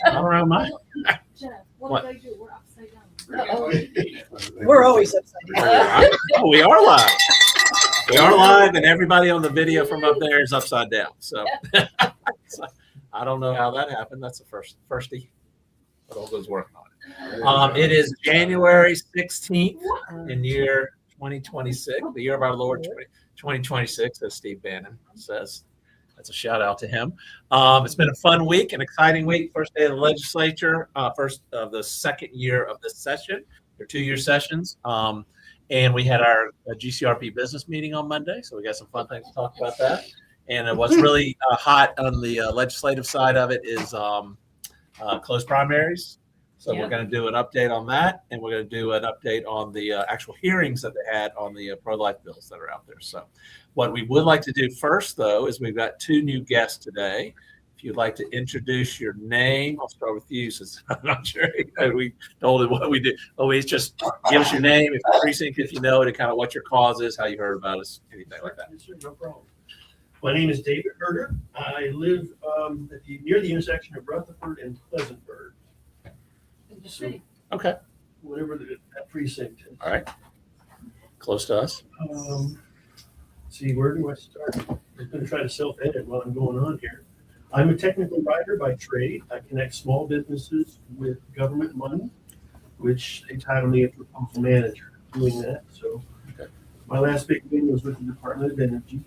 Not around my. Jeff, What? what did I do? We're upside down. We're always upside down. Oh, we are live. We are live, and everybody on the video from up there is upside down. So, so I don't know how that happened. That's the firsty. But all goes working on it. It is January 16th in year 2026, the year of our Lord 2026, as Steve Bannon says. That's a shout out to him. It's been a fun week, an exciting week. First day of the legislature, first of the second year of this session. They're 2-year sessions. And we had our GCRP business meeting on Monday, so we got some fun things to talk about that. And what's really hot on the legislative side of it is closed primaries. So we're going to do an update on that, and we're going to do an update on the actual hearings that they had on the pro-life bills that are out there. So what we would like to do first, though, is we've got 2 new guests today. If you'd like to introduce your name, I'll start with you, since I'm not sure we told it what we do. Always just give us your name, if your precinct, if you know it, and kind of what your cause is, how you heard about us, anything like that. Yes, sir, no problem. My name is David Herder. I live near the intersection of Rutherford and Pleasantburg. So, Okay. whatever that precinct is. All right. Close to us. See, where do I start? I'm going to try to self-edit while I'm going on here. I'm a technical writer by trade. I connect small businesses with government money, which they title me a proposal manager doing that. So my last big win was with the Department of Energy.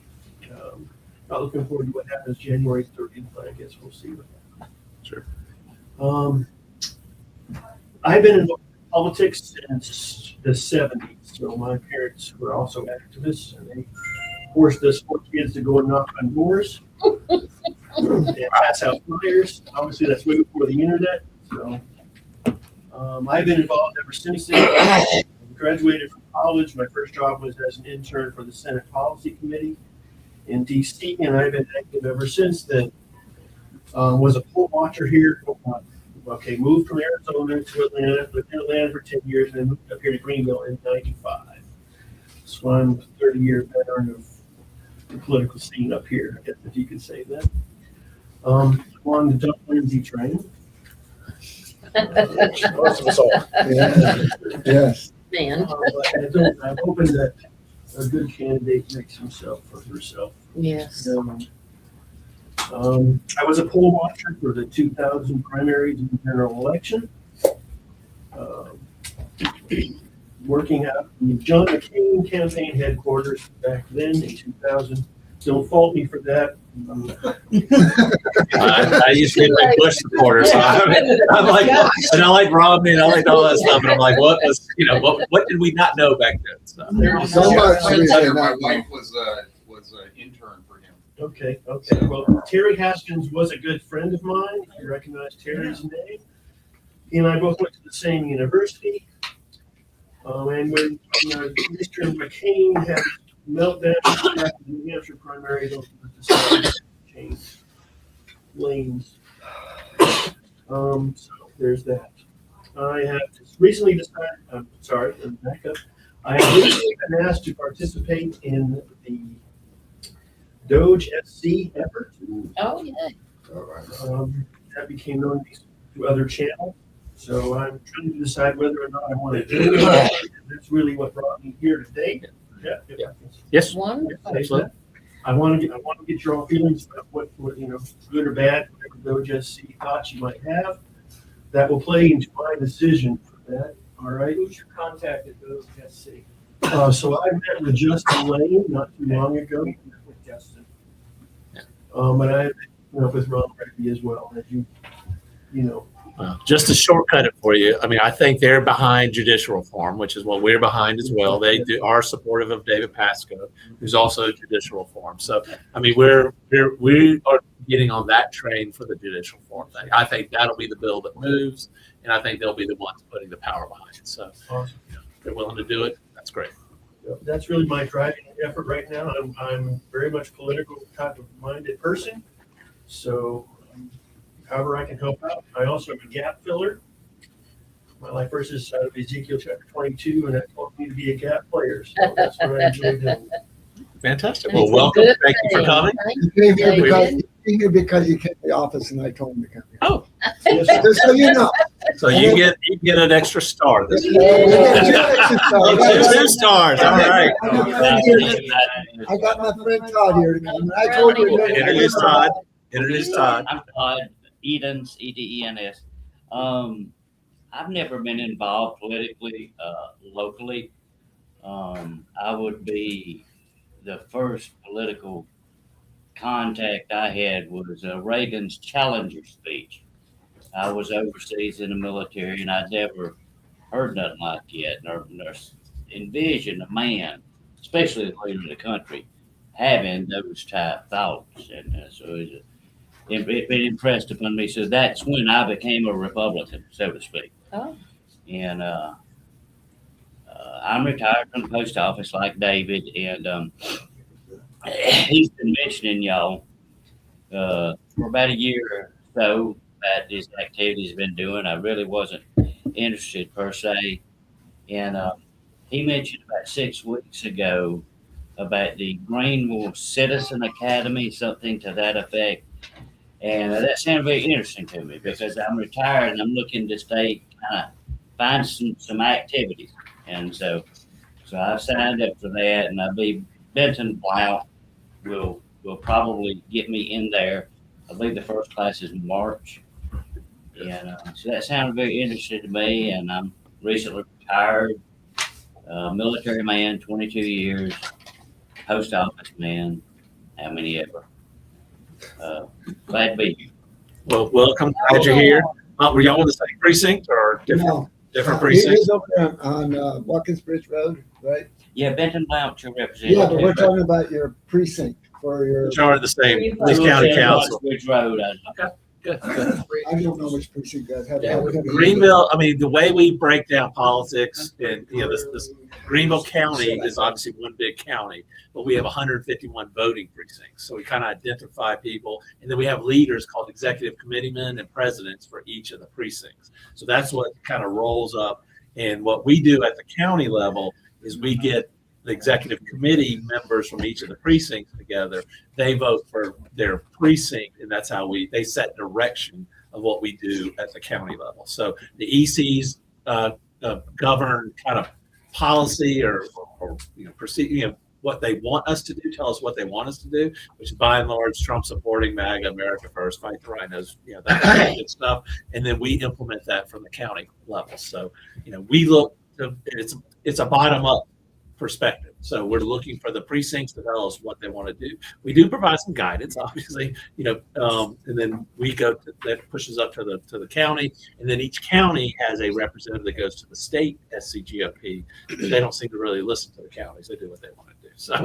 Not looking forward to what happens January 30th, but I guess we'll see what happens. Sure. I've been involved in politics since the 70s. So my parents were also activists, and they forced us 4 kids to go and knock on doors and pass out flyers. Obviously, that's way before the internet. So I've been involved ever since then. I graduated from college. My first job was as an intern for the Senate Policy Committee in D.C., and I've been active ever since then. Was a poll watcher here. Moved from Arizona to Atlanta, lived in Atlanta for 10 years, and then moved up here to Greenville in 95. So I'm a 30-year veteran of the political scene up here, I guess, if you could say that. On the Duck Lindsay train. Most of us all. Yeah. Yes. Man. I'm hoping that a good candidate makes himself or herself. Yes. I was a poll watcher for the 2000 primaries and general election. Working out in the John McCain campaign headquarters back then in 2000. Don't fault me for that. I used to be like Bush supporter, so I'm like, and I like Romney, and I like all that stuff, and I'm like, what was, what did we not know back then? So. My wife was an intern for him. Okay. Well, Terry Haskins was a good friend of mine. You recognize Terry's name. He and I both went to the same university. And when Mr. McCain had meltdown after the New Hampshire primary, those decided to change lanes. So there's that. I have recently decided, back up. I have recently been asked to participate in the Doge SC effort. Oh, yeah. That became known to other channels. So I'm trying to decide whether or not I want to do it. That's really what brought me here today. Yeah. Yes. Wonderful. Absolutely. I want to get your all feelings about what good or bad, whatever Doge SC thoughts you might have. That will play into my decision for that. All right. Who's your contact at Doge SC? So I met with Justin Lane not too long ago. With Justin. But I met with Ron Reddy as well, as you know. Just to shortcut it for you, I mean, I think they're behind judicial reform, which is what we're behind as well. They are supportive of David Pascoe, who's also judicial reform. So, I mean, we are getting on that train for the judicial reform thing. I think that'll be the bill that moves, and I think they'll be the ones putting the power behind it. So, Awesome. if they're willing to do it, that's great. That's really my driving effort right now. I'm very much political type of minded person. So however I can help out. I also am a gap filler. My life verse is out of Ezekiel chapter 22, and that taught me to be a gap player. So that's what I enjoy doing. Fantastic. Well, welcome. Thank you for coming. here because you came to the office and I told him to come here. Oh, Yes, Just so you know. so you get an extra star this You week. get 2 extra Oh, stars. two stars. All right. I got my friend here. I got my friend Todd here to come. And I told you. Introduce Todd. Introduce Todd. I'm Todd Edens, Edens. I've never been involved politically, locally. I would be the first political contact I had was Reagan's Challenger speech. I was overseas in the military, and I'd never heard nothing like it, nor envisioned a man, especially the leader of the country, having those type thoughts. And so it impressed upon me. So that's when I became a Republican, so to speak. Oh. And I'm retired from the post office like David, and he's been mentioning y'all for about a year or so about his activities he's been doing. I really wasn't interested per se. And he mentioned about 6 weeks ago about the Greenville Citizen Academy, something to that effect. And that sounded very interesting to me because I'm retired and I'm looking to stay kind of find some activities. And so I've signed up for that, and I believe Benton Blount will probably get me in there. I believe the first class is in March. And so that sounded very interesting to me, and I'm recently retired, military man, 22 years, post office man, how many ever. Glad to be here. Well, welcome. Glad you're here. Were y'all in the same precinct or different No. precincts? He's over there on Watkins Bridge Road, right? Yeah, Benton Blount, your representative. Yeah, but we're talking about your precinct for your. Which are the same, Were you this county council. Which road? Good. I don't know which precinct that had. Greenville, I mean, the way we break down politics and, this Greenville County is obviously one big county, but we have 151 voting precincts. So we kind of identify people, and then we have leaders called executive committeemen and presidents for each of the precincts. So that's what kind of rolls up. And what we do at the county level is we get the executive committee members from each of the precincts together. They vote for their precinct, and that's how they set direction of what we do at the county level. So the ECs govern kind of policy or proceed, what they want us to do, tell us what they want us to do, which by and large, Trump supporting MAGA, America First, Fight the Rhinos, that kind of good stuff. And then we implement that from the county level. So, we look to, it's a bottom up perspective. So we're looking for the precincts to tell us what they want to do. We do provide some guidance, obviously, and then we go that pushes up to the county, and then each county has a representative that goes to the state SCGOP. They don't seem to really listen to the counties; they do what they want to do. So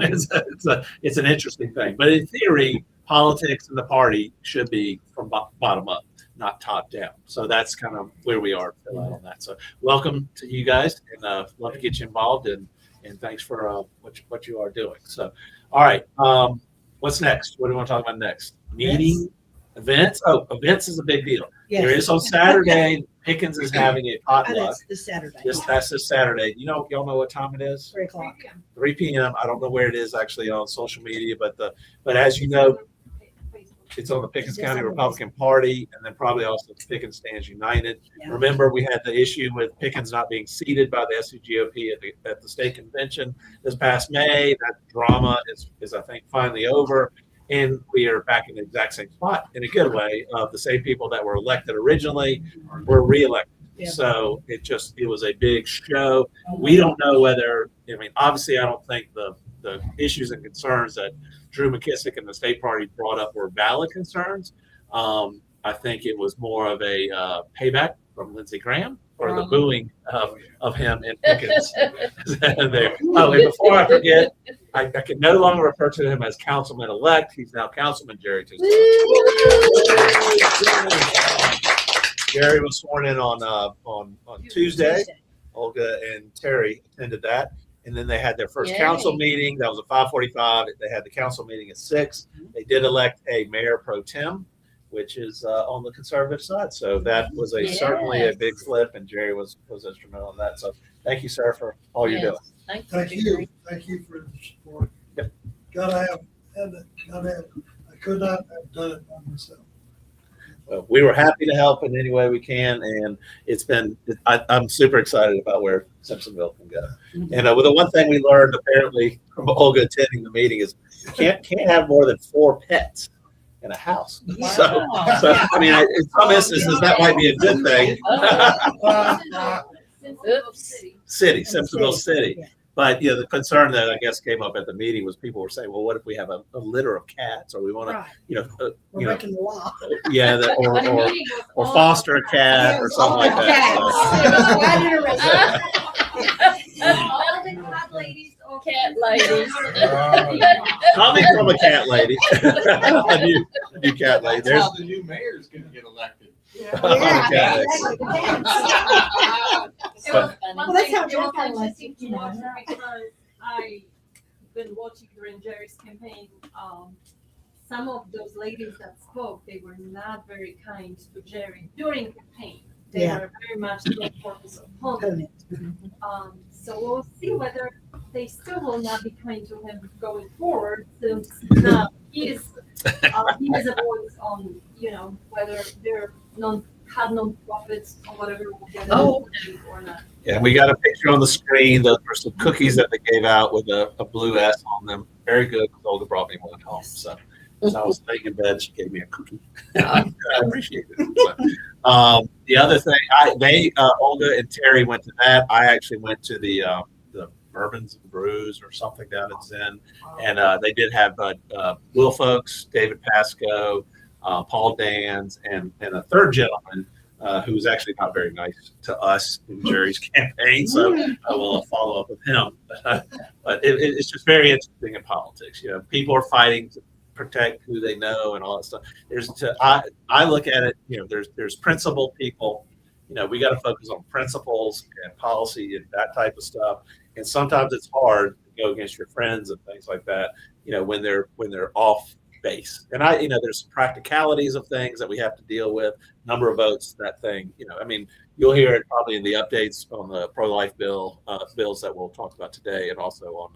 it's an interesting thing. But in theory, politics and the party should be from bottom up, not top down. So that's kind of where we are on that. So welcome to you guys, and love to get you involved and thanks for what you are doing. So, all right, what's next? What do you want to talk about next? Meeting, events? Oh, events is a big deal. Yes. There is on Saturday, Pickens is having a potluck. That's this Saturday. That's this Saturday. Y'all know what time it is? 3 o'clock. 3 p.m. I don't know where it is actually on social media, but as you know, it's on the Pickens County Republican Party, and then probably also Pickens Stands United. Yeah. Remember, we had the issue with Pickens not being seated by the SCGOP at the state convention this past May. That drama is I think, finally over, and we are back in the exact same spot in a good way. The same people that were elected originally were reelected. Yeah. So it was a big show. We don't know whether, obviously, I don't think the issues and concerns that Drew McKissick and the state party brought up were valid concerns. I think it was more of a payback from Lindsey Graham for the booing of him and Pickens there. Oh, and before I forget, I can no longer refer to him as Councilman-elect. He's now Councilman Jerry Tucson. Jerry was sworn in on Tuesday. Olga and Terry attended that. And then they had their first council meeting. That was at 5:45. They had the council meeting at 6. They did elect a mayor pro tem, which is on the conservative side. So that was certainly a big flip, and Jerry was instrumental in that. So thank you, sir, for all you're doing. Thank Thank you. Thank you for the support. Yep. Gotta have a could not have done it by myself. We were happy to help in any way we can, and it's been. I'm super excited about where Simpsonville can go. And well, the one thing we learned apparently from Olga attending the meeting is you can't have more than 4 pets in a house. So I mean, in some instances that might be a good thing. Simpsonville City. But the concern that I guess came up at the meeting was people were saying, well, what if we have a litter of cats, or we want to, We're making the law. or foster a cat or something like that. All the cat ladies or Cat ladies. Coming from a cat lady, a new cat lady. That's how the new mayor's gonna get elected. Well, that's how Jeff Jeff was was, you know. Because I've been watching during Jerry's campaign. Some of those ladies that spoke, they were not very kind to Jerry during the campaign. They were very much the purpose of opponent. So we'll see whether they still will not be kind to him going forward, since now he is a voice on, whether they're non-profits or whatever will get it or not. Yeah, we got a picture on the screen. Those were some cookies that they gave out with a blue S on them. Very good. Olga brought me one home. So I was laying in bed, she gave me a cookie. I appreciate it. So, the other thing, Olga and Terry went to that. I actually went to the Bourbons and Brews or something down in Zen, and they did have Will Folks, David Pasco, Paul Dans, and a third gentleman who was actually not very nice to us in Jerry's campaign. So I will follow up with him. But it's just very interesting in politics. People are fighting to protect who they know and all that stuff. I look at it. There's principled people. We got to focus on principles and policy and that type of stuff. And sometimes it's hard to go against your friends and things like that. When they're off base. And there's some practicalities of things that we have to deal with. Number of votes, that thing. You'll hear it probably in the updates on the pro-life bills that we'll talk about today, and also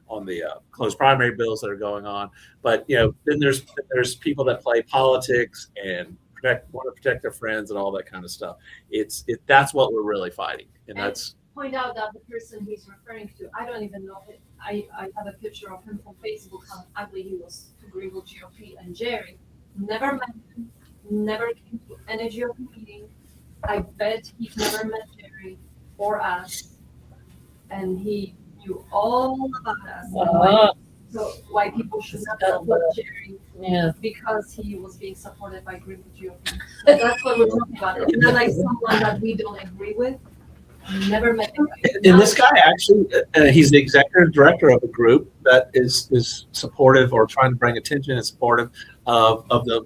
on the closed primary bills that are going on. But then there's people that play politics and want to protect their friends and all that kind of stuff. That's what we're really fighting, and that's. Point out that the person he's referring to, I don't even know it. I have a picture of him on Facebook, how ugly he was to Greenville GOP, and Jerry never met him, never came to any GOP meeting. I bet he never met Jerry or us, and he knew all about us. So why people should not support Jerry because he was being supported by Greenville GOP. So that's what we're talking about. It's not like someone that we don't agree with. Never met him. And this guy actually, he's the executive director of a group that is supportive or trying to bring attention and supportive of the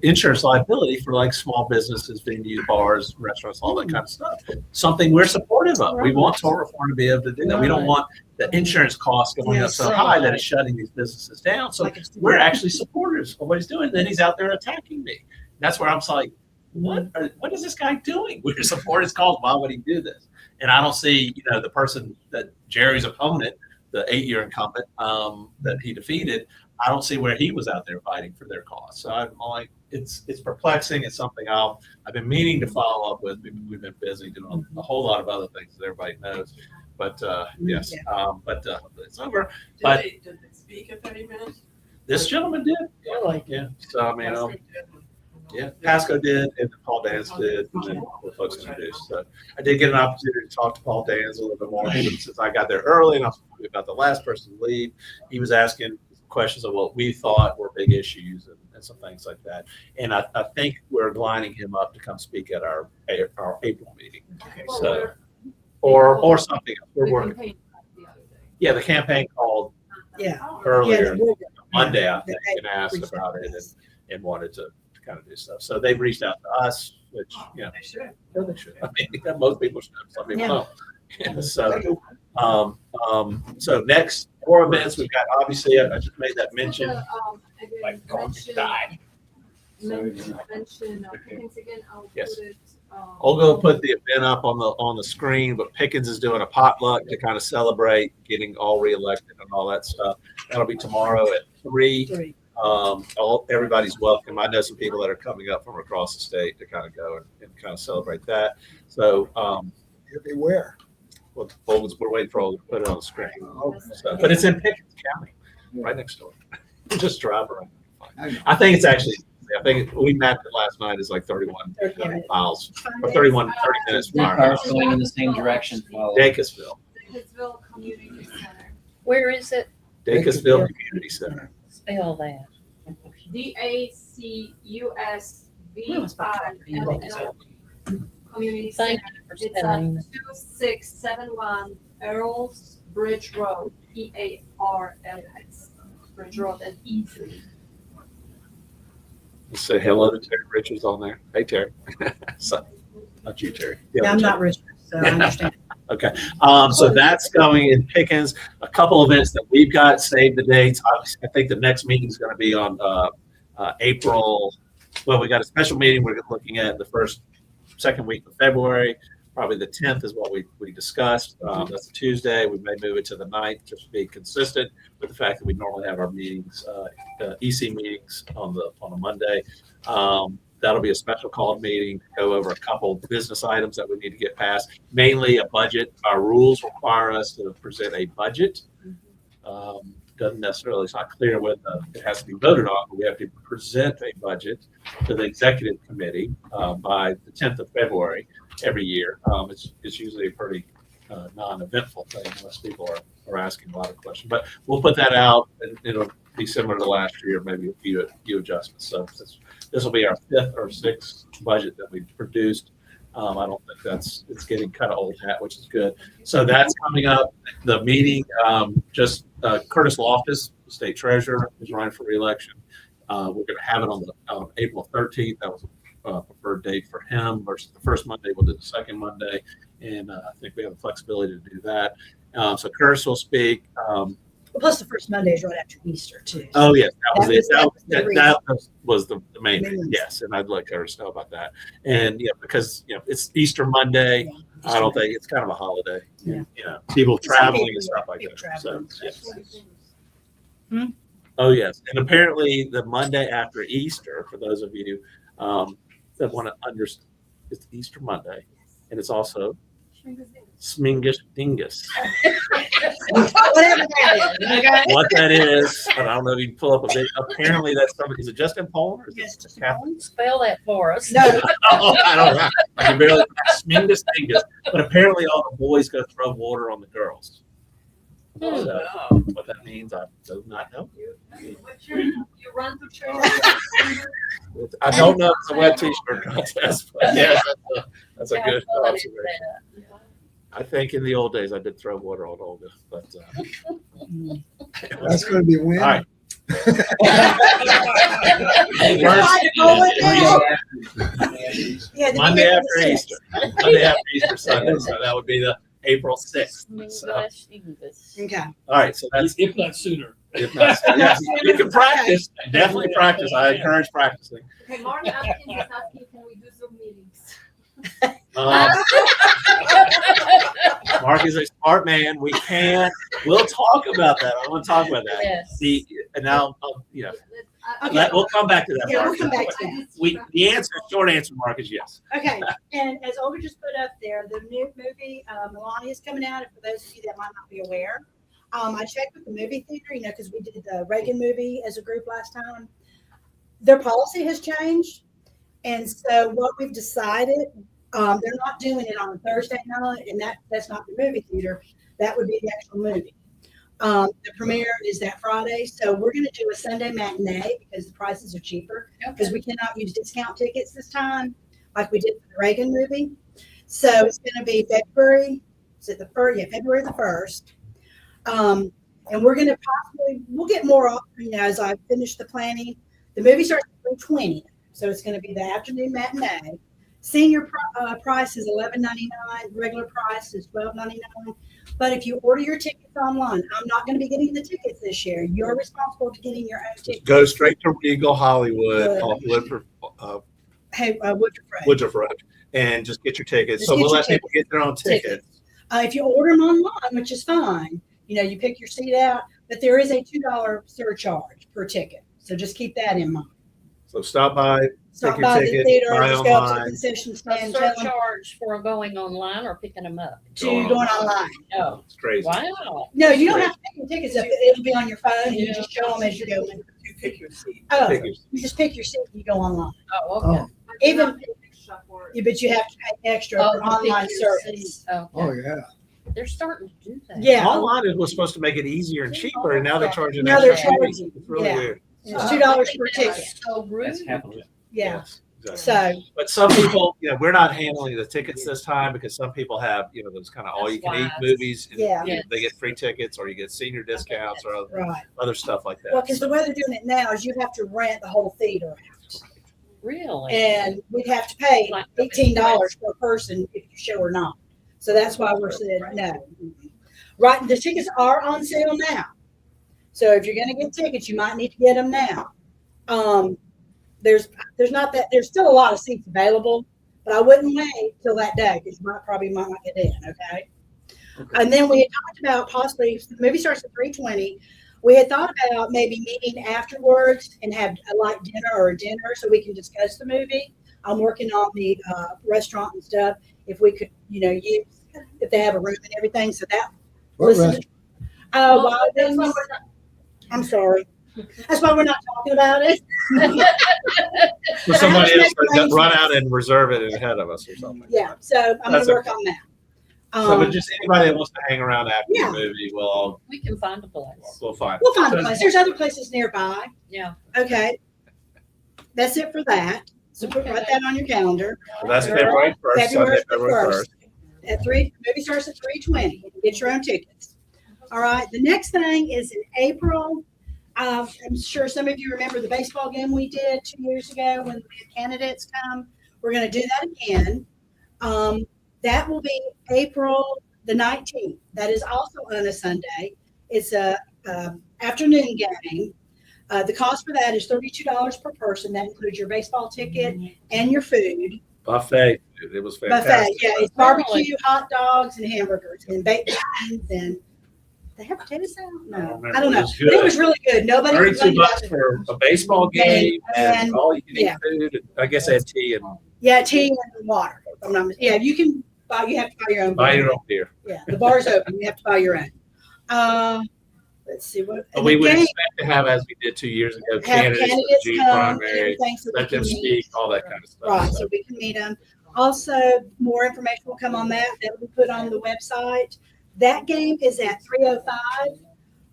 insurance liability for like small businesses, venues, bars, restaurants, all that kind of stuff. Something we're supportive of. We want tort reform to be able to do that. We don't want the insurance costs going up so high that it's shutting these businesses down. So we're actually supporters of what he's doing. Then he's out there attacking me. That's where I'm like, what is this guy doing? We're supporting his cause. Why would he do this? And I don't see, the person that Jerry's opponent, the 8-year incumbent that he defeated, I don't see where he was out there fighting for their cause. So I'm like, it's perplexing. It's something I've been meaning to follow up with. We've been busy doing a whole lot of other things that everybody knows. But yes, but it's over. Did they speak at 30 minutes? This gentleman did. Yeah. So I mean, yeah, Pasco did, and Paul Dans did, and then the folks introduced. So I did get an opportunity to talk to Paul Dans a little bit more since I got there early, and I was talking about the last person to leave. He was asking questions of what we thought were big issues and some things like that. And I think we're lining him up to come speak at our April meeting. Okay. So or something else. We're working. Yeah, the campaign called earlier Monday, I think, and asked about it and wanted to kind of do stuff. So they've reached out to us, which they should. They should. I mean, most people should. Some people don't. So next, more events. We've got, obviously, I just made that mention. Like dogs died. Mention Pickens again. I'll Yes. put it. Olga put the event up on the screen, but Pickens is doing a potluck to kind of celebrate getting all reelected and all that stuff. That'll be tomorrow at 3. Everybody's welcome. I know some people that are coming up from across the state to kind of go and kind of celebrate that. So, Beware. well, we're waiting for Olga to put it on the screen. So, but it's in Pickens County, right next door. Just drive around. I think it's actually, I think we mapped it last night. It's like 31 miles or 30 minutes from our house. Going in the same direction. Dacusville. Dacusville Community Center. Where is it? Dacusville Community Center. Spell that. DACUSVILL Community Thank Center. you for It's spelling. 2671 Earls Bridge Road, EARLS Bridge Road, and easily. Let's say hello to Terry Richards on there. Hey, Terry. So, not you, Terry. The Yeah, other I'm Terry. not Richard, so I understand. Okay. So that's going in Pickens. A couple events that we've got, save the dates. I think the next meeting is going to be on April. Well, we got a special meeting. We're looking at the second week of February. Probably the 10th is what we discussed. That's a Tuesday. We may move it to the 9th just to be consistent with the fact that we normally have our meetings, EC meetings on a Monday. That'll be a special called meeting to go over a couple of business items that we need to get passed, mainly a budget. Our rules require us to present a budget. Doesn't necessarily, it's not clear when it has to be voted on, but we have to present a budget to the executive committee by the 10th of February every year. It's usually a pretty non-eventful thing unless people are asking a lot of questions. But we'll put that out, and it'll be similar to last year, maybe a few adjustments. So this will be our 5th or 6th budget that we've produced. I don't think it's getting kind of old hat, which is good. So that's coming up. The meeting, Curtis Loftus, state treasurer, is running for re-election. We're going to have it on April 13th. That was a preferred date for him versus the first Monday. We'll do the second Monday. And I think we have the flexibility to do that. So Curtis will speak. Plus the first Monday is right after Easter too. Oh, yes, that was it. That was the main Main thing. reason. Yes, and I'd let Curtis know about that. And because it's Easter Monday, I don't think it's kind of a holiday. Yeah. People Some traveling people, and stuff like people that. So, traveling. yes. Oh, yes, and apparently the Monday after Easter, for those of you that want to understand, it's Easter Monday, and it's also Smingus Dingus. Whatever that is. Okay. What that is, and I don't know if you can pull up a bit. Apparently, that's something. Is it just in Poland or is Yes, it just Catholic? spell that for us. No. Oh, I don't know. I can barely Smingus Dingus. But apparently, all the boys go throw water on the girls. So, what that means, I do not know. You run to church. I don't know if it's a wet t-shirt contest, but yes, that's a good observation. I think in the old days I did throw water on Olga, but That's going to be when? all right. Monday after Easter. Monday after Easter Sunday. So that would be the April 6th. So, Okay. all right. So that's If not sooner. if not, yes, you can practice. Definitely practice. I encourage practicing. Okay, Mark Atkins is asking, can we do Zoom meetings? Mark is a smart man. We'll talk about that. I want to talk about that. Yes. And now, we'll come back to that. Yeah, Mark. we'll come back to that. The short answer, Mark, is yes. Okay, and as Olga just put up there, the new movie, Melania is coming out. And for those of you that might not be aware, I checked with the movie theater, because we did the Reagan movie as a group last time. Their policy has changed. And so what we've decided, they're not doing it on a Thursday night, and that's not the movie theater. That would be the actual movie. The premiere is that Friday. So we're going to do a Sunday matinee because the prices are cheaper. Because we cannot use discount tickets this time like we did for the Reagan movie. So it's going to be February the 1st. And we're going to we'll get more as I finish the planning. The movie starts at 3:20, so it's going to be the afternoon matinee. Senior price is $11.99. Regular price is $12.99. But if you order your tickets online, I'm not going to be getting the tickets this year. You're responsible for getting your own tickets. Go straight to Regal Hollywood Good. off Woodruff Woodruff Road and just get your tickets. Just So get we'll your let people get their own tickets. If you order them online, which is fine, you pick your seat out, but there is a $2 surcharge per ticket. So just keep that in mind. So stop by, Stop your by the ticket, theater, buy just go up to the online. concession A stand, tell them surcharge for going online or picking them up? to going online. Oh, It's crazy. wow. No, you don't have to pick your tickets up. It'll be on your phone and you just show them as you go in. You pick your seat. Oh, Pick your- you just pick your seat and you go online. Oh, okay. Oh, Even, Extra for- but you have to pay extra Oh, for to pick online your service. seat. Okay. oh, yeah. They're starting to do that. Yeah, Online was supposed to make it easier and cheaper, and now they're charging Now they're extra. fees. charging, It's really yeah. weird. it's $2 per ticket. So rude. That's happening. Yeah, Yes, exactly. so, But some people, we're not handling the tickets this time because some people have, those kind of all you can eat That's wise. movies. And, Yeah. they get free tickets or you get senior discounts or right. other stuff like Well, that. because the way they're doing it now is you have to rent the whole theater out. Really? And we'd have to pay $18 per person if you show or not. So that's why we're saying no. Right, the tickets are on sale now. So if you're gonna get tickets, you might need to get them now. There's still a lot of seats available, but I wouldn't wait till that day because you might not get in, okay? And then we had talked about possibly, the movie starts at 3:20. We had thought about maybe meeting afterwards and have a light dinner or a dinner so we can discuss the movie. I'm working on the restaurant and stuff. If we could, use, if they have a room and everything, so that. What Listen, restaurant? Wild That's why Wings. we're not- I'm sorry. That's why we're not talking about it. For somebody I have else to make to run out and reserve it ahead of us or something. Yeah, so I'm That's gonna work okay. on that. So, but just anybody that wants to hang around after Yeah. the movie, we'll We can find a place. find. We'll find a place. There's other places nearby. Yeah. Okay. That's it for that. So write that on your calendar. So that's February 1st, Sunday, February 1st. At movie starts at 3:20. Get your own tickets. All right. The next thing is in April. I'm sure some of you remember the baseball game we did 2 years ago when we had candidates come. We're going to do that again. That will be April the 19th. That is also on a Sunday. It's a afternoon game. The cost for that is $32 per person. That includes your baseball ticket and your food. Buffet. It was fantastic. Buffet, yeah, it's barbecue, hot dogs, and hamburgers, and baked beans, and they have potato salad? No, I don't know. It was But it good. was really good. Nobody 32 complained about bucks it. for a baseball game and And- all you can eat yeah. food. And I guess they had tea and Yeah, tea and water. Yeah, you can buy. You have to buy your own. buy beer. your own beer. Yeah, the bar's open. You have to buy your own. Let's see what. But and we the would game expect to have, as we did 2 years ago, have candidates, candidates G come and primary, everything, so we let can them meet. speak, all that kind of stuff. Right, So so we can meet them. Also, more information will come on that will be put on the website. That game is at 3:05.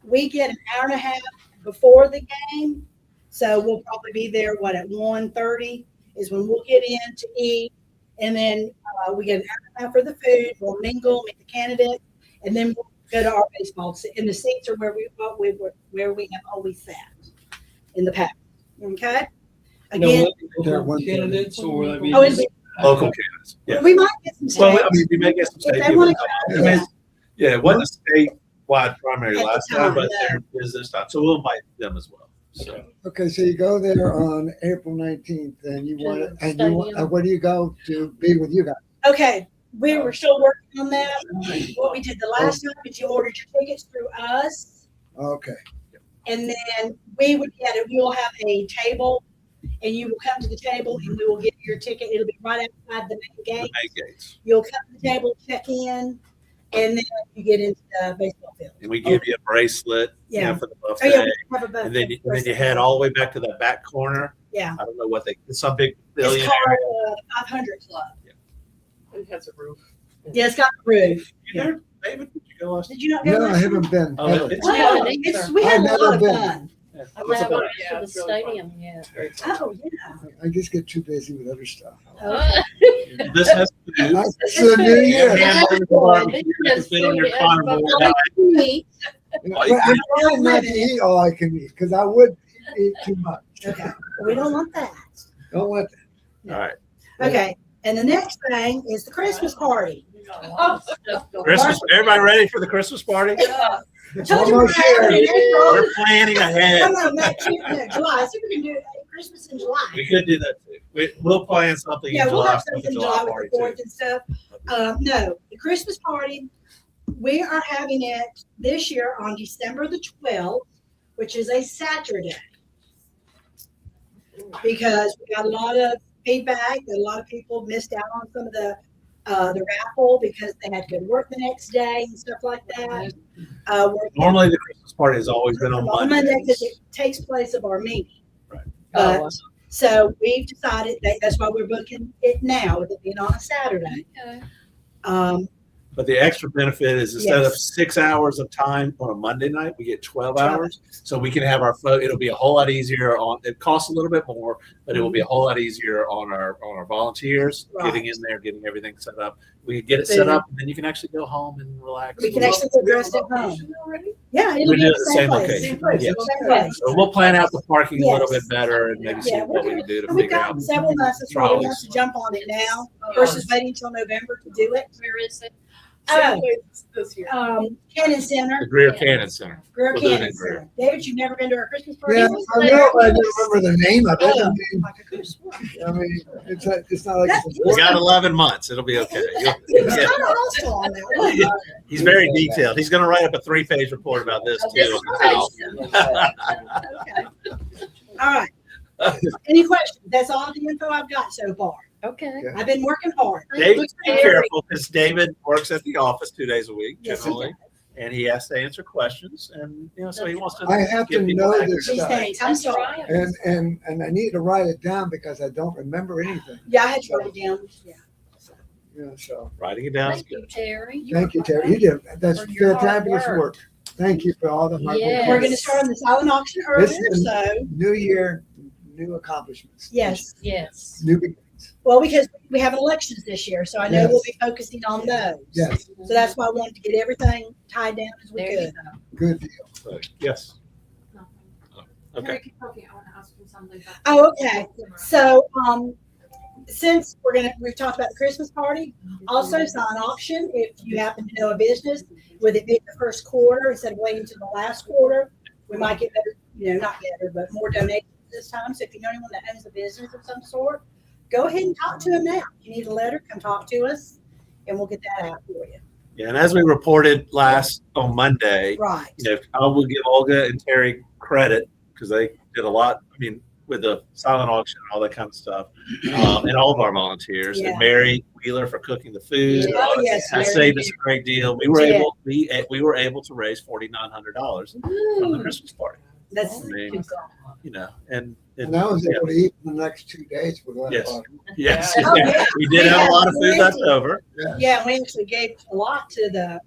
We get an hour and a half before the game, so we'll probably be there. At 1:30 is when we'll get in to eat, and then we get an hour and a half for the food. We'll mingle, meet the candidates, and then we'll go to our baseball. And the seats are where we have always sat in the past. Okay. Again, Candidates or will it be? oh, it'll be- local candidates. Yeah. we might get some. Well, staff. we may get some If state they people. wanna I go, mean, yeah, it wasn't a statewide primary At the last time, time, but no. there is this time. So we'll invite them as well. So Okay, so you go there on April 19th and you To want, the and you want, stadium. where do you go to be with you guys? Okay, we were still working on that. What we did the last time is you ordered your tickets through us, Okay, and then we would get it. We will have a table, and you will come to the table, and we will give you your ticket. It'll be right outside the main the gate. main gates. You'll come to the table, check in, and then you get into the baseball field. And we give you a bracelet Yeah. for the Oh buffet. yeah, we have a buffet. And then you head all the way back to that back corner. Yeah, I don't know what it's some big it's billionaire. called the 500 Club. It has a roof. Yeah, it's got a roof. You there, David? Did you go last? Did you not go? no, I last time? haven't been. Oh, Haven't. it's- Well, we had a I've lot of never been. fun. I What's never up? went Yeah, to the it's really fun. stadium yet. Oh yeah. I just get too busy with other stuff. This has food. It's the new You year. can handle the barbecue. You can fit on your carnival. Me. But I'm trying not to eat all I can eat, because I would eat too much. Okay, we don't want that. Don't want All right. Okay, and the next thing is the Christmas party. Christmas. Everybody ready for the Christmas party? that. It's Told you almost we're here. in April. We're planning ahead. No, July. See if we can do Christmas in July. We could do that too. We'll plan something Yeah, in we'll July. have something in July with the 4th and stuff. No, the Christmas party, we are having it this year on December the 12th, which is a Saturday. because we got a lot of feedback. That a lot of people missed out on some of the raffle because they had to go to work the next day and stuff like that. Normally, the Christmas party has always been on Monday. because it takes place of our meeting. Right. Oh, So we've decided that's why we're booking it now, with it being on a Saturday. okay. But the extra benefit is instead of Yes. 6 hours of time on a Monday night, we get 12 12 hours. So we can have our it'll be a whole lot easier it costs a little bit more, but it will be a whole lot easier on our volunteers getting in there, getting everything set up. We can get it set up, and then you can actually go home and relax. We can actually get dressed at home. Yeah, it'll We be do at it the same place. location. Same place. Yes. Same place. So we'll plan out the parking a little Yes. bit better and maybe see Yeah, what we can do to And we've figure out. got several months, that's why we have to jump on it now versus waiting until November to do it. Where is it? Oh, This year. Cannon Center, The Greer Cannon Center. Greer We'll do it Cannon in Greer. Center. David, you've never been to our Christmas party? Yeah, I know, but I don't remember the name of it. Oh. I mean, it's not like it's We got 11 months. It'll be okay. He was kind of hostile on that one. Yeah. He's very detailed. He's going to write up a 3-page report about this too. Okay. All right. Any questions? That's all the info I've got so far. Okay. I've been working hard. David, be careful because David works at the office 2 days a week Yes, he generally, and he has to answer questions, and so he wants to. I have to give people know accurate- this These stuff. things, I'm That's sorry. right. And I need to write it down because I don't remember anything. Yeah, I had to write it down. Yeah. Yeah, so Writing it down is Thank you, good. Terry. thank you, Terry. You did. That's For your hard fabulous work. work. Thank you for all the hard work. Yes. We're going to start on the silent auction earlier, This is- so New year, new accomplishments. yes. Yes. New beginnings. Well, because we have elections this year, so I know Yes. we'll be focusing on those. Yes, So that's why I wanted to get everything tied down as we There you could. good deal. So, yes. Okay. Terry, keep talking. I want to ask you something. about- Oh, okay. So, since we've talked about the Christmas party, also silent auction, if you happen to know a business, with it being the first quarter instead of waiting to the last quarter, we might get better, not better, but more donations this time. So if you know anyone that owns a business of some sort, go ahead and talk to them now. If you need a letter, come talk to us and we'll get that out for you. Yeah, and as we reported on Monday, Right. I will give Olga and Terry credit because they did a lot. I mean, with the silent auction and all that kind of stuff, and all of our volunteers, Yeah. and Mary Wheeler for cooking the food. Yeah. Oh, yes, That Mary. saved us a great deal. We were Yeah. able we were able to raise $4,900 from the Christmas party. That's I mean, and And I was able to eat in the next 2 days. We're glad Yes. about it. yes, Oh, yeah. we did have a lot of food left over. Yeah, we actually gave a lot to the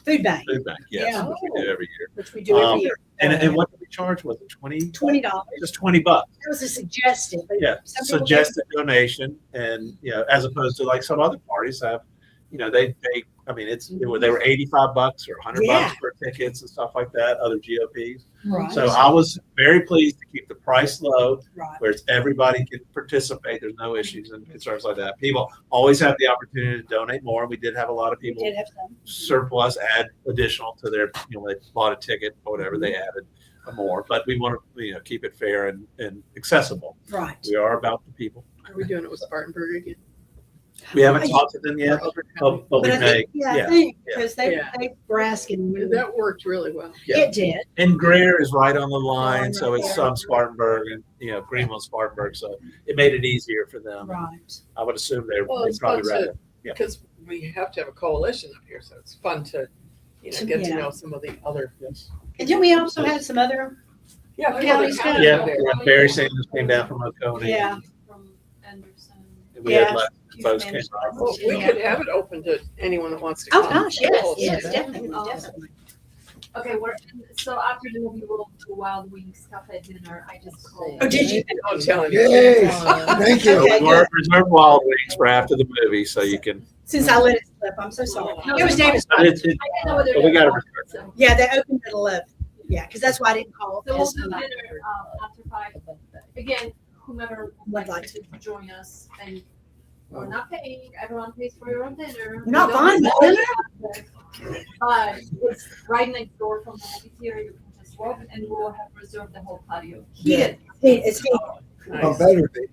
food bank, Food bank, yes, Yeah. which we do every year. which we do every year. And what did we charge? Was it $20? $20. Just $20. That was a suggested. But Yeah, some people suggested donation, and as opposed to like some other parties have, they they were $85 or $100 Yeah. for tickets and stuff like that. Other GOPs. Right. So I was very pleased to keep the price low, Right. where everybody can participate. There's no issues and concerns like that. People always have the opportunity to donate more. We did have a lot of We people did have some. surplus add additional to their, they bought a ticket or whatever, they added more. But we want to, keep it fair and accessible. Right. We are about the people. Are we doing it with Spartanburg again? We haven't talked to them yet, but we But I may. think, I Yeah. think, because they Yeah. were asking. That worked really well. Yeah. It did. And Greer is right on the line, Right so it's there. some Spartanburg and, Greenville, Spartanburg. So it made it easier for them. Right. I would assume they'd Well, it's probably fun rather. to, Yeah. because we have to have a coalition up here, so it's fun to, get to Yeah. know some of the other. And then we also had some other, Yeah, Counties counties too. Yeah, there. Barry Sanders came down from Oconee. Yeah. From Anderson. And we had Yeah. lots of folks came by. Well, we Yeah. could have it open to anyone that wants to oh come. gosh, yes, Oh, yes, yeah. definitely, definitely. Okay, so after the movie, we'll do Wild Wings Cafe dinner. I just called. Oh, did you? I'm telling you. Yay! Thank you. Okay, good. Reserve Wild Wings for after the movie, so you can. Since I let it slip, I'm so sorry. It was David's. But it's, I didn't know whether. but we got to to. reserve. So Yeah, they opened at 11. Yeah, because that's why I didn't call. we'll Yes, do no, dinner after 5. Again, whomever would like to join us, and we're not paying. Everyone pays for your own dinner. You're not We don't buying have the to- But it's right next door from the movie theater. You can just walk, and we'll have reserved the whole patio. Heated. It's heated. Oh, better be.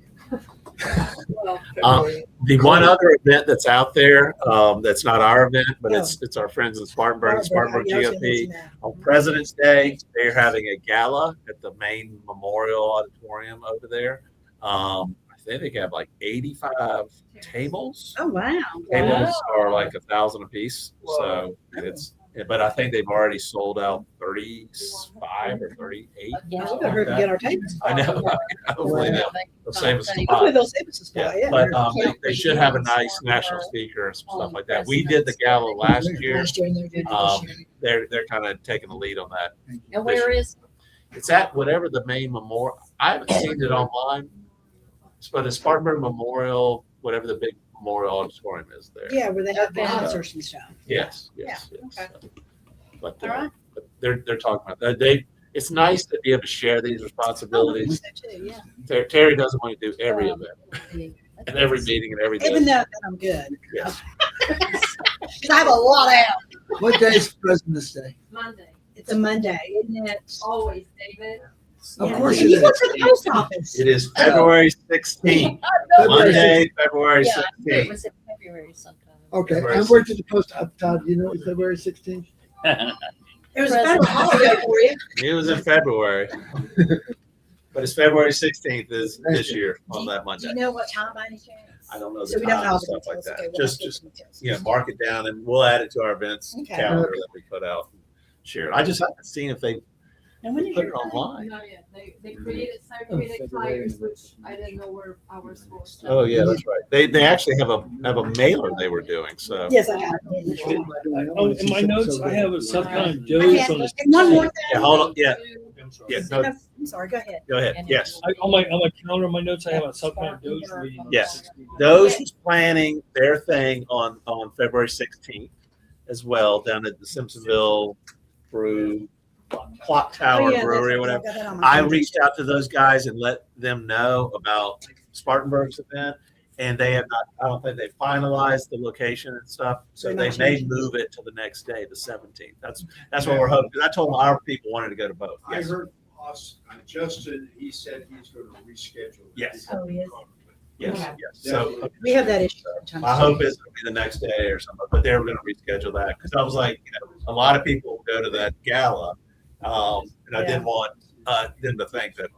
Well, Um, February. The one other event that's out there, that's not our event, but it's our friends in Spartanburg, Spartanburg Yeah, I was gonna GOP. mention that. On President's Day, they're having a gala at the main memorial auditorium over there. I think they have like 85 tables. Oh, wow. Tables Wow. are like 1,000 a piece. Whoa. So it's, but I think they've already sold out 35 or 38. Yeah. I better hurry and get our tables. I know. Hopefully they'll save us some Hopefully spot. they'll save us a spot, Yeah, yeah. but they should have a nice national speaker and some stuff like that. We did the gala last year. Last year and they're doing it this year. They're kind of taking the lead on that. And where is, It's at whatever the main memorial. I haven't seen it online, but it's Spartanburg Memorial, whatever the big memorial auditorium is there. Yeah, where they have Okay. concerts and stuff. Yes. okay. But, All right. but they're talking about that. It's nice to be able to share these Oh, I responsibilities. think so too, yeah. Terry doesn't want to do every Um, event and every meeting and everything. Even though that I'm good. Yes. Because I have a lot of help. What day is President's Day? Monday. It's a Monday, isn't it? Always, David. Of Yeah. course You it work is. for the post office. It is February 16th. Monday, February yeah, I knew it 16th. was in February sometime. Okay, February I worked at the post, Todd, you know, February 16th? It was a federal holiday for you. It was in February. But it's February 16th is this year on that Do Monday. you know what time by any chance? I don't know So the we don't time know and the stuff like details. that. Okay, we'll have Just to get the details. mark it down and we'll add it to our events Okay. calendar that we put out. And share it. I just haven't seen if they And when is put it your time? online. Not yet. They created scientific flyers, which I didn't know were ours for. Oh yeah, that's right. They actually have a mailer they were doing. So Yes, I have. Oh, in my notes, I have a some kind of I Joe's have- on the. and one more yeah, thing. hold on. Yeah, yeah. No, I'm sorry, go ahead. go ahead. Yes. On my calendar, my notes, I have a some kind of Joe's meeting. Yes. Those was planning their thing on February 16th as well down at the Simpsonville Brew Clock Tower Oh, yeah, Brewery that's- or whatever. I got that on my I calendar. reached out to those guys and let them know about Spartanburg's event, and they have not. I don't think they finalized the location and stuff, so They're they not may changing. move it to the next day, the 17th. That's what we're hoping. 'Cause I told them our people wanted to go to both. I Yes. heard Justin, he said he's going to reschedule. Yes. Oh, yes. Yes. Okay. Yes. So We have that issue. sometimes. my hope is it'll be the next day or something, but they were going to reschedule that because I was like, a lot of people will go to that gala, and I didn't want them to think that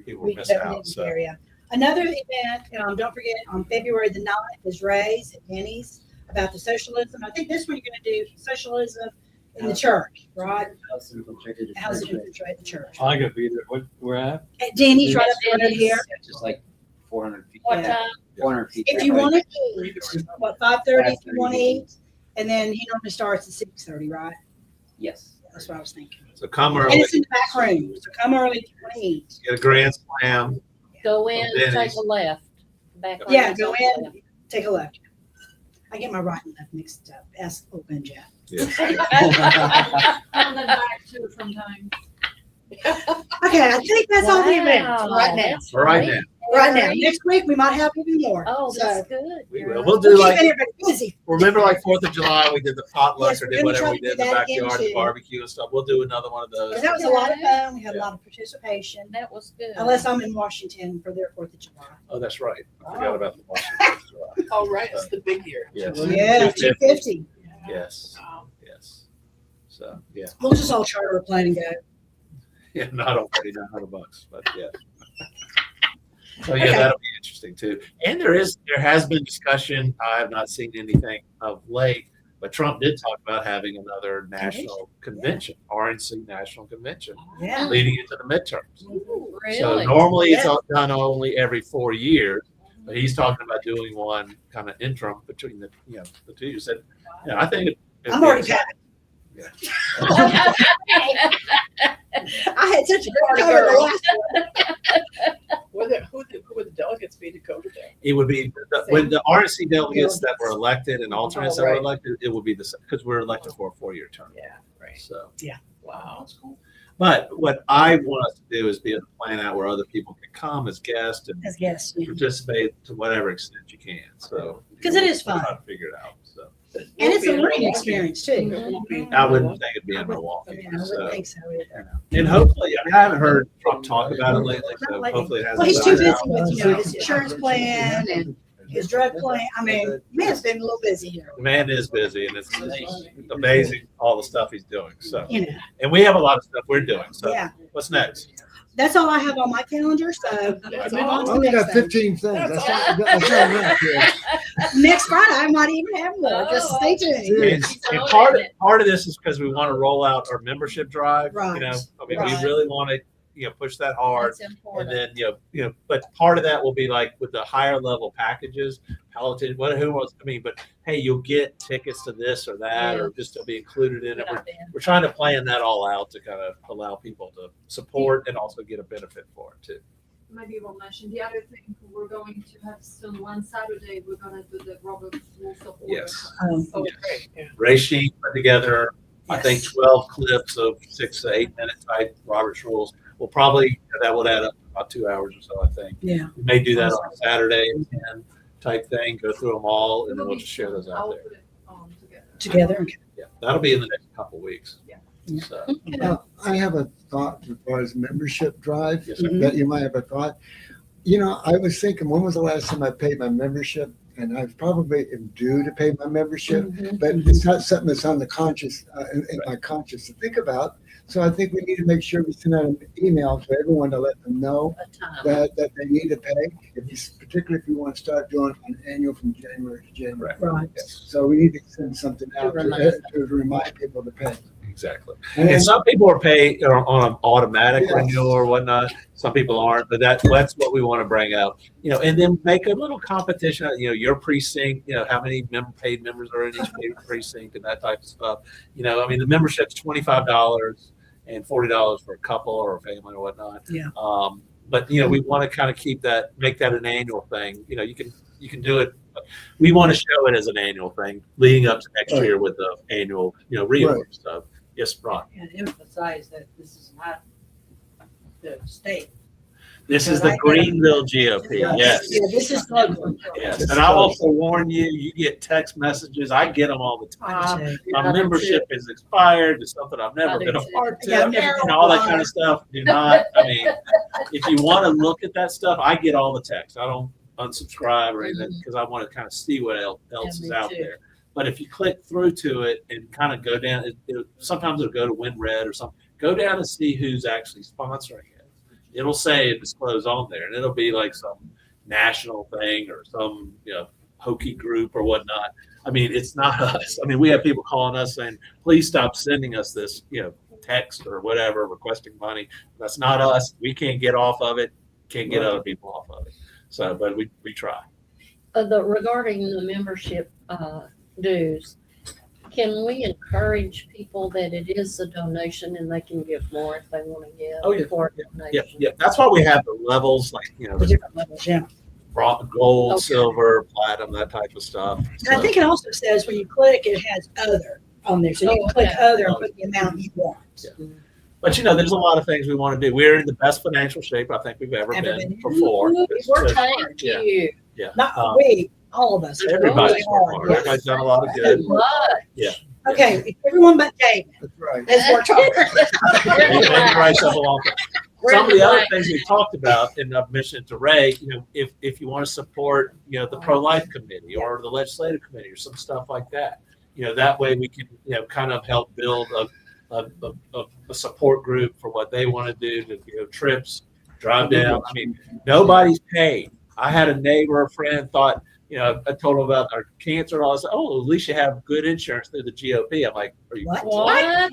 people We were missing definitely out. need the So area. Another event, don't forget, on February the 9th is Ray's at Denny's about the socialism. I think this one you're gonna do socialism in the church, right? How's it infiltrate the church? I gotta be there. What, where at? At Denny's, right up there right here. Just like 400 feet. What Yeah. time? 400 feet. If you want to eat, what, 5:30 if you want to eat? And then he normally starts at 6:30, right? Yes. That's what I was thinking. So come And early, it's in the back room, so come early if you want to eat. get a grand slam. Go in, Denny's. take a left. Back on Yeah, the go left. in, take a left. I get my right and left mixed up. Ask open Jeff. Yes. On the back too sometimes. Okay, I think that's all the events Wow, right now. that's Right great. now. Right now. Next week we might have even more. Oh, So, that's good. We girl. will. We'll we're do like keeping everybody busy. remember like 4th of July we did the potluck Yes, or we're did gonna whatever try we to did in do the that again, backyard, the too. barbecue and stuff. We'll do another one of those. 'Cause that was a lot of fun. We had a lot of participation. That was good. Unless I'm in Washington for their 4th of July. Oh, that's right. I forgot about the Washington July. Oh, right, it's the big year. Yes. Yeah, 250. Yes. Wow. Yes. So yeah. We'll just all charter a plane and go. Yeah, not on $3,900, but yeah. So yeah, Okay. that'll be interesting too. And there has been discussion. I have not seen anything of late, but Trump did talk about having another national convention, RNC national convention, Yeah. leading into the midterms. Ooh, So really? normally it's Yeah. done only every 4 years, but he's talking about doing one kind of interim between the two. You said, yeah, I think I'm already packed. Yeah. I had such a good time at the last one. Who would the delegates be to go to that? It would be when the RNC delegates that were elected and alternates that were right. elected, it would be the same because we're elected for a 4-year term. Yeah, right. So, Wow, that's cool. but what I want us to do is be able to plan out where other people can come as guests and As guests, yeah. participate to whatever extent you can. So, 'Cause it is we'll fun. try to figure it out. So, And it's a learning experience too. I wouldn't think it'd be in I Milwaukee. wouldn't So, think so either. and hopefully, I mean, I haven't heard Trump talk about it lately. Not So lately. hopefully, it hasn't. Well, he's too died busy out. with, his insurance plan and his drug claim. I mean, man's been a little busy here. The man is busy, and it's amazing all the stuff he's doing. So, You know, and we have a lot of stuff we're doing. So, yeah. what's next? That's all I have on my calendar. So let's move on I to the only got next thing. 15 things. That's not enough here. Next Friday, I might even have more. Just stay tuned. And part of this is because we want to roll out our membership drive. Right. You know, I mean, Right. we really want to, push that hard. That's And important. then, but part of that will be like with the higher level packages, politicians, who wants, but hey, you'll get tickets to this or that, or just to be included in it. We're trying to plan that all out to kind of allow people to support and also get a benefit for it too. Maybe we'll mention the other thing we're going to have soon. One Saturday, we're going to do the Robert Rules of Order. Yes. Oh, great. Yeah. Ray Sheen put together, I think, 12 clips of 6 to 8 minute type Robert's Rules. We'll probably, that would add up to about 2 hours or so, I think. Yeah. We may do that on a Saturday and type thing, go through them all, and then we'll just share those out I'll there. put it together. Together. Yeah, that'll be in the next couple of weeks. Yeah. So, I have a thought as far as membership drive Yes, sir. that you might have a thought. I was thinking, when was the last time I paid my membership? And I probably am due to pay my membership, but it's not something that's on the conscious, in my conscious to think about. So I think we need to make sure we send out an email to everyone to let them know that they need to pay, particularly if you want to start doing an annual from January to January. Right. So we need to send something out to remind people to pay. exactly. And some people are paid on an automatic Yes. renewal or whatnot. Some people aren't, but that's what we want to bring out. And then make a little competition. Your precinct. How many paid members are in each precinct and that type of stuff. The membership's $25 and $40 for a couple or a family or whatnot. Yeah. But we want to kind of make that an annual thing. You can do it. But we want to show it as an annual thing leading up to next year with the annual, reorg stuff. Yes, Ron. And emphasize that this is not the state. This is the Greenville GOP. Yes. Yeah, this is local. Yes. And I'll also warn you, you get text messages. I get them all the time. My membership is expired. It's something I've never been a part of. And all that kind of stuff. Do not, if you want to look at that stuff, I get all the texts. I don't unsubscribe or anything because I want to kind of see what else is out there. But if you click through to it and kind of go down, sometimes it'll go to WinRed or something. Go down and see who's actually sponsoring it. It'll say disclose on there, and it'll be like some national thing or some hokey group or whatnot. It's not us. We have people calling us saying, please stop sending us this, text or whatever, requesting money. That's not us. We can't get off of it. Can't get other people off of it. So, but we try. Regarding the membership dues, can we encourage people that it is a donation and they can give more if they want to give? Oh, yeah. For a donation? Yeah. That's why we have the levels, like, The different levels, yeah. gold, Okay. silver, platinum, that type of stuff. And I think it also says when you click, it has other on there. So you can click other and put the amount you want. Yeah. But there's a lot of things we want to do. We're in the best financial shape I think we've ever been before. Thank you. Yeah. Not we, all of us. Everybody's Really worked hard. Everybody's done a lot of good. Yeah. Okay, everyone but David That's right. has worked hard. Maybe write stuff along. Some of the other things we talked about, and I've mentioned to Ray, if you want to support, the pro-life committee or the legislative committee or some stuff like that, that way we can, kind of help build a support group for what they want to do to, trips, drive down. Nobody's paid. I had a neighbor, a friend thought, I told him about our cancer and all this. Oh, at least you have good insurance through the GOP. I'm like, are you? What? I'm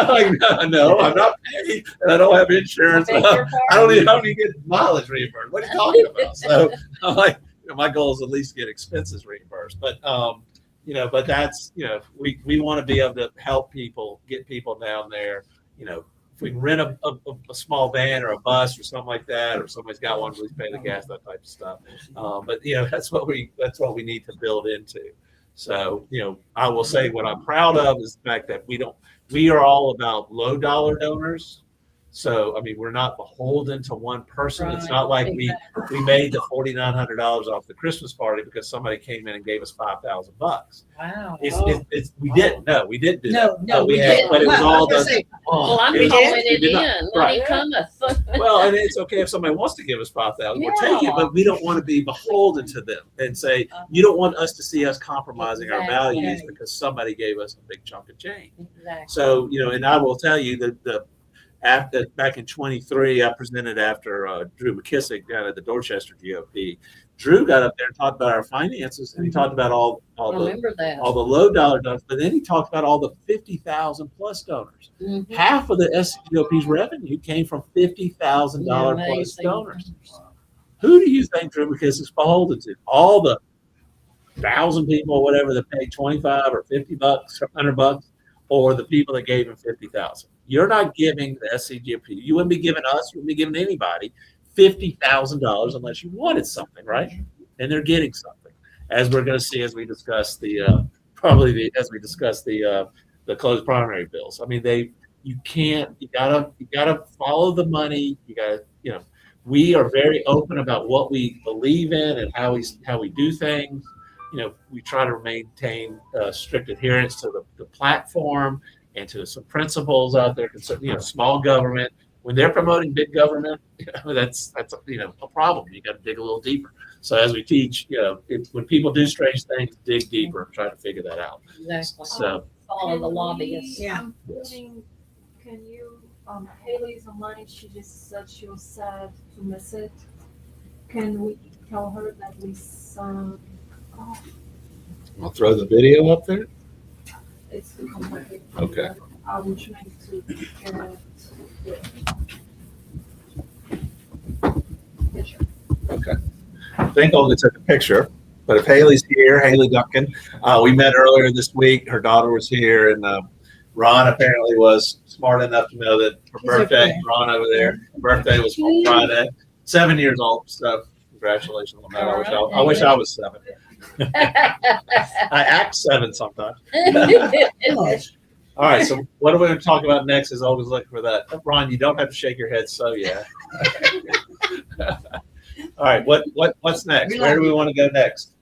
like, no, I'm not paid, and I don't have insurance. I don't even get mileage reimbursed. What are you talking about? So I'm like, my goal is at least get expenses reimbursed. But but that's we want to be able to help people, get people down there. If we can rent a small van or a bus or something like that, or somebody's got one, please pay the gas, that type of stuff. But that's what we need to build into. So I will say what I'm proud of is the fact that we are all about low dollar donors. So we're not beholden to one person. Right. It's not like we made the $4,900 off the Christmas party because somebody came in and gave us $5,000. Wow. We didn't. No, we didn't do that. No, we didn't. But it was Well, I'm We did. calling We it did not. in when he Right. cometh. Well, and it's okay if somebody wants to give us 5,000. We'll take it, but we don't want to be beholden to them and say, you don't want us to see us compromising our Exactly. values because somebody gave us a big chunk of change. Exactly. So, and I will tell you that after back in 23, I presented after Drew McKissick down at the Dorchester GOP. Drew got up there and talked about our finances, and he talked about all the Remember that. all the low dollar donors, but then he talked about all the 50,000 plus donors. Mhm. Half of the SCGOP's revenue came from $50,000 plus Amazing. donors. Who do you think Drew McKissick's beholden to? All the 1,000 people or whatever that paid 25 or 50 bucks or $100, or the people that gave him 50,000? You're not giving the SCGOP. You wouldn't be giving us. You wouldn't be giving anybody $50,000 unless you wanted something, right? And they're getting something, as we're going to see as we discuss the closed primary bills. I mean, you gotta follow the money. You gotta, we are very open about what we believe in and how we do things. We try to maintain strict adherence to the platform and to some principles out there. Small government. When they're promoting big government, that's a problem. You got to dig a little deeper. So as we teach, when people do strange things, dig deeper and try to figure that out. Exactly. So Follow the lobbyists. Yeah. Can you, Haley's online, she just said she was sad to miss it. Can we tell her that we I'll throw the video up there. it's complicated. Okay. I'm trying to get it. Picture. Okay. I think Olga took a picture, but if Haley's here, Haley Duncan, we met earlier this week. Her daughter was here, and Ron apparently was smart enough to know that her birthday, Ron over there, her birthday was on Friday. 7 years old, so congratulations on that. I wish I was 7. I act 7 sometimes. All right, so what are we going to talk about next? Is always looking for that. Ron, you don't have to shake your head, so yeah. All right, what's next? Where do we want to go next?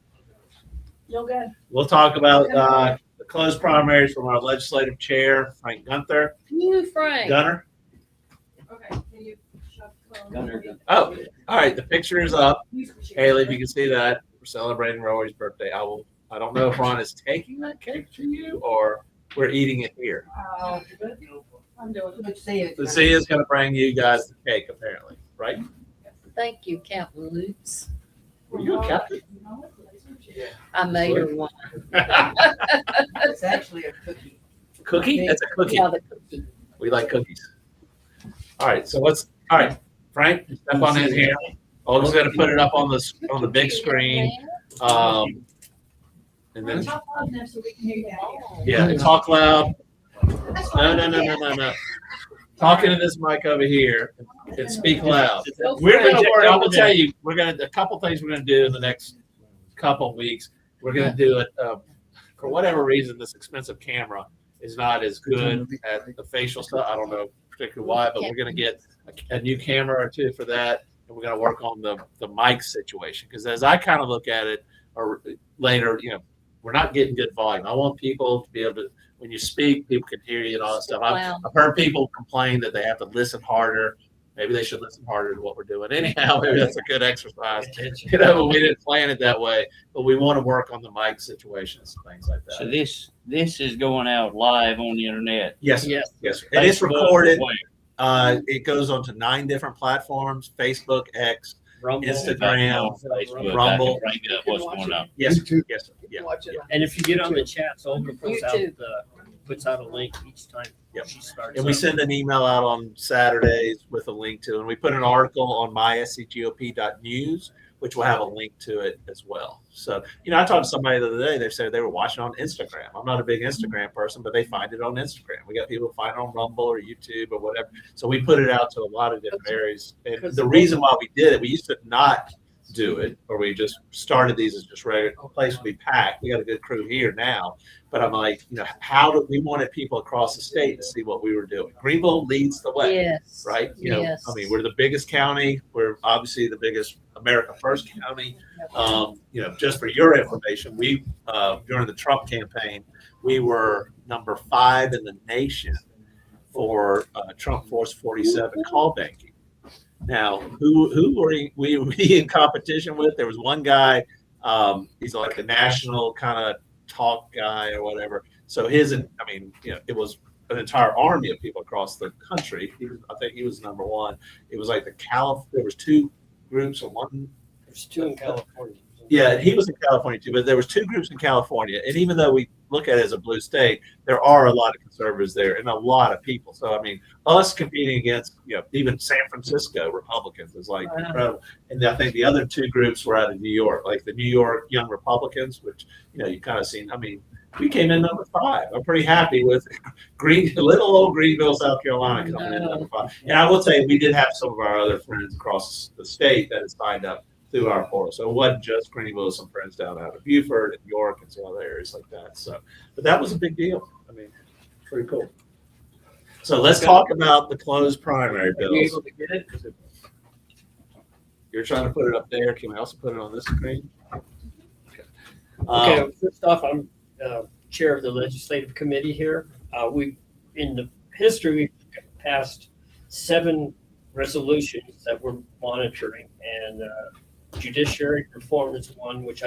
You'll go. We'll talk about the closed primaries from our legislative chair, Frank Gunther. You, Frank. Gunner. Okay, can you shut Gunner. Oh, all right. The picture is up. Haley, if you can see that, we're celebrating Rory's birthday. I don't know if Ron is taking that cake to you or we're eating it here. I'm doing it. Let's see it. Lucia's going to bring you guys the cake, apparently, right? Thank you, Captain Lutz. Were you a captain? I made her one. It's actually a cookie. Cookie? That's a cookie. Yeah, the cookie. We like cookies. All right. So all right, Frank, step on in here. Olga's going to put it up on the big screen. And then, Talk loud enough so we can hear you out here. yeah, and talk loud. No. Talking to this mic over here and speak loud. We're going to work. I will tell you, a couple things we're going to do in the next couple of weeks. We're going to do it for whatever reason. This expensive camera is not as good at the facial stuff. I don't know particularly why, but we're going to get a new camera or two for that, and we're going to work on the mic situation. Because as I kind of look at it, or later, we're not getting good volume. I want people to be able to, when you speak, people can hear you and all that stuff. I've heard people complain that they have to listen harder. Maybe they should listen harder to what we're doing. Anyhow, maybe that's a good exercise. But we didn't plan it that way. But we want to work on the mic situations and things like that. So this is going out live on the internet. Yes. And it's recorded. It goes on to 9 different platforms: Facebook, X, Rumble, Instagram, Facebook, Rumble. I can bring up what's going on. Yes. YouTube. Yes. Yeah. Watch it. And if you get on the chats, Olga YouTube. puts out a link each time Yep. she starts. And we up. send an email out on Saturdays with a link to it. And we put an article on mySCGOP.news, which will have a link to it as well. So, I talked to somebody the other day. They said they were watching on Instagram. I'm not a big Instagram person, but they find it on Instagram. We got people find it on Rumble or YouTube or whatever. So we put it out to a lot of different areas. And the reason why we did it, we used to not do it, or we just started these as just regular place to be packed. We got a good crew here now, but I'm like, how do we wanted people across the state to see what we were doing? Greenville leads the way, Yes. right? Yes. We're the biggest county. We're obviously the biggest America First county. Just for your information, we during the Trump campaign, we were number 5 in the nation for Trump Force 47 call banking. Now, who were we in competition with? There was one guy, he's like the national kind of talk guy or whatever. So it was an entire army of people across the country. I think he was number one. It was like there was two groups and one. There's two in California. Yeah, he was in California too, but there was two groups in California. And even though we look at it as a blue state, there are a lot of conservatives there and a lot of people. So, I mean, us competing against, even San Francisco Republicans is like incredible. And I think the other two groups were out of New York, like the New York Young Republicans, which, you kind of seen, we came in number 5. I'm pretty happy with little old Greenville, South Carolina coming in number 5. And I will say we did have some of our other friends across the state that had signed up through our portal. So it wasn't just Greenville, some friends down out of Beaufort and York and some other areas like that. So, but that was a big deal. Pretty cool. So let's talk about the closed primary bills. Are you able to get it? You're trying to put it up there. Can we also put it on this screen? Okay, first off, I'm chair of the legislative committee here. In the history, we've passed 7 resolutions that we're monitoring, and judiciary reform is one, which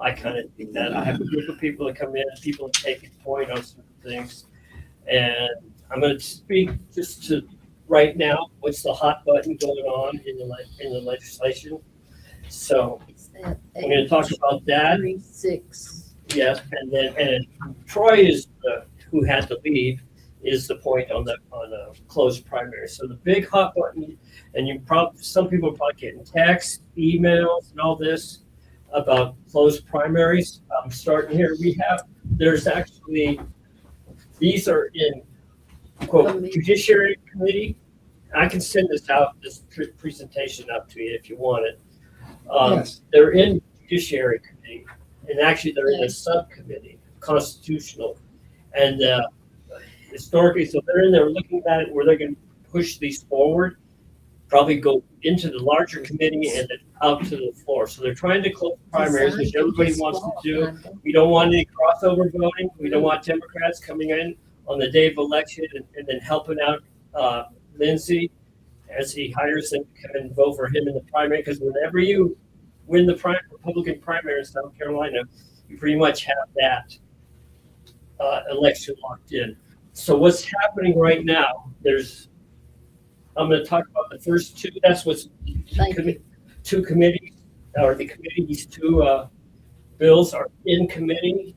I kind of think that I have a group of people that come in, people that take a point on some things, and I'm going to speak just to right now what's the hot button going on in the legislation. So I'm going to talk about that. 36. Yes, and Troy is who had to leave is the point on the closed primary. So the big hot button, and some people are probably getting texts, emails, and all this about closed primaries. I'm starting here. There's actually, these are in quote Judiciary Committee. I can send this presentation out to you if you want it. Yes. They're in Judiciary Committee, and actually they're in a subcommittee, constitutional, and historically, so they're in there looking at it where they're going to push these forward, probably go into the larger committee and then out to the floor. So they're trying to close primaries, which everybody wants to do. We don't want any crossover voting. We don't want Democrats coming in on the day of election and then helping out Lindsey as he hires them to come and vote for him in the primary. Because whenever you win the Republican primary in South Carolina, you pretty much have that election locked in. So what's happening right now, I'm going to talk about the first 2. That's what's 2 committees, or the committees, 2 bills are in committee,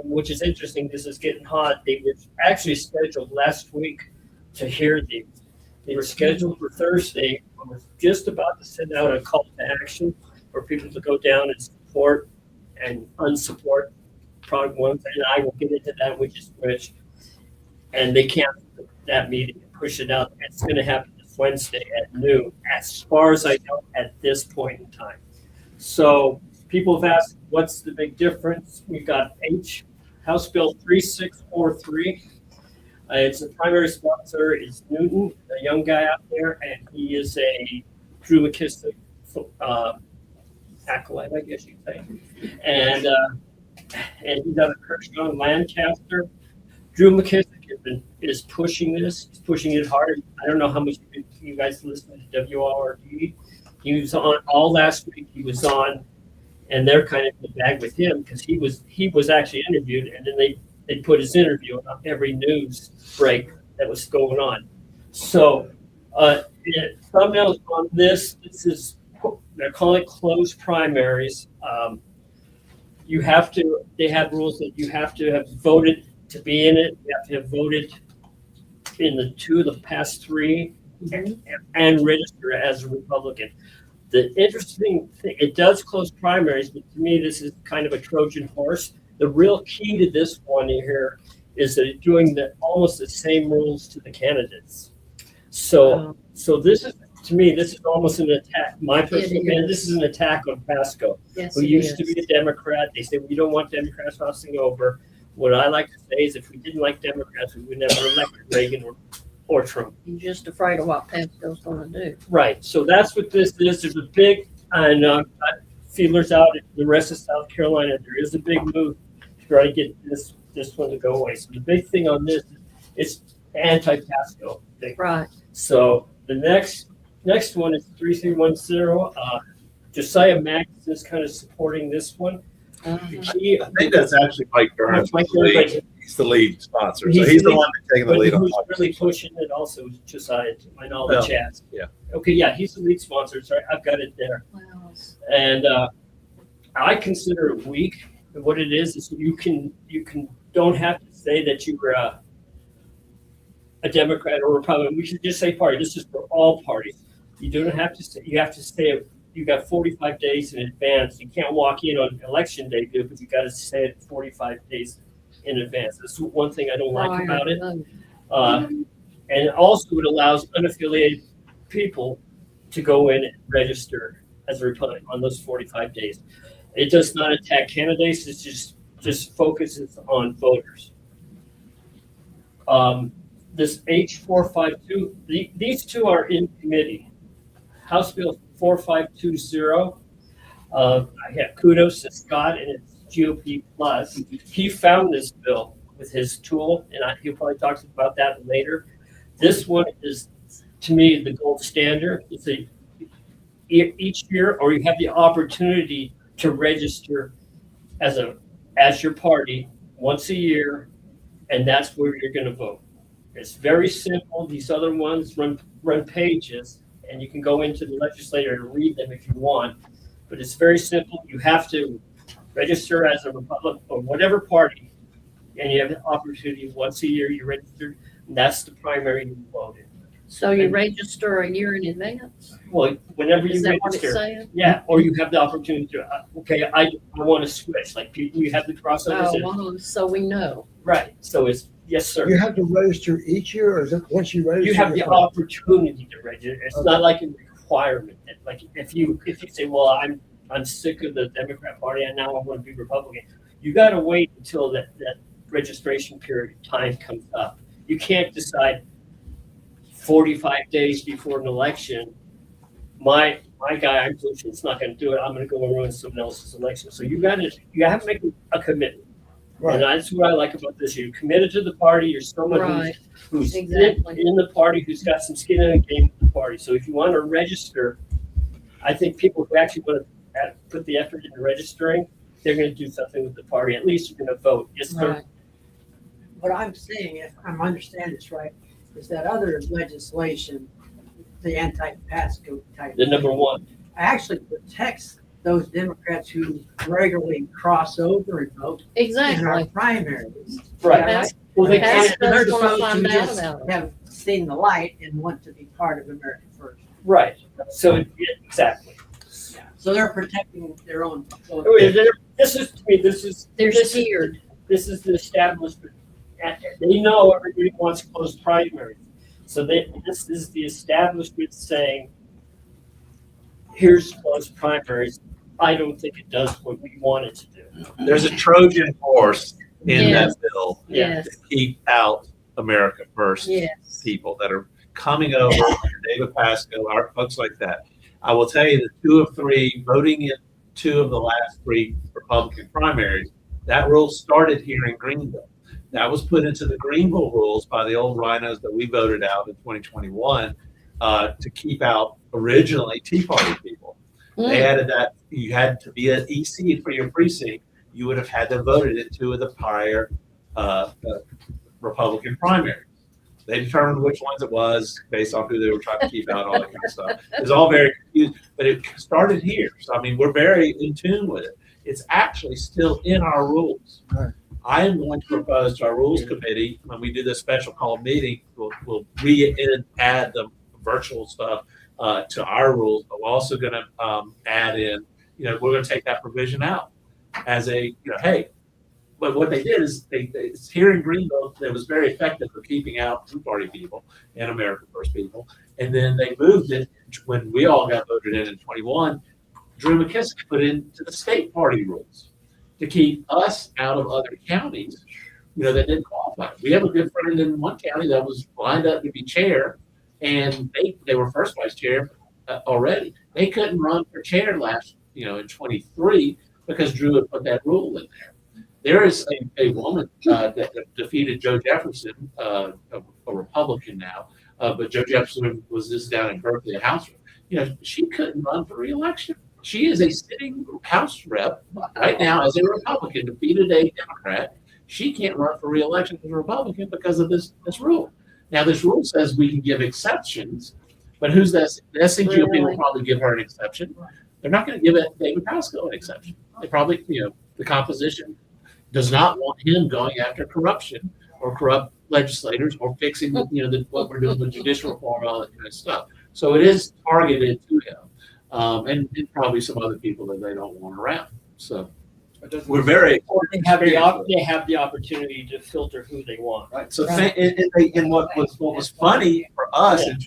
which is interesting. This is getting hot. They were actually scheduled last week to hear these. They were scheduled for Thursday. We're just about to send out a call to action for people to go down and support and unsupport product ones, and I will get into that, which is which. And they canceled that meeting and push it out. It's going to happen this Wednesday at noon, as far as I know at this point in time. So people have asked, what's the big difference? We've got House Bill 3643. It's a primary sponsor is Newton, a young guy out there, and he is a Drew McKissick acolyte, I guess you'd say. And he's out of Kershaw, Lancaster. Drew McKissick is pushing this. He's pushing it hard. I don't know how much you guys listen to WRD. He was on all last week. He was on, and they're kind of in the bag with him because he was actually interviewed, and then they put his interview on every news break that was going on. So thumbnails on this. This is, they're calling it closed primaries. They have rules that you have to have voted to be in it. You have to have voted in the past 3 and register as a Republican. The interesting thing, it does close primaries, but to me, this is kind of a Trojan horse. The real key to this one here is that it's doing almost the same rules to the candidates. So this is, to me, this is almost an attack. My personal opinion, this is an attack on Pasco, who used to be a Democrat. They say we don't want Democrats crossing over. What I like to say is if we didn't like Democrats, we would never elect Reagan or Trump. You're just afraid of what Pasco's going to do. Right. So that's what this is. There's a big, and feelers out in the rest of South Carolina. There is a big move to try to get this one to go away. So the big thing on this is anti-Pasco thing. Right. So the next one is 3310. Josiah Max is kind of supporting this one. The key, I think that's actually Mike Burns. Mike the lead. Burns. He's the lead sponsor. So He's he's the the one that's taking the but lead on who's all really this. pushing it also is Josiah, to my knowledge, Well, has. yeah. Okay, yeah, he's the lead sponsor. Sorry, I've got it there. Wow. And I consider it weak. And what it is you don't have to say that you were a Democrat or Republican. We should just say party. This is for all parties. You don't have to say. You have to say you got 45 days in advance. You can't walk in on election day, because you got to say it 45 days in advance. That's one thing I don't like about it. And also, it allows unaffiliated people to go in and register as a Republican on those 45 days. It does not attack candidates. It just focuses on voters. This H452, these two are in committee. House Bill 4520. I have kudos to Scott and it's GOP plus. He found this bill with his tool, and he'll probably talk about that later. This one is, to me, the gold standard. It's each year, or you have the opportunity to register as your party once a year, and that's where you're going to vote. It's very simple. These other ones run pages, and you can go into the legislature and read them if you want. But it's very simple. You have to register as a Republican or whatever party, and you have the opportunity once a year. You register, and that's the primary you vote in. So you register a year in advance? Well, whenever you Is that what it's register, saying? yeah, or you have the opportunity to. I want to switch. Like you have the crossovers. Oh, so we know. Right. So it's yes, sir. You have to register each year, or is it once you register? You have the you're fine? opportunity to register. It's not like a requirement. Like if you say, well, I'm sick of the Democrat Party and now I want to be Republican, you got to wait until that registration period time comes up. You can't decide 45 days before an election. My guy I'm pushing is not going to do it. I'm going to go and ruin someone else's election. So you have to make a commitment. Right. And that's what I like about this. You're committed to the party. You're someone who's Exactly. in the party, who's got some skin in the game with the party. So if you want to register, I think people who actually want to put the effort into registering, they're going to do something with the party. At least you're going to vote. Yes, sir. Right. What I'm saying, if I'm understanding this right, is that other legislation, the anti-Pasco type, The number one. actually protects those Democrats who regularly cross over and vote in our Exactly. primaries. Right. That's- Well, they that's- can't. And there's gonna folks who find out just about it. have seen the light and want to be part of America First. Right. So yeah, exactly. So they're protecting their own. This is to me. They're scared. This is the establishment. They know everybody wants closed primaries. So this is the establishment saying, here's closed primaries. I don't think it does what we want it to do. There's a Trojan horse in Yes. that bill Yes. to keep out America First Yes. people that are coming over, David Pasco, our folks like that. I will tell you that 2 of 3 voting in 2 of the last 3 Republican primaries, that rule started here in Greenville. That was put into the Greenville rules by the old rhinos that we voted out in 2021 to keep out originally Tea Party people. They added that you had to be an EC for your precinct. You would have had to voted in 2 of the prior Republican primaries. They determined which ones it was based on who they were trying to keep out, all that kind of stuff. It was all very confused, but it started here. So, I mean, we're very in tune with it. It's actually still in our rules. Right. I am going to propose to our rules committee, when we do this special call meeting, we'll add the virtual stuff to our rules, but we're also going to add in, we're going to take that provision out as a, hey, but what they did is it's here in Greenville, it was very effective for keeping out Tea Party people and America First people. And then they moved it when we all got voted in 21. Drew McKissick put into the state party rules to keep us out of other counties, that didn't qualify. We have a good friend in one county that was lined up to be chair, and they were first vice chair already. They couldn't run for chair last, in 23 because Drew had put that rule in there. There is a woman that defeated Joe Jefferson, a Republican now, but Joe Jefferson was just down in Berkeley, a House rep. You know, she couldn't run for re-election. She is a sitting House rep right now as a Republican, defeated a Democrat. She can't run for re-election as a Republican because of this rule. Now, this rule says we can give exceptions, but who's that? The SCGOP will probably give her an exception. They're not going to give David Pascoe an exception. They probably, the composition does not want him going after corruption or corrupt legislators or fixing, what we're doing with judicial reform, all that kind of stuff. So it is targeted to him, and probably some other people that they don't want around. So we're very. Or they have the opportunity to filter who they want. Right. So and what was funny for us in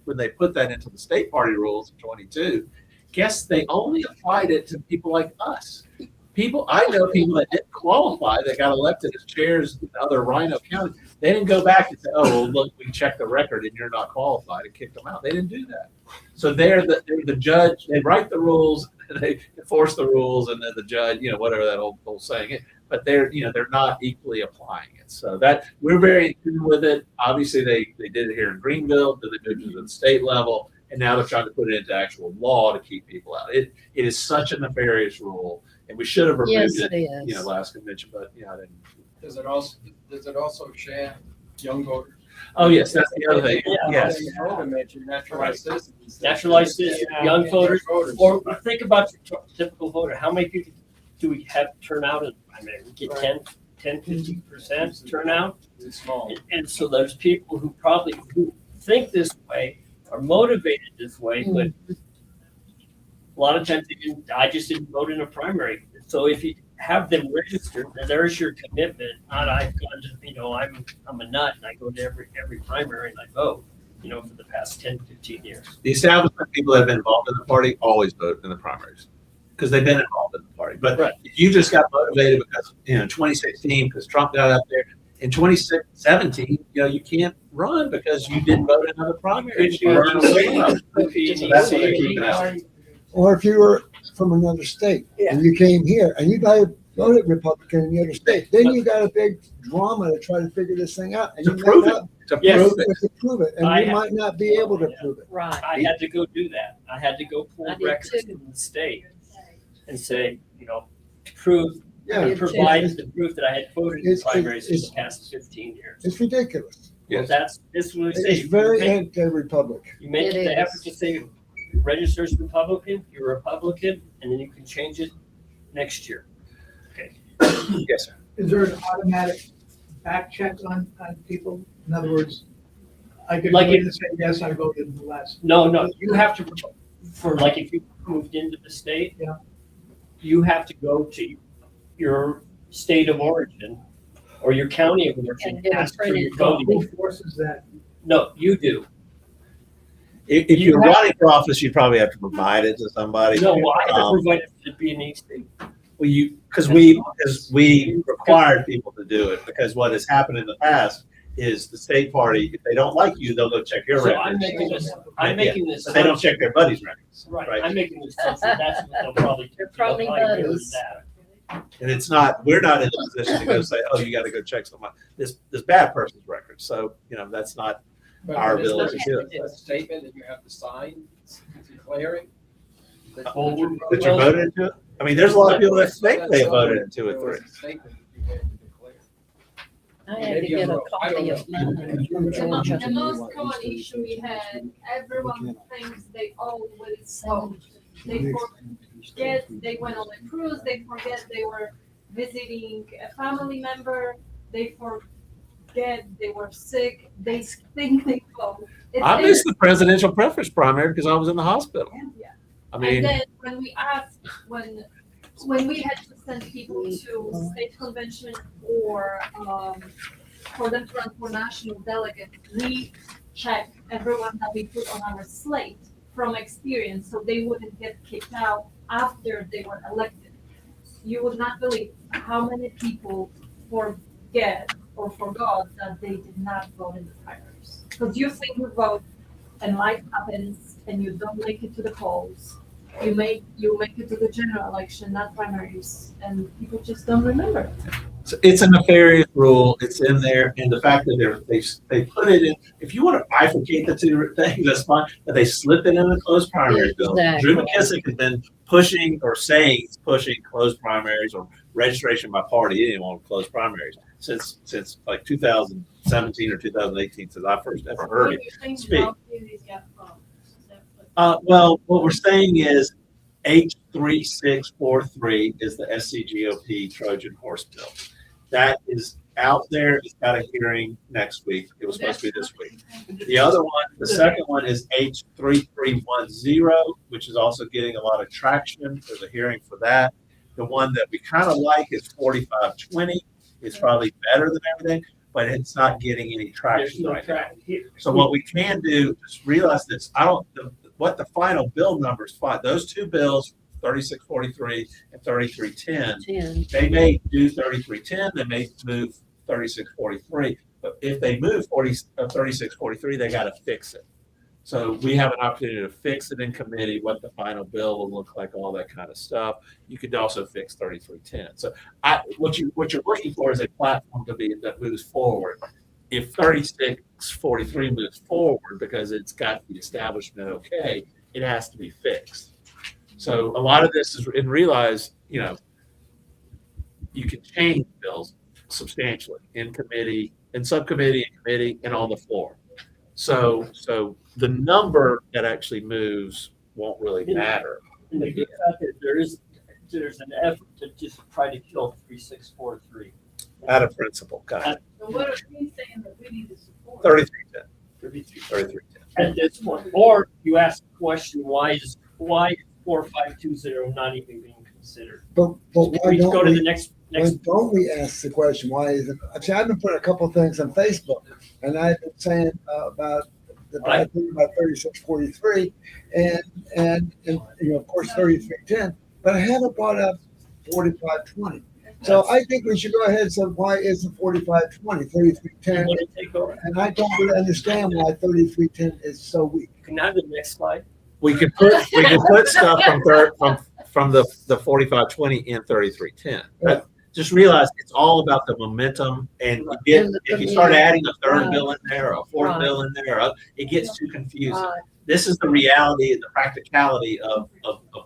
when they put that into the state party rules in 22, guess they only applied it to people like us. I know people that didn't qualify that got elected as chairs in other Rhino counties. They didn't go back and say, "Oh, well, look, we checked the record and you're not qualified," and kick them out. They didn't do that. So they're the judge. They write the rules, they enforce the rules, and then the judge, whatever that old saying is. But they're not equally applying it. So that we're very in tune with it. Obviously, they did it here in Greenville. Then they moved it to the state level, and now they're trying to put it into actual law to keep people out. It is such a nefarious rule. And we should have removed it, last convention, but I didn't. Does it also shaft young voters? Oh yes, that's the other thing. Yes. Naturalized citizens. Naturalized citizens, young voters. Or think about your typical voter. How many people do we have turn out? We get 10-15% turnout. It's small. And so there's people who think this way, are motivated this way, but a lot of times I just didn't vote in a primary. So if you have them registered, then there's your commitment. Not I've gone to, I'm a nut and I go to every primary and I vote, for the past 10, 15 years. The establishment people that have been involved in the party always vote in the primaries because they've been involved in the party. But if you just got motivated because, 2016, because Trump got up there, in 2017, you can't run because you didn't vote in other primaries. So that's what they're keeping out. Or if you were from another state and you came here and you voted Republican in the other state, then you got a big drama to try to figure this thing out. And to prove it. And you might not be able to prove it. Right. I had to go do that. I had to go pull records from the state and say, to prove, provide the proof that I had voted in primaries for the past 15 years. It's ridiculous. Well, this is what I say. It's very anti-Republic. You make the effort to say, register as Republican, you're a Republican, and then you can change it next year. Okay. Yes, sir. Is there an automatic back check on people? In other words, I could Like go in and say, yes, I voted in the last. No, you have to, if you moved into the state, you have to go to your state of origin or your county of origin. And Ask for your voting. Who forces that? No, you do. If you're running for office, you probably have to provide it to somebody. No, well, I have to provide it to be an state. Well, because we required people to do it because what has happened in the past is the state party, if they don't like you, they'll go check your So records. I'm making this. But they don't check their buddies' records. Right. I'm making this sense that that's what they'll probably do. They're probably buddies. And we're not in the position to go say, oh, you got to go check this bad person's record. So, that's not our ability to do it. It's a statement that you have to sign declaring that That you voted into it? I mean, there's a lot of people that think they voted into it. I had to get a copy of mine from Georgia. The most common issue we had, everyone thinks they always vote. They forget they went on a cruise, they forget they were visiting a family member, they forget they were sick, they think they vote. I missed the presidential preference primary because I was in the hospital. Yeah. I mean, and then when we asked, when we had to send people to state convention or for them to run for national delegate, we checked everyone that we put on our slate from experience so they wouldn't get kicked out after they were elected. You would not believe how many people forget or forgot that they did not vote in the primaries. Because you think you vote and life happens and you don't make it to the polls you make it to the general election, not primaries, and people just don't remember. So it's a nefarious rule. It's in there, and the fact that they put it in. If you want to bifurcate the two things, that's fine. But they slipped it in the closed primary bill. Exactly. Drew McKissick has been pushing or saying he's pushing closed primaries or registration by party. He didn't want closed primaries since like 2017 or 2018, since I first ever heard him speak. Well, what we're saying is H3643 is the SCGOP Trojan horse bill. That is out there. It's got a hearing next week. It was supposed to be this week. The other one, the second one is H3310, which is also getting a lot of traction. There's a hearing for that. The one that we kind of like is 4520. It's probably better than everything, but it's not getting any traction right now. So what we can do is realize this. What the final bill numbers, those two bills, 3643 and 3310, they may do 3310, they may move 3643, but if they move 3643, they got to fix it. So we have an opportunity to fix it in committee, what the final bill will look like, all that kind of stuff. You could also fix 3310. So what you're looking for is a platform that moves forward. If 3643 moves forward because it's got the establishment okay, it has to be fixed. So a lot of this is, and realize, you can change bills substantially in committee, in subcommittee, in committee, and on the floor. So the number that actually moves won't really matter. And the good fact is there's an effort to just try to kill 3643. Out of principle, got it. So what are we saying that we need to support? 3310. At this point, or you ask the question, why is 4520 not even being considered? But why We don't go to we? the next. Why don't we ask the question? Why isn't? Actually, I've been putting a couple of things on Facebook, and I've been saying about the bad thing about 3643, and of course 3310. But I haven't brought up 4520. So I think we should go ahead and say, why isn't 4520, 3310? And I don't really understand why 3310 is so weak. Can I have the next slide? We can put stuff from the 4520 in 3310. But just realize it's all about the momentum, and if you start adding a third bill in there or a fourth bill in there, it gets too confusing. This is the reality and the practicality of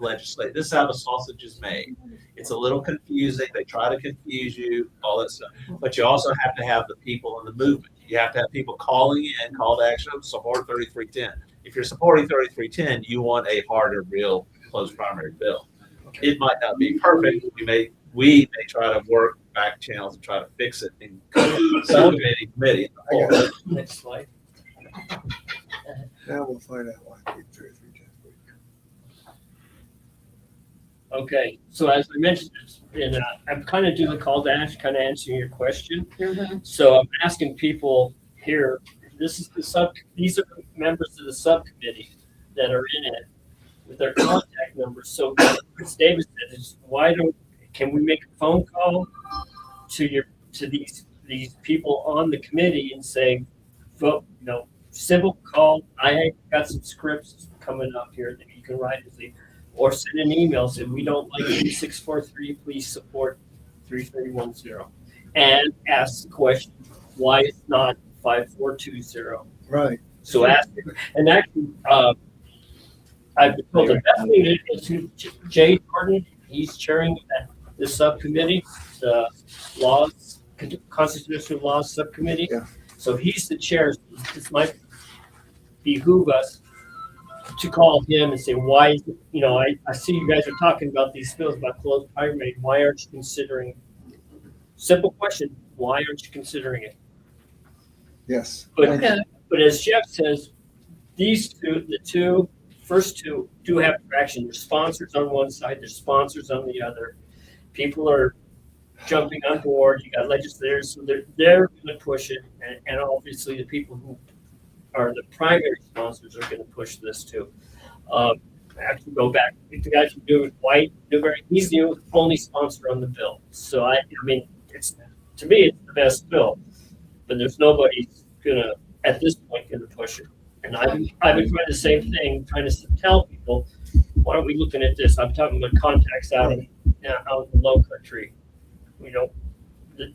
legislation. This is how the sausage is made. It's a little confusing. They try to confuse you, all that stuff. But you also have to have the people in the movement. You have to have people calling in, call to action, support 3310. If you're supporting 3310, you want a harder, real closed primary bill. It might not be perfect. We may try to work back channels and try to fix it in subcommittee, committee. Next slide. Now we'll find out why 3310. Okay, so as I mentioned, and I'm kind of doing the call to action, kind of answering your question. So I'm asking people here. These are the members of the subcommittee that are in it with their contact numbers. So as David said, can we make a phone call to these people on the committee and say, vote, simple call. I got some scripts coming up here that you can write, or send an email saying we don't like 3643. Please support 3310, and ask the question why it's not 5420. Right. So ask, and actually, I've been told the best thing to Jay Jordan. He's chairing this subcommittee, the Constitutional Laws Subcommittee. Yeah. So he's the chair. This might behoove us to call him and say, why is it, I see you guys are talking about these bills about closed primary. Why aren't you considering? Simple question. Why aren't you considering it? Yes. But as Jeff says, these the first two do have traction. There's sponsors on one side, there's sponsors on the other. People are jumping on board. You got legislators, so they're going to push it, and obviously the people who are the primary sponsors are going to push this too. I have to go back. The guy from White, he's the only sponsor on the bill. So I mean, to me it's the best bill, but there's nobody at this point gonna push it. And I've been trying the same thing, trying to tell people why aren't we looking at this? I'm talking about contacts out in the low country. You know,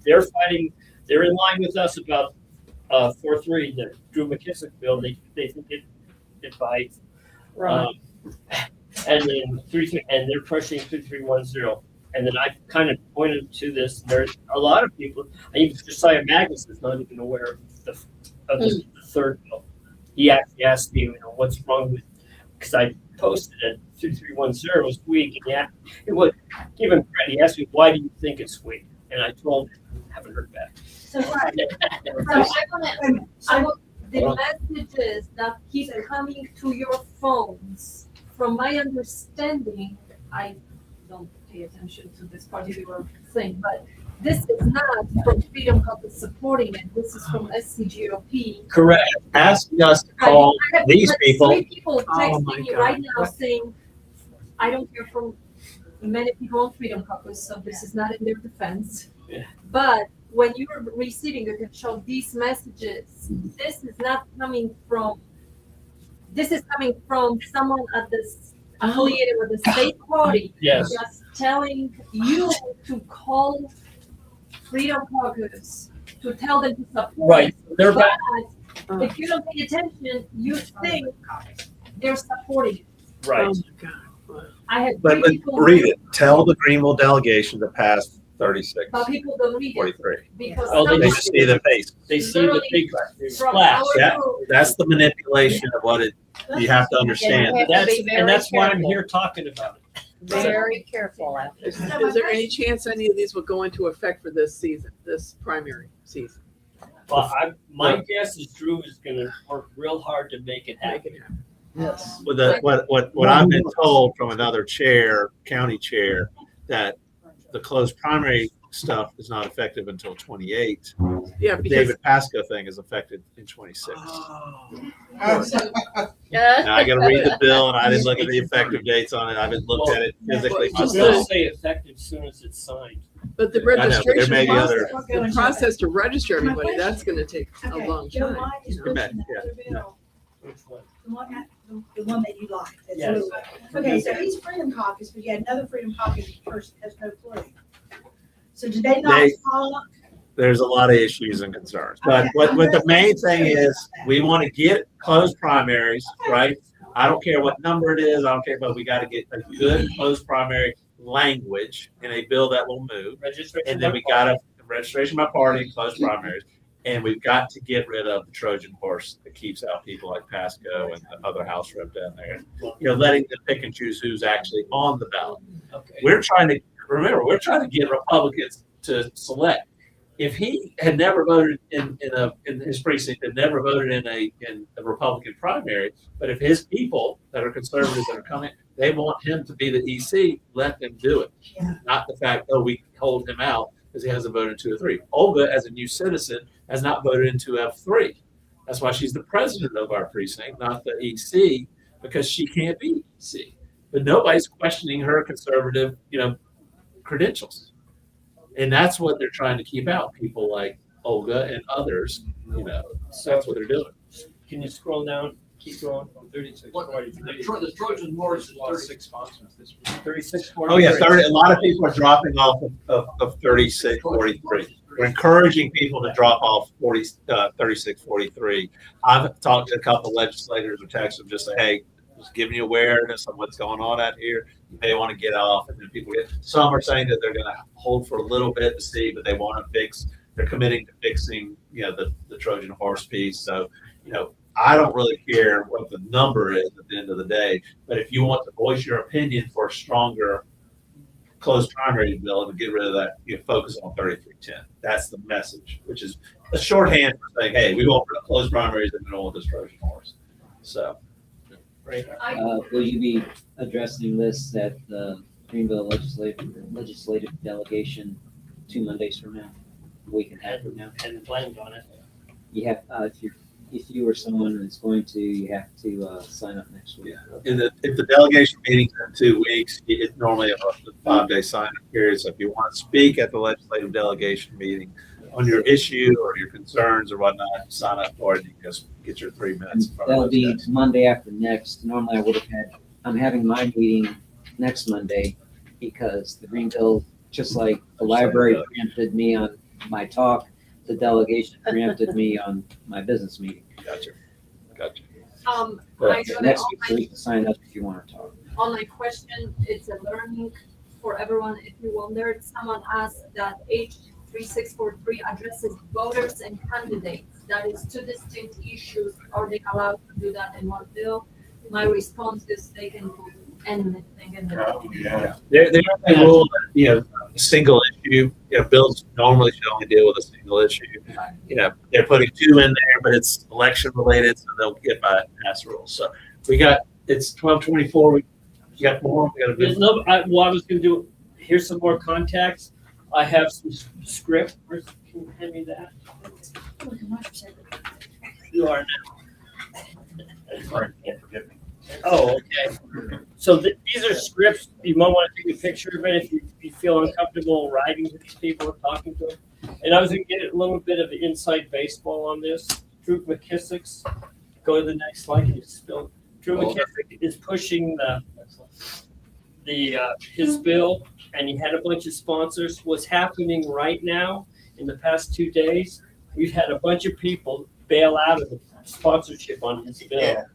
they're fighting, they're in line with us about 4-3, the Drew McKissick bill. They think it bites. Right. And then 3-3, and they're pushing 2310. And then I kind of pointed to this. There's a lot of people. I even Josiah Magnus is not even aware of the third bill. He actually asked me, you know, what's wrong with, because I posted it 2310 was weak, and yeah, it was. Give him credit. He asked me, why do you think it's weak? And I told him, I haven't heard back. So the messages that keep coming to your phones, from my understanding, I don't pay attention to this particular thing, but this is not from Freedom Caucus supporting it. This is from SCGOP. Correct. Asking us to call I have these like people. 3 people Oh texting my me God. right now saying, I don't hear from many people on Freedom Caucus, so this is not in their defense. Yeah. But when you are receiving, you can show these messages. This is not coming from, this is coming from someone at this affiliated with the state party. Yes. Just telling you to call Freedom Caucus, to tell them to support. Right. They're back. But if you don't pay attention, you think they're supporting it. Right. Oh my God. I had But 3 people. read it. Tell the Greenville delegation to pass 36, But people don't read it 43. because Oh, They someone just see the face. They see the big from splash. our Yeah. group, That's the manipulation of what it. You have to understand. Yeah. That's why I'm here talking about it. Very careful out there. Is there any chance any of these will go into effect for this season, this primary season? Well, my guess is Drew is going to work real hard to make it Make happen. it happen. Yes. With what I've been told from another chair, county chair, that the closed primary stuff is not effective until 28. Yeah, The because. David Pasco thing is effective in 26. Oh. Now I got to read the bill, and I didn't look at the effective dates on it. I haven't looked at it physically It's going to myself. say effective as soon as it's signed. But the I know, but there registration may be process, other. the process to register everybody, that's gonna take a long time. you know? Met, yeah. Which one? The one that you like. that's Yes. really- Okay, so he's Freedom Caucus, but you had another Freedom Caucus person has no clue. So did they not They- talk? There's a lot of issues and concerns. But what the main thing is, we want to get closed primaries, right? I don't care what number it is. I don't care, but we got to get a good closed primary language in a bill that will move. Registration. And then we got to registration by party and closed primaries. And we've got to get rid of the Trojan horse that keeps out people like Pasco and the other House rep down there. You know, letting them pick and choose who's actually on the ballot. Okay. We're trying to get Republicans to select. If he had never voted in his precinct, had never voted in a Republican primary, but if his people that are conservatives that are coming, they want him to be the EC, let them do it. Yeah. Not the fact, oh, we hold him out because he hasn't voted in 2 or 3. Olga, as a new citizen, has not voted in 2F3. That's why she's the president of our precinct, not the EC, because she can't be EC. But nobody's questioning her conservative, credentials. And that's what they're trying to keep out. People like Olga and others, so that's what they're doing. Can you scroll down? Keep going. 36. The Trojan horse is 36 sponsors this week. 36. Oh, yeah, 30. A lot of people are dropping off of 36, 43. We're encouraging people to drop off 36, 43. I've talked to a couple legislators or texted them just say, hey, just giving you awareness of what's going on out here. You may want to get off. And then people some are saying that they're going to hold for a little bit to see, but they want to fix. They're committing to fixing, the Trojan horse piece. So, I don't really care what the number is at the end of the day. But if you want to voice your opinion for a stronger closed primary bill and get rid of that, focus on 3310. That's the message, which is a shorthand for saying, hey, we want closed primaries and we don't want this Trojan horse. So. Right. Will you be addressing this at the Greenville legislative delegation 2 Mondays from now, a week and a half from now? And plans on it. You have, if you or someone is going to, you have to sign up next week. Yeah. If the delegation meeting's in 2 weeks, it's normally a 5-day sign-up period. So if you want to speak at the legislative delegation meeting on your issue or your concerns or whatnot, sign up for it. You can just get your 3 minutes. That'll be Monday after next. Normally I would have had I'm having my meeting next Monday because the Greenville, just like the library preempted me on my talk, the delegation preempted me on my business meeting. Gotcha. Gotcha. I But know that next week, so you can sign up if you want to talk. on my question, it's a learning for everyone. If you wondered, someone asked that H3643 addresses voters and candidates. That is two distinct issues. Are they allowed to do that in one bill? My response is they can put anything in the bill. Yeah. They're a rule that, single issue, bills normally should only deal with a single issue. They're putting two in there, but it's election related, so they'll get by past rules. So it's 12:24. We got more. We got a There's bit. no, I was gonna do, here's some more contacts. I have some script. Can you hand me that? You are now. Forgive me. Oh, okay. So these are scripts. You might want to take a picture of it if you feel uncomfortable writing to these people or talking to them. And I was going to get a little bit of inside baseball on this. Drew McKissick's, go to the next slide. Can you spill? Drew McKissick is pushing his bill, and he had a bunch of sponsors. What's happening right now in the past 2 days, we've had a bunch of people bail out of the sponsorship on his bill. Yeah.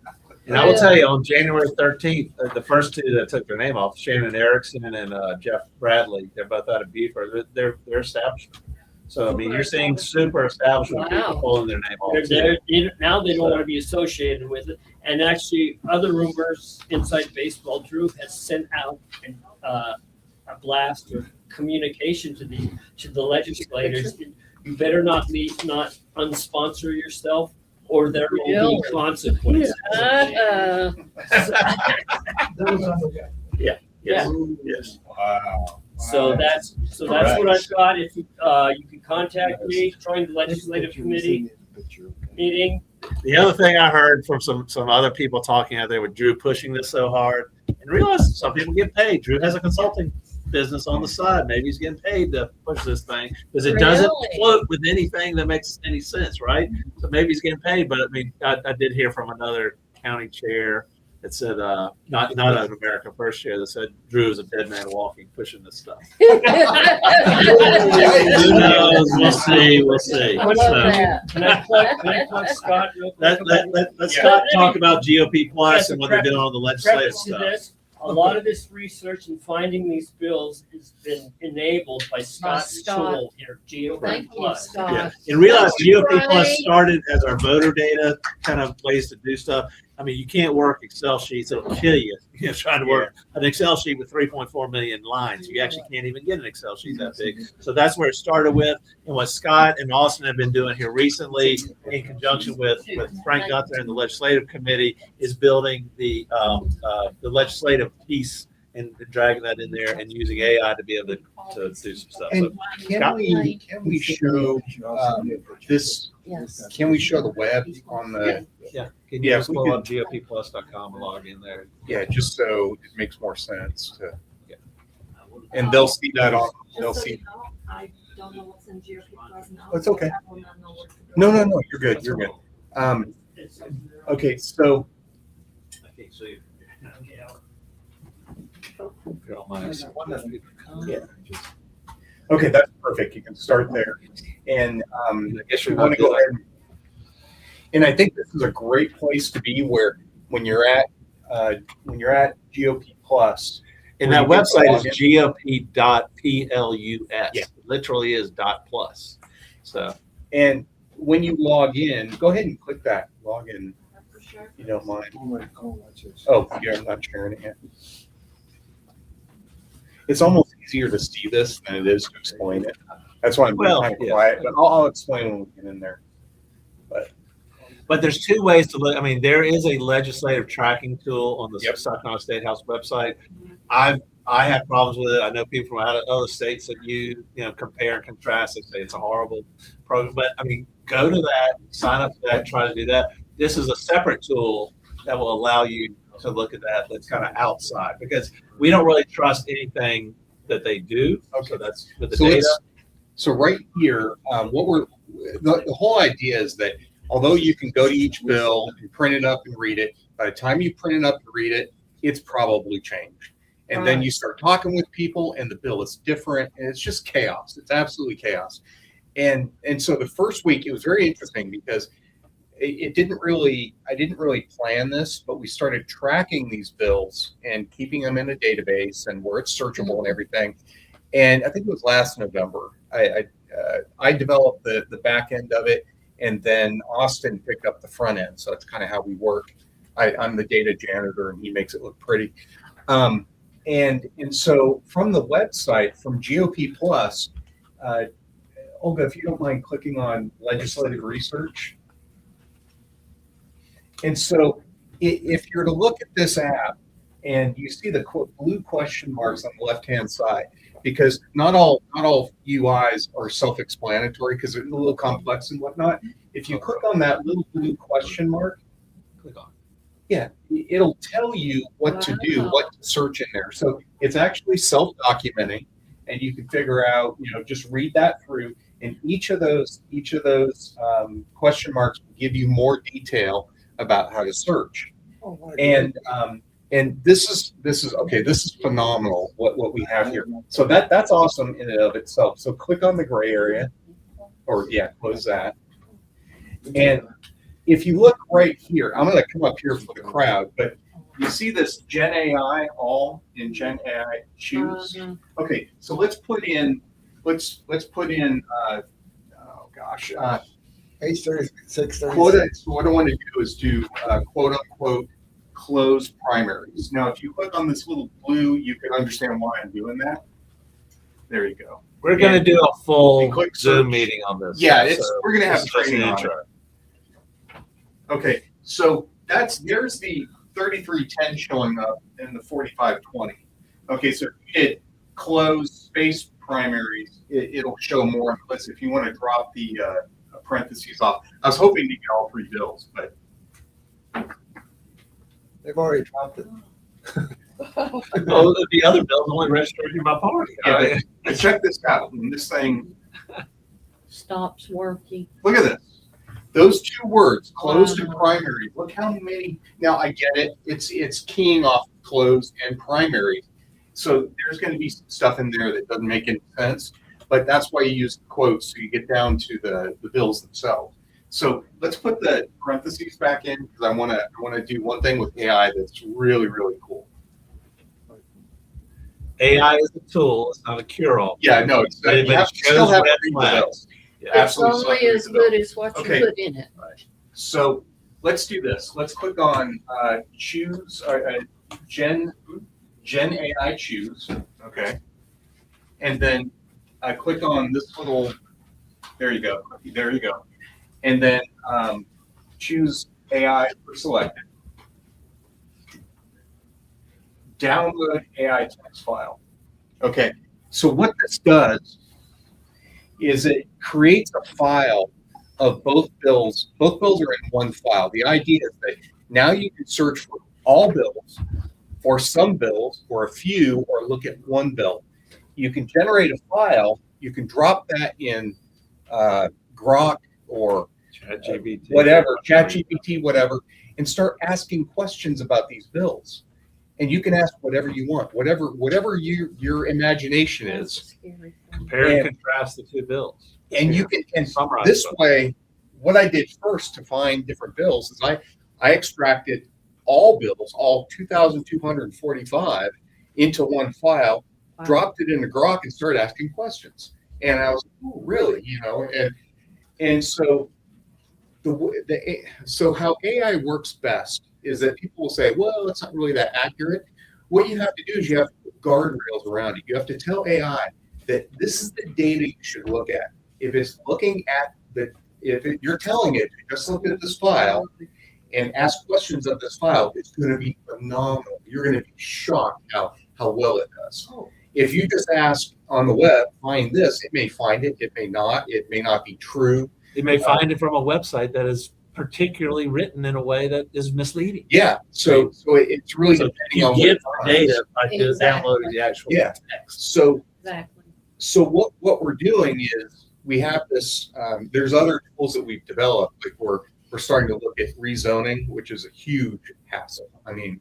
And I will tell you, on January 13th, the first two that took their name off, Shannon Erickson and Jeff Bradley, they're both out of Beaufort. They're establishment. So, I mean, you're seeing super establishment people pulling their name off. Now they don't want to be associated with it. And actually, other rumors inside baseball, Drew has sent out a blast of communication to the legislators. You better not unsponsor yourself, or there will be consequences. Yes. Wow. So that's what I've got. If you can contact me, join the legislative committee meeting. The other thing I heard from some other people talking out there with Drew pushing this so hard, and realize some people get paid. Drew has a consulting business on the side. Maybe he's getting paid to push this thing because it doesn't float with anything that makes any sense, right? So maybe he's getting paid. But I mean, I did hear from another county chair that said, not an America First chair, that said Drew is a dead man walking, pushing this stuff. Who knows? We'll see. We'll see. Can I plug Scott real quick? Let's Scott talk about GOP Plus and what they're doing on the legislative stuff. A lot of this research and finding these bills has been enabled by Scott Tool here, GOP Plus. Yeah. And realize GOP Plus started as our voter data kind of ways to do stuff. I mean, you can't work Excel sheets; it'll kill you. Trying to work an Excel sheet with 3.4 million lines. You actually can't even get an Excel sheet that big. So that's where it started with, and what Scott and Austin have been doing here recently, in conjunction with Frank Gunther and the legislative committee, is building the legislative piece and dragging that in there and using AI to be able to do some stuff. And can we show this? Yes. Can we show the web on the? Yeah. Can you just pull up GOPplus.com and log in there? Yeah, just so it makes more sense to. And they'll see that on. They'll see. I don't know what's in GOP Plus now. It's okay. I will not know what to do. No, you're good. You're good. Okay, so okay, that's perfect. You can start there, and I guess we want to go ahead. And I think this is a great place to be, where when you're at GOP Plus, and that website is gop.plus. Yeah. It literally is .plus. So, and when you log in, go ahead and click that log in. For sure. You don't mind. Oh, yeah, I'm not sharing it yet. It's almost easier to see this than it is to explain it. That's why I'm being kind of quiet, but I'll explain when we get in there. But there's two ways to look. I mean, there is a legislative tracking tool on the Sacramento State House website. I have problems with it. I know people from out of other states that you compare and contrast and say it's a horrible program. But I mean, go to that, sign up for that, try to do that. This is a separate tool that will allow you to look at that. That's kind of outside, because we don't really trust anything that they do. Okay, so that's with the data. So right here, the whole idea is that although you can go to each bill and print it up and read it, by the time you print it up and read it, it's probably changed. And then you start talking with people and the bill is different and it's just chaos. It's absolutely chaos. And so the first week it was very interesting because I didn't really plan this, but we started tracking these bills and keeping them in a database and where it's searchable and everything. And I think it was last November, I developed the back end of it, and then Austin picked up the front end. So that's kind of how we work. I'm the data janitor and he makes it look pretty. And so from the website, from GOP Plus, Olga, if you don't mind clicking on legislative research. And so if you're to look at this app and you see the blue question marks on the left-hand side, because not all UIs are self-explanatory because they're a little complex and whatnot. If you click on that little blue question mark, click on. Yeah, it'll tell you what to do, what to search in there. So it's actually self-documenting, and you can figure out, just read that through. And each of those question marks will give you more detail about how to search. And this is okay. This is phenomenal. What we have here. So that's awesome in and of itself. So click on the gray area, or close that. And if you look right here, I'm going to come up here for the crowd, but you see this Gen AI all in Gen AI choose. Okay, so let's put in. Oh gosh. 836. So what I want to do is do quote unquote close primaries. Now, if you click on this little blue, you can understand why I'm doing that. There you go. We're going to do a full click Zoom search. meeting on this. Yeah, so we're going to have this is just training an on it. intro. Okay, so there's the 3310 showing up in the 4520. Okay, so if you did close space primaries, it'll show more on the list. If you want to drop the parentheses off, I was hoping to get all three bills, but They've already dropped it. Oh, the other bill's only registered in my party. yeah, but check this out. And this thing, Stops working. look at this. Those two words, closed and primary. Look how many. Now I get it. It's keying off closed and primary. So there's going to be some stuff in there that doesn't make any sense. But that's why you use quotes, so you get down to the bills themselves. So let's put the parentheses back in because I want to do one thing with AI that's really, really cool. AI is a tool; it's not a cure-all. Yeah, no, it's But you have to still have to read the bills. Yeah. It's Absolutely only still have to as read the bills. good as what Okay. you put in it. So let's do this. Let's click on choose Gen AI choose. Okay, and then click on this little. There you go. There you go. And then choose AI for selected. Download AI text file. Okay, so what this does is it creates a file of both bills. Both bills are in one file. The idea is that now you can search for all bills, for some bills, or a few, or look at one bill. You can generate a file. You can drop that in Grok or ChatGPT, ChatGPT, whatever, and start asking questions about these bills. And you can ask whatever you want, whatever your imagination is. Compare and contrast the two bills. And you can, and Summarize this them. way, what I did first to find different bills is I extracted all bills, all 2,245 into one file, dropped it into Grok and started asking questions. And I was, oh, really, and so so how AI works best is that people will say, well, it's not really that accurate. What you have to do is you have to put guardrails around it. You have to tell AI that this is the data you should look at. If it's looking at you're telling it, just look at this file and ask questions of this file, it's going to be phenomenal. You're going to be shocked how well it does. If you just ask on the web, find this, it may find it, it may not be true. It may find it from a website that is particularly written in a way that is misleading. Yeah, so it's really So depending you on get what the data by just downloading the actual text. So Exactly. So what we're doing is we have this. There's other tools that we've developed. Like we're we're starting to look at rezoning, which is a huge hassle. I mean,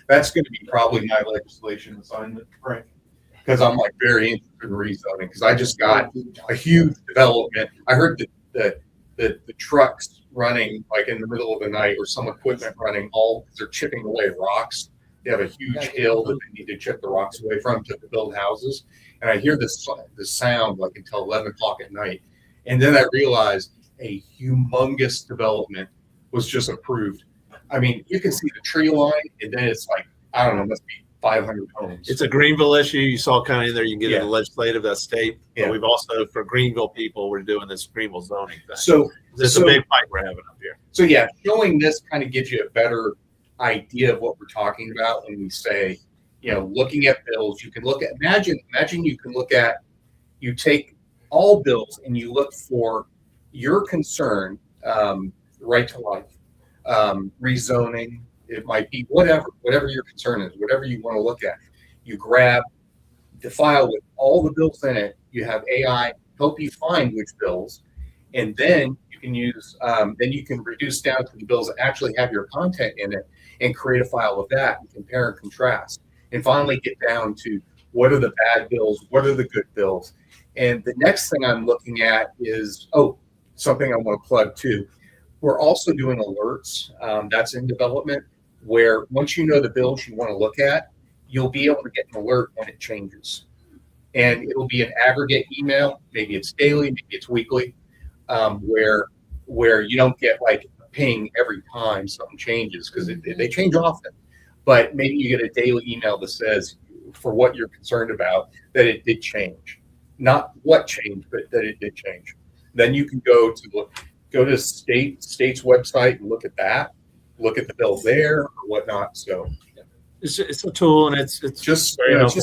that's going to be probably my legislation assignment, Frank, because I'm like very interested in rezoning because I just got a huge development. I heard that the trucks running like in the middle of the night or some equipment running, they're chipping away rocks. They have a huge hill that they need to chip the rocks away from to build houses. And I hear this sound like until 11 o'clock at night. And then I realized a humongous development was just approved. I mean, you can see the tree line, and then it's like, I don't know, it must be 500 homes. It's a Greenville issue. You saw kind of in there. You can get Yeah. in the legislative, that state. Yeah. But we've also, for Greenville people, we're doing this Greenville zoning thing. So It's a big fight we're having up here. So yeah, showing this kind of gives you a better idea of what we're talking about when we say, looking at bills. You can look at imagine you can look at, you take all bills and you look for your concern, right to life, rezoning. It might be whatever your concern is, whatever you want to look at. You grab the file with all the bills in it. You have AI help you find which bills, and then you can use. Then you can reduce down to the bills that actually have your content in it, and create a file of that and compare and contrast. And finally, get down to what are the bad bills, what are the good bills. And the next thing I'm looking at is something I want to plug too. We're also doing alerts. That's in development, where once you know the bills you want to look at, you'll be able to get an alert when it changes. And it'll be an aggregate email. Maybe it's daily, maybe it's weekly, where you don't get like a ping every time something changes, because they change often. But maybe you get a daily email that says, for what you're concerned about, that it did change. Not what changed, but that it did change. Then you can go to state's website and look at that, look at the bill there or whatnot. So It's a tool, and it's just very helpful.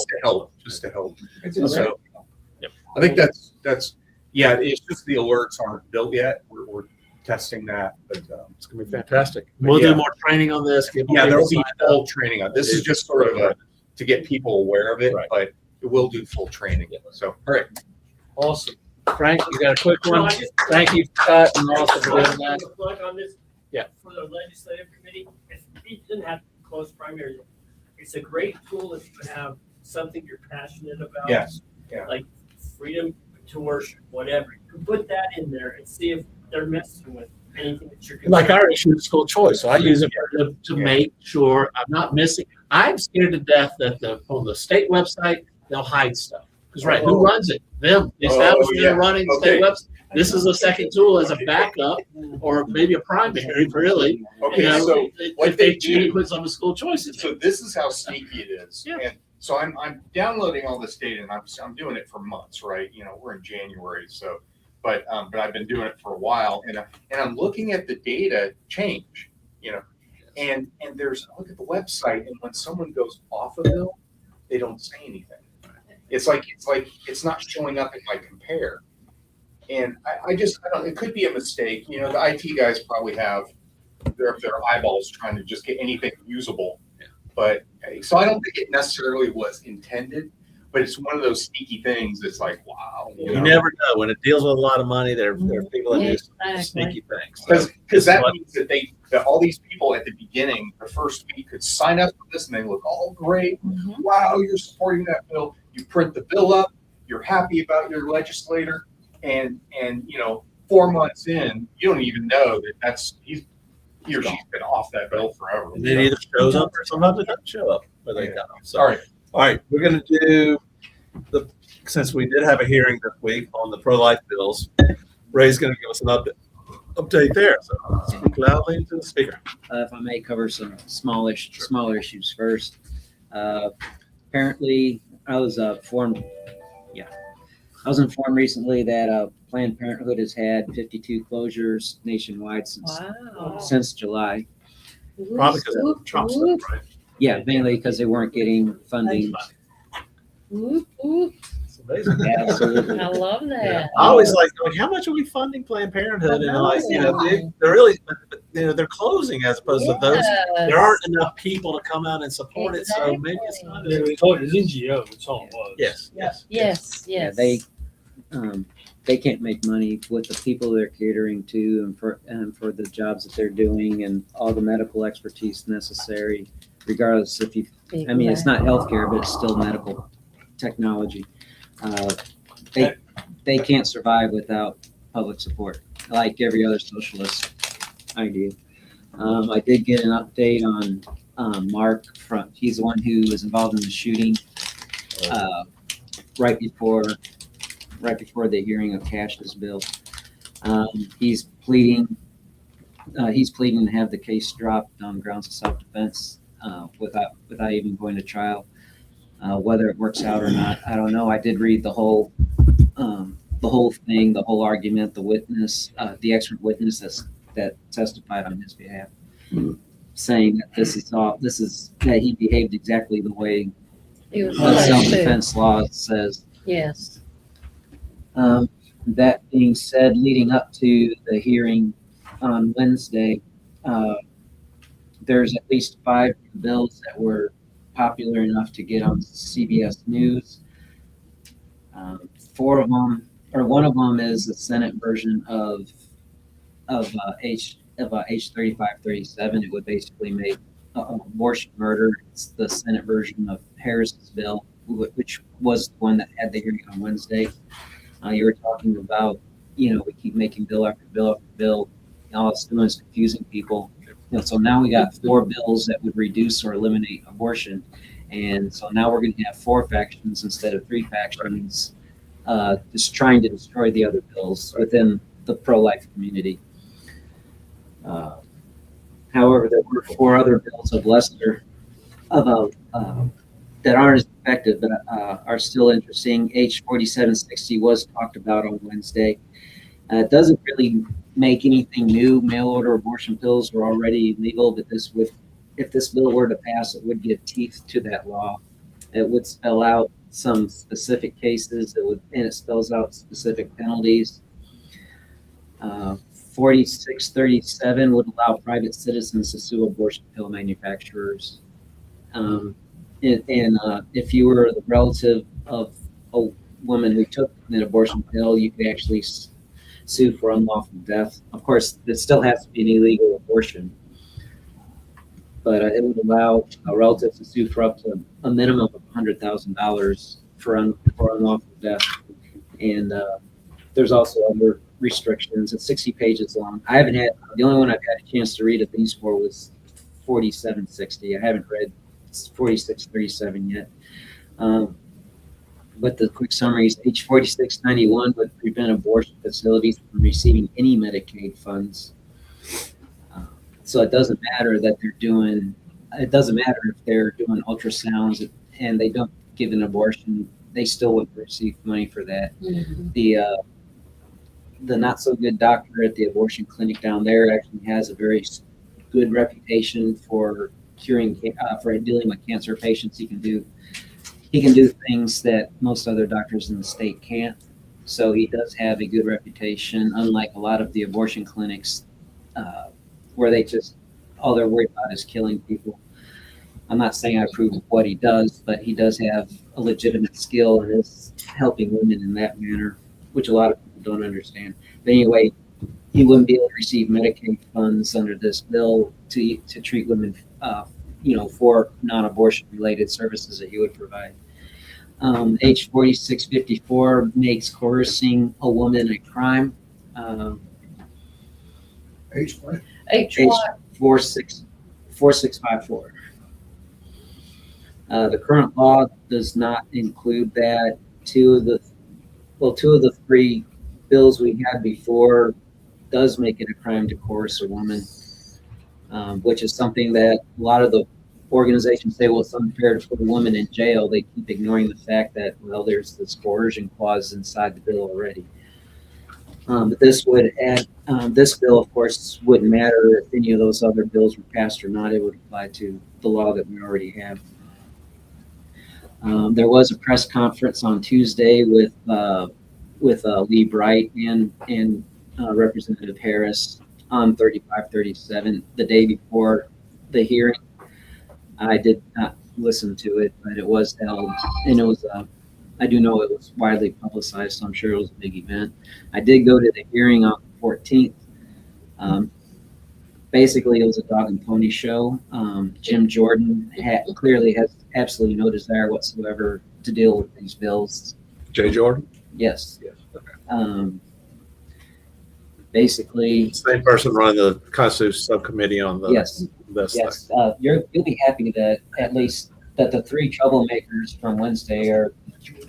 just to help. So I think that's it's just the alerts aren't built yet. We're testing that, but It's gonna be fantastic. But We'll yeah. do more training on this. Get more yeah, there'll people be signed up. full training on this. Is just sort of to get people aware of it, Right. but it will do full training. So all right. Awesome. Frank, you got a quick No, one? I just- Thank you, Scott, and also for doing that. Plug on this. Yeah. For the legislative committee, it doesn't have to close primaries. It's a great tool if you have something you're passionate about. Yes. Yeah. Like freedom to worship, whatever. You can put that in there and see if they're messing with anything that you're. Like concerned our issue is school choice, so I use it to make sure I'm not missing. I'm scared to death that on the state website, they'll hide stuff. Because who runs it? Them. The establishment yeah. running the state website. This is a second tool as a backup, or maybe a primary, really. Okay, so what if they they do- put some school choices. So this is how sneaky it is. Yeah. And so I'm downloading all this data, and I'm doing it for months, right? We're in January, so but I've been doing it for a while, and I'm looking at the data change, and there's look at the website, and when someone goes off a bill, they don't say anything. It's like it's not showing up in my compare. And I don't. It could be a mistake. The IT guys probably have their eyeballs trying to just get anything usable. But so I don't think it necessarily was intended, but it's one of those sneaky things that's like, wow. You never know. When it deals with a lot of money, there are people that do some sneaky things. Because that means that all these people at the beginning, the first week, could sign up for this and they look all great. Wow, you're supporting that bill. You print the bill up. You're happy about your legislator. And 4 months in, you don't even know that he or she's been off that bill forever. And it either shows up or sometimes it doesn't show up. But they don't. So, All right. We're going to do since we did have a hearing this week on the pro-life bills, Ray's going to give us an update there. So speak loudly into the speaker. If I may cover some smaller issues first. Apparently, I was informed recently that Planned Parenthood has had 52 closures nationwide since July. Probably because of Trump stuff, right? Yeah, mainly because they weren't getting funding. It's amazing. Absolutely. I love that. I always like, how much are we funding Planned Parenthood? And they're really, they're closing as opposed to those. There aren't enough people to come out and support it, so maybe it's not. It's NGO. That's all it was. Yes. Yeah, they can't make money with the people they're catering to and for the jobs that they're doing and all the medical expertise necessary, regardless if you, I mean, it's not healthcare, but it's still medical technology. They can't survive without public support, like every other socialist I do. I did get an update on Mark he's the one who was involved in the shooting right before the hearing of Cash's bill. He's pleading to have the case dropped on grounds of self-defense without even going to trial. Whether it works out or not, I don't know. I did read the whole thing, the whole argument, the witness, the expert witness that testified on his behalf, saying that that he behaved exactly the way the self-defense law says. Yes. That being said, leading up to the hearing on Wednesday, there's at least 5 bills that were popular enough to get on CBS News. 4 of them, or one of them, is the Senate version of H 3537. It would basically make abortion murder. It's the Senate version of Harris's bill, which was the one that had the hearing on Wednesday. You were talking about, we keep making bill after bill after bill. All it's doing is confusing people. So now we got 4 bills that would reduce or eliminate abortion. And so now we're going to have 4 factions instead of 3 factions, just trying to destroy the other bills within the pro-life community. However, there were 4 other bills of lesser, that aren't as effective, but are still interesting. H 4760 was talked about on Wednesday. It doesn't really make anything new. Mail order abortion pills were already legal, but if this bill were to pass, it would give teeth to that law. It would spell out some specific cases. And it spells out specific penalties. 4637 would allow private citizens to sue abortion pill manufacturers. And if you were the relative of a woman who took an abortion pill, you could actually sue for unlawful death. Of course, it still has to be an illegal abortion, but it would allow relatives to sue for up to a minimum of $100,000 for unlawful death. And there's also other restrictions. It's 60 pages long. The only one I've had a chance to read of these 4 was 4760. I haven't read 4637 yet. But the quick summary is H 4691 would prevent abortion facilities from receiving any Medicaid funds. So it doesn't matter that it doesn't matter if they're doing ultrasounds and they don't give an abortion, they still would receive money for that. Mm-hmm. The not so good doctor at the abortion clinic down there actually has a very good reputation for for dealing with cancer patients. He can do things that most other doctors in the state can't. So he does have a good reputation, unlike a lot of the abortion clinics where all they're worried about is killing people. I'm not saying I approve of what he does, but he does have a legitimate skill and is helping women in that manner, which a lot of people don't understand. But anyway, he wouldn't be able to receive Medicaid funds under this bill to treat women, for non-abortion related services that he would provide. H 4654 makes coercing a woman a crime. H what? H 4654. The current law does not include that. Two of the 3 bills we had before does make it a crime to coerce a woman, which is something that a lot of the organizations say, well, it's unfair to put a woman in jail. They keep ignoring the fact that, well, there's this coercion clause inside the bill already. But this would add, this bill, of course, wouldn't matter if any of those other bills were passed or not. It would apply to the law that we already have. There was a press conference on Tuesday with Lee Bright and Representative Harris on 3537 the day before the hearing. I did not listen to it, but it was held, and it was I do know it was widely publicized, so I'm sure it was a big event. I did go to the hearing on the 14th. Basically, it was a dog and pony show. Jim Jordan clearly has absolutely no desire whatsoever to deal with these bills. Jay Jordan? Yes. Yes. Okay. Basically, Same person running the Constitution Subcommittee on the yes, this yes. You'll be happy that at least that the three troublemakers from Wednesday are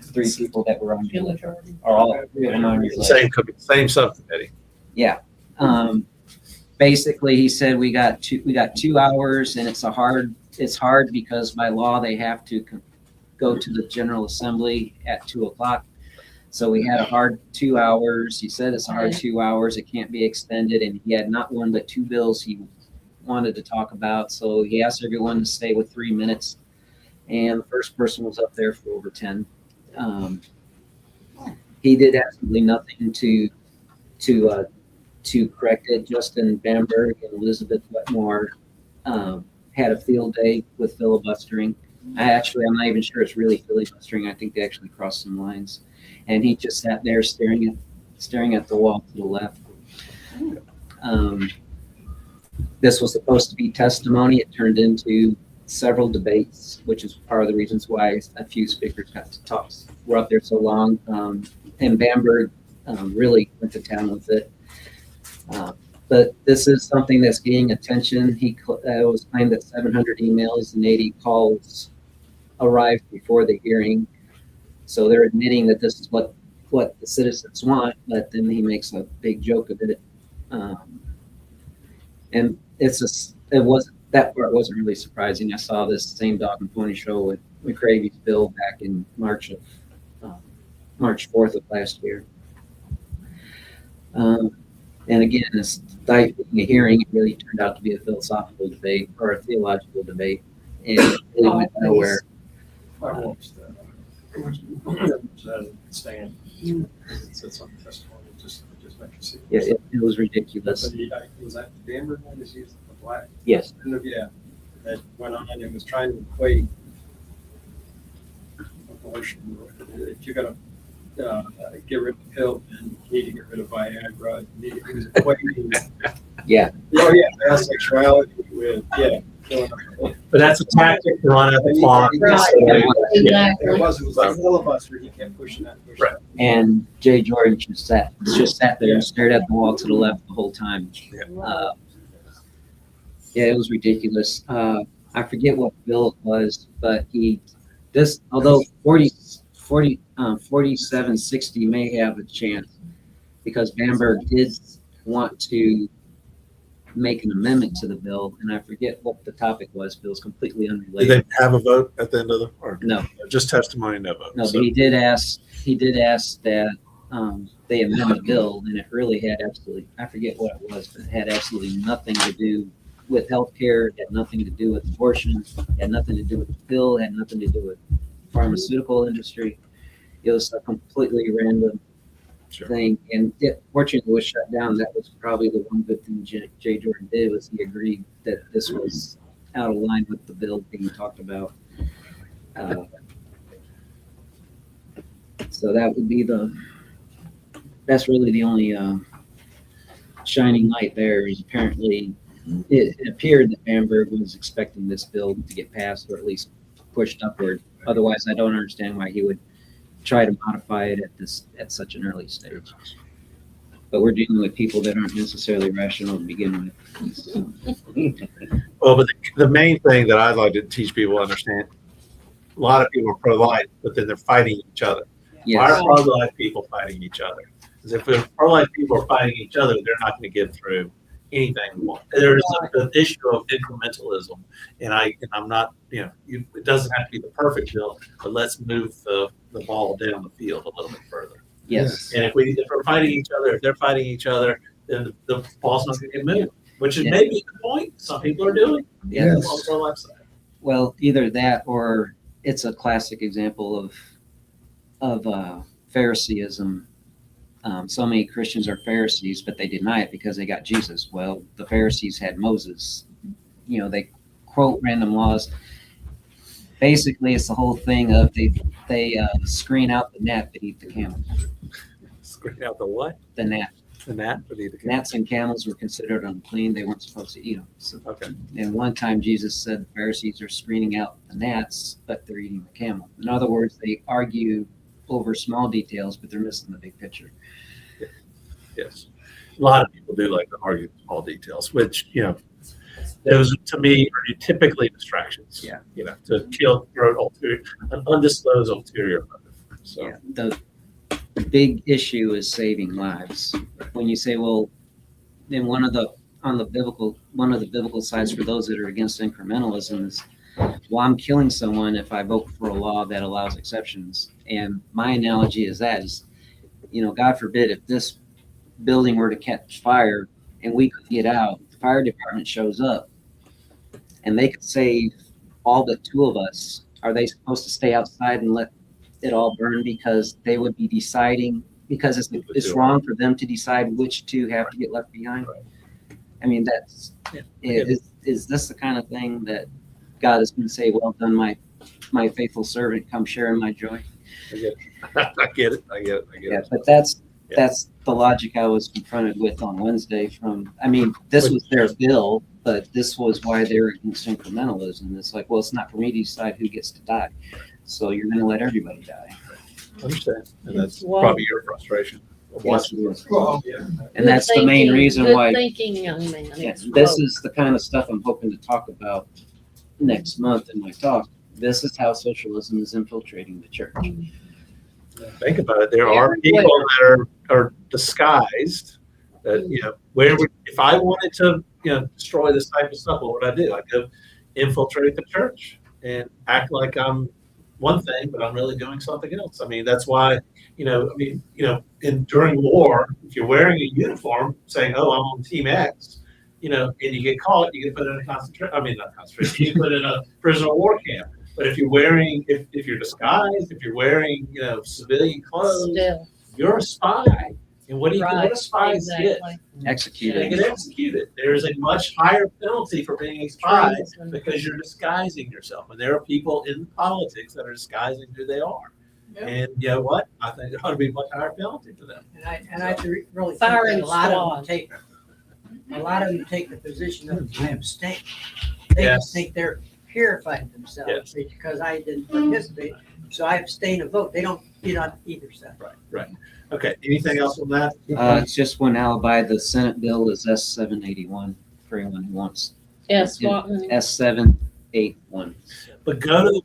three people that were on your list, are all three of them on your thing. list. Same subcommittee. Yeah. Basically, he said we got 2 hours, and it's hard because by law they have to go to the General Assembly at 2:00. So we had a hard 2 hours. He said it's a hard 2 hours. It can't be extended, and he had not one but two bills he wanted to talk about. So he asked everyone to stay with 3 minutes, and the first person was up there for over 10. He did absolutely nothing to correct it. Justin Bamberg and Elizabeth Wetmore had a field day with filibustering. I'm not even sure it's really filibustering. I think they actually crossed some lines, and he just sat there staring at the wall to the left. This was supposed to be testimony. It turned into several debates, which is part of the reasons why a few speakers got to talk. We're up there so long, and Bamberg really went to town with it. But this is something that's gaining attention. It was claimed that 700 emails and 80 calls arrived before the hearing. So they're admitting that this is what the citizens want, but then he makes a big joke of it. And that part wasn't really surprising. I saw this same dog and pony show with McCravy's bill back in March 4th of last year. And again, this being a hearing, it really turned out to be a philosophical debate or a theological debate, and it really went nowhere. I watched that. Stand. It said something testimony, just make you see. Yeah, it was ridiculous. Was that the Denver one that's used the black? Yes. Yeah, that went on and was trying to equate abortion. If you're gonna get rid of the pill, then you need to get rid of Viagra. You need to equating. Yeah. Oh yeah, asexuality with But that's a tactic to run out the clock. Exactly. It was like a filibuster. He kept pushing that. And Jay Jordan just sat there and stared at the wall to the left the whole time. It was ridiculous. I forget what bill it was, but although 4760 may have a chance, because Bamberg did want to make an amendment to the bill, and I forget what the topic was, but it was completely unrelated. Did they have a vote at the end of No, just testimony, no vote? no, but he did ask that they amend the bill, and it really had I forget what it was, but it had absolutely nothing to do with healthcare, it had nothing to do with abortion, it had nothing to do with the pill, it had nothing to do with pharmaceutical industry. It was a completely random thing, and it fortunately was shut down. That was probably the one good thing Jay Jordan did, was he agreed that this was out of line with the bill being talked about. So that would be that's really the only shining light there. Is apparently it appeared that Bamberg was expecting this bill to get passed, or at least pushed upward. Otherwise, I don't understand why he would try to modify it at such an early stage. But we're dealing with people that aren't necessarily rational to begin with. So. Well, but the main thing that I'd like to teach people to understand, a lot of people are pro-life, but then they're fighting each other. Yes. Why are pro-life people fighting each other? Because if pro-life people are fighting each other, they're not going to get through anything. There's an issue of incrementalism, and I'm not, it doesn't have to be the perfect bill, but let's move the ball down the field a little bit further. Yes. And if we're fighting each other, if they're fighting each other, then the ball's not going to get moved, which is maybe the point some people are doing. Yes. Well, either that, or it's a classic example of Phariseeism. So many Christians are Pharisees, but they deny it because they got Jesus. Well, the Pharisees had Moses. They quote random laws. Basically, it's the whole thing of they screen out the gnat beneath the camel. Screen out the what? The gnat. The gnat beneath the camel. Gnats and camels were considered unclean. They weren't supposed to eat them. So, Okay. and one time Jesus said the Pharisees are screening out the gnats, but they're eating the camel. In other words, they argue over small details, but they're missing the big picture. Yes. A lot of people do like to argue small details, which, those to me are typically distractions. Yeah. To kill through an undisclosed ulterior motive. So, Yeah, the big issue is saving lives. When you say, well, then one of the biblical sides for those that are against incrementalism is, well, I'm killing someone if I vote for a law that allows exceptions. And my analogy is God forbid if this building were to catch fire and we could get out, the fire department shows up and they could save all but 2 of us. Are they supposed to stay outside and let it all burn because they would be deciding, because it's wrong for them to decide which 2 have to get left behind? I mean, is this the kind of thing that God is going to say, well done, my faithful servant, come share in my joy? I get it. Yeah, but that's the logic I was confronted with on Wednesday this was their bill, but this was why they're against incrementalism. It's like, well, it's not for me to decide who gets to die. So you're going to let everybody die. Understand. And that's probably your frustration. Yes, Well, yeah. and that's the main reason why. Good thinking, young man. Yes, this is the kind of stuff I'm hoping to talk about next month in my talk. This is how socialism is infiltrating the church. Think about it. There are people that are disguised. That if I wanted to destroy this type of stuff, what would I do? I'd go infiltrate the church and act like I'm one thing, but I'm really doing something else. I mean, that's why during war, if you're wearing a uniform saying, "Oh, I'm on Team X," and you get caught, you get put in a you get put in a prisoner of war camp. But if you're wearing, if you're disguised, if you're wearing, civilian clothes, you're a spy. And what do spies get? Executed. They get executed. There is a much higher penalty for being a spy because you're disguising yourself. And there are people in politics that are disguising who they are. Yeah. And you know what? I think there ought to be a much higher penalty for them. And I really think that a lot of them take the position of I abstain. They just think they're purifying themselves because I didn't participate. So I abstain a vote. They don't get on either side. Right. Okay. Anything else on that? It's just one alibi. The Senate bill is S781 for anyone who wants. S781. But go to the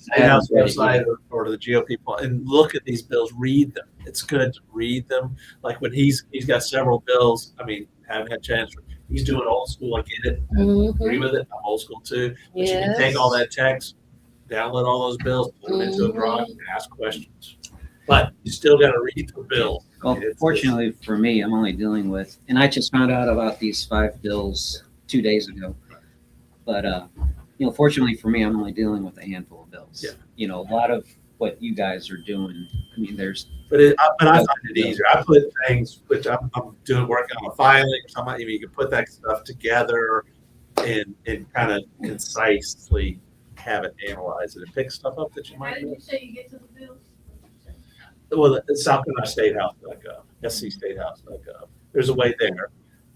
State House website or the GOP and look at these bills. Read them. It's good to read them. Like when he's got several bills. I mean, haven't had a chance. He's doing old school. I get it. I agree with it. I'm old school too. But you can take all that text, download all those bills, put them into a drive, and ask questions. But you still got to read the bill. Well, fortunately for me, I'm only dealing with, and I just found out about these 5 bills 2 days ago. But fortunately for me, I'm only dealing with a handful of bills. Yeah. A lot of what you guys are doing. I mean, there's. But I find it easier. I put things which I'm working on a filing or something. You can put that stuff together and kind of concisely have it analyzed and pick stuff up that you might. How did you say you get to the bills? Well, it's SouthCarolinaStatehouse.gov, scstatehouse.gov. There's a way there,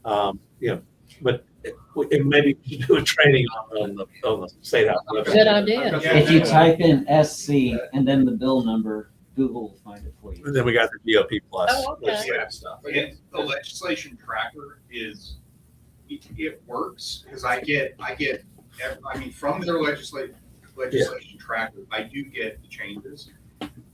but maybe you should do a training on the State House website. Good idea. If you type in SC and then the bill number, Google will find it for you. And then we got the GOP plus legislative stuff. But the legislation tracker it works because I mean from their legislation tracker, I do get the changes.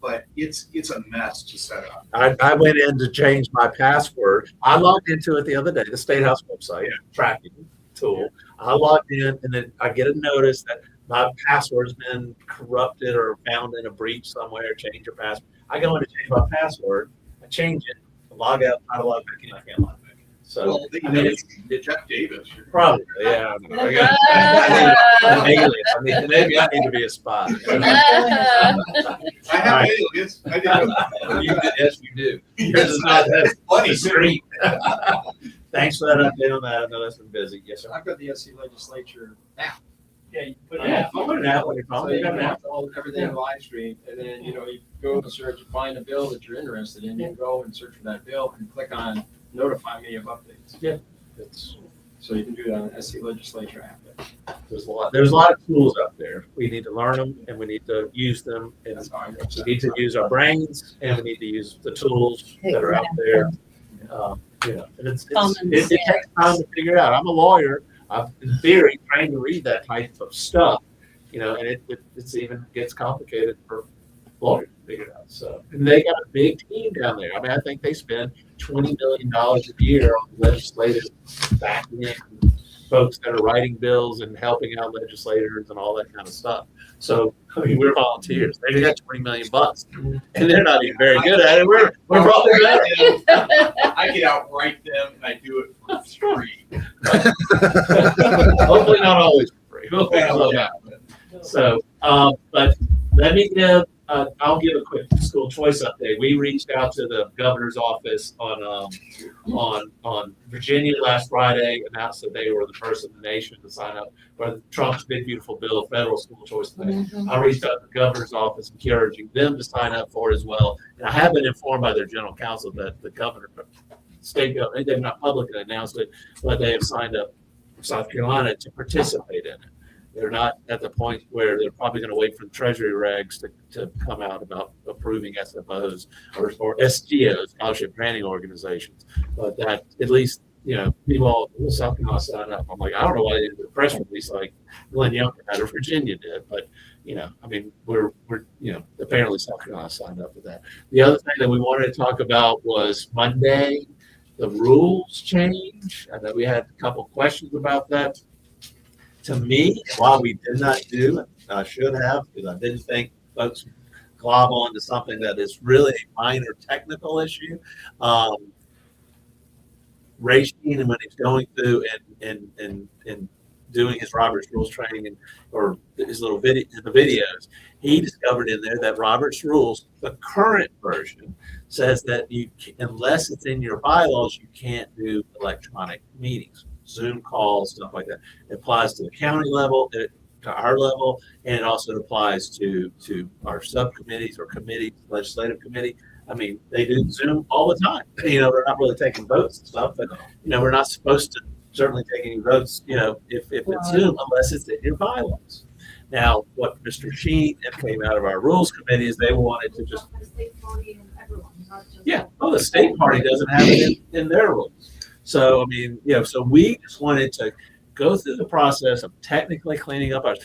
But it's a mess to set up. I went in to change my password. I logged into it the other day, the State House website tracking tool. I logged in and then I get a notice that my password's been corrupted or found in a breach somewhere. Change your password. I go in to change my password. I change it. I log out. I log back in. I can't log back in. So it's Jeff Davis. Probably, yeah. Maybe I need to be a spy. I have alias. I do. Yes, you do. Yours is not that funny street. Thanks for that update on that. I know that's been busy. Yes, sir. I've got the SC legislature app, Yeah, you put it Yeah, out. I'll put it out when you're So calling. you Got can it out. watch all, everything live stream, and then, you know, you go and search, find a bill that you're interested in, you go and search for that bill and click on notify me of updates. Yeah. It's, So you can do that on SC Legislature app. there's a lot of tools out there. We need to learn them and we need to use them. And That's how I we watch that. need to use our brains and we need to use the tools that are out there. You know, and it takes time to figure out. I'm a lawyer. I'm in theory trying to read that type of stuff, you know, and it's even gets complicated for lawyers to figure it out. So, and they got a big team down there. I mean, I think they spend $20 million a year on legislative backing folks that are writing bills and helping out legislators and all that kind of stuff. So, I mean, we're volunteers. They got $20 million, and they're not even very good at it. We're probably better. I can outright them and I do it for free. Hopefully not always for free. Hopefully not. So, but let me give, I'll give a quick school choice update. We reached out to the governor's office on Virginia last Friday, announced that they were the first in the nation to sign up for Trump's big beautiful bill, federal school choice thing. I reached out to the governor's office encouraging them to sign up for it as well. And I have been informed by their general counsel that the governor, state governor, they've not publicly announced it, but they have signed up for South Carolina to participate in it. They're not at the point where they're probably going to wait for the Treasury regs to come out about approving SFOs or SGOs, scholarship granting organizations. But that at least, you know, people all South Carolina sign up. I'm like, I don't know why they didn't do a press release like Glenn Youngkin out of Virginia did, but you know, I mean, we're you know, apparently South Carolina signed up with that. The other thing that we wanted to talk about was Monday, the rules change. I know we had a couple questions about that. To me, while we did not do it, I should have, because I didn't think folks would glob on to something that is really a minor technical issue. Ray Sheen, when he's going through and doing his Robert's Rules training or his little videos, he discovered in there that Robert's Rules, the current version, says that unless it's in your bylaws, you can't do electronic meetings. Zoom calls, stuff like that. It applies to the county level, to our level, and it also applies to our subcommittees or committees, legislative committee. I mean, they do Zoom all the time. You know, they're not really taking votes and stuff, but you know, we're not supposed to certainly take any votes, you know, if it's Zoom, unless it's in your bylaws. Now, what Mr. Sheen came out of our rules committee is they wanted to just the state party doesn't have it in their rules. So, I mean, you know, so we just wanted to go through the process of technically cleaning up ours.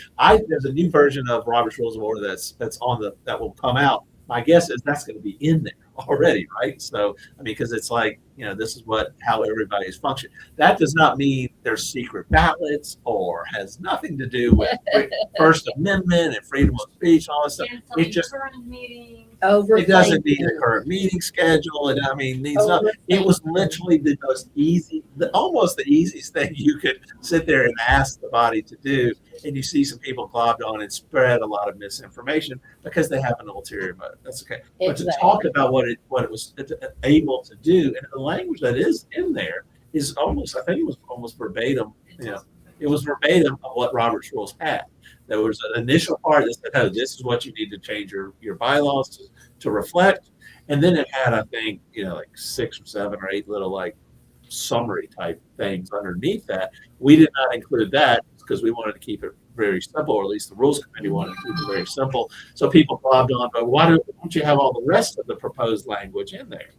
There's a new version of Robert's Rules of Order that's on that will come out. My guess is that's going to be in there already, right? So, I mean, because it's like, you know, this is how everybody's functioning. That does not mean there's secret ballots or has nothing to do with First Amendment and freedom of speech, all this stuff. It just it doesn't need a current meeting schedule. And I mean, it was literally the most almost the easiest thing you could sit there and ask the body to do. And you see some people globbed on and spread a lot of misinformation because they have an ulterior motive. That's okay. But to talk about what it was able to do, and the language that is in there is almost, I think it was almost verbatim. You know, it was verbatim of what Robert's Rules had. There was an initial part that said, "Oh, this is what you need to change your bylaws to reflect," and then it had, I think, you know, like 6 or 7 or 8 little like summary type things underneath that. We did not include that because we wanted to keep it very simple, or at least the rules committee wanted to keep it very simple. So people globbed on, but why don't you have all the rest of the proposed language in there?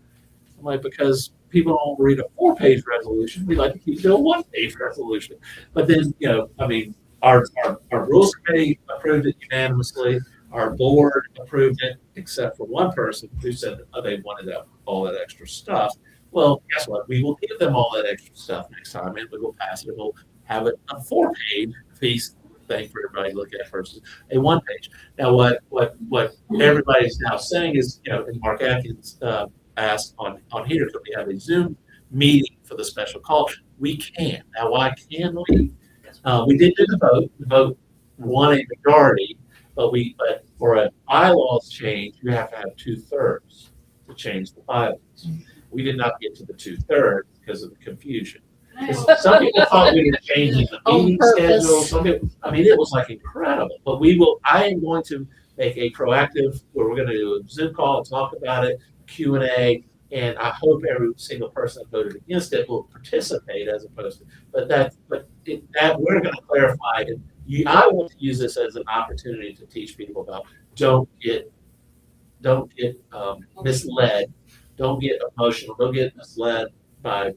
I'm like, because people don't read a 4-page resolution. We like to keep it a 1-page resolution. But then, you know, I mean, our rules committee approved it unanimously. Our board approved it, except for one person who said they wanted all that extra stuff. Well, guess what? We will give them all that extra stuff next time, and we will pass it. And we'll have it a 4-page piece thing for everybody to look at versus a 1-page. Now, what everybody's now saying is, you know, and Mark Atkins asked on here, could we have a Zoom meeting for the special call? We can. Now, why can we? We did do the vote. The vote won a majority, but for a bylaws change, you have to have 2/3 to change the bylaws. We did not get to the 2/3 because of the confusion. Some people thought we were changing the On meeting purpose. schedule. Some people, I mean, it was like incredible. But I am going to make a proactive where we're going to do a Zoom call, talk about it, Q&A, and I hope every single person that voted against it will participate as opposed to. But that we're going to clarify it. I want to use this as an opportunity to teach people about don't get misled, don't get emotional, don't get misled by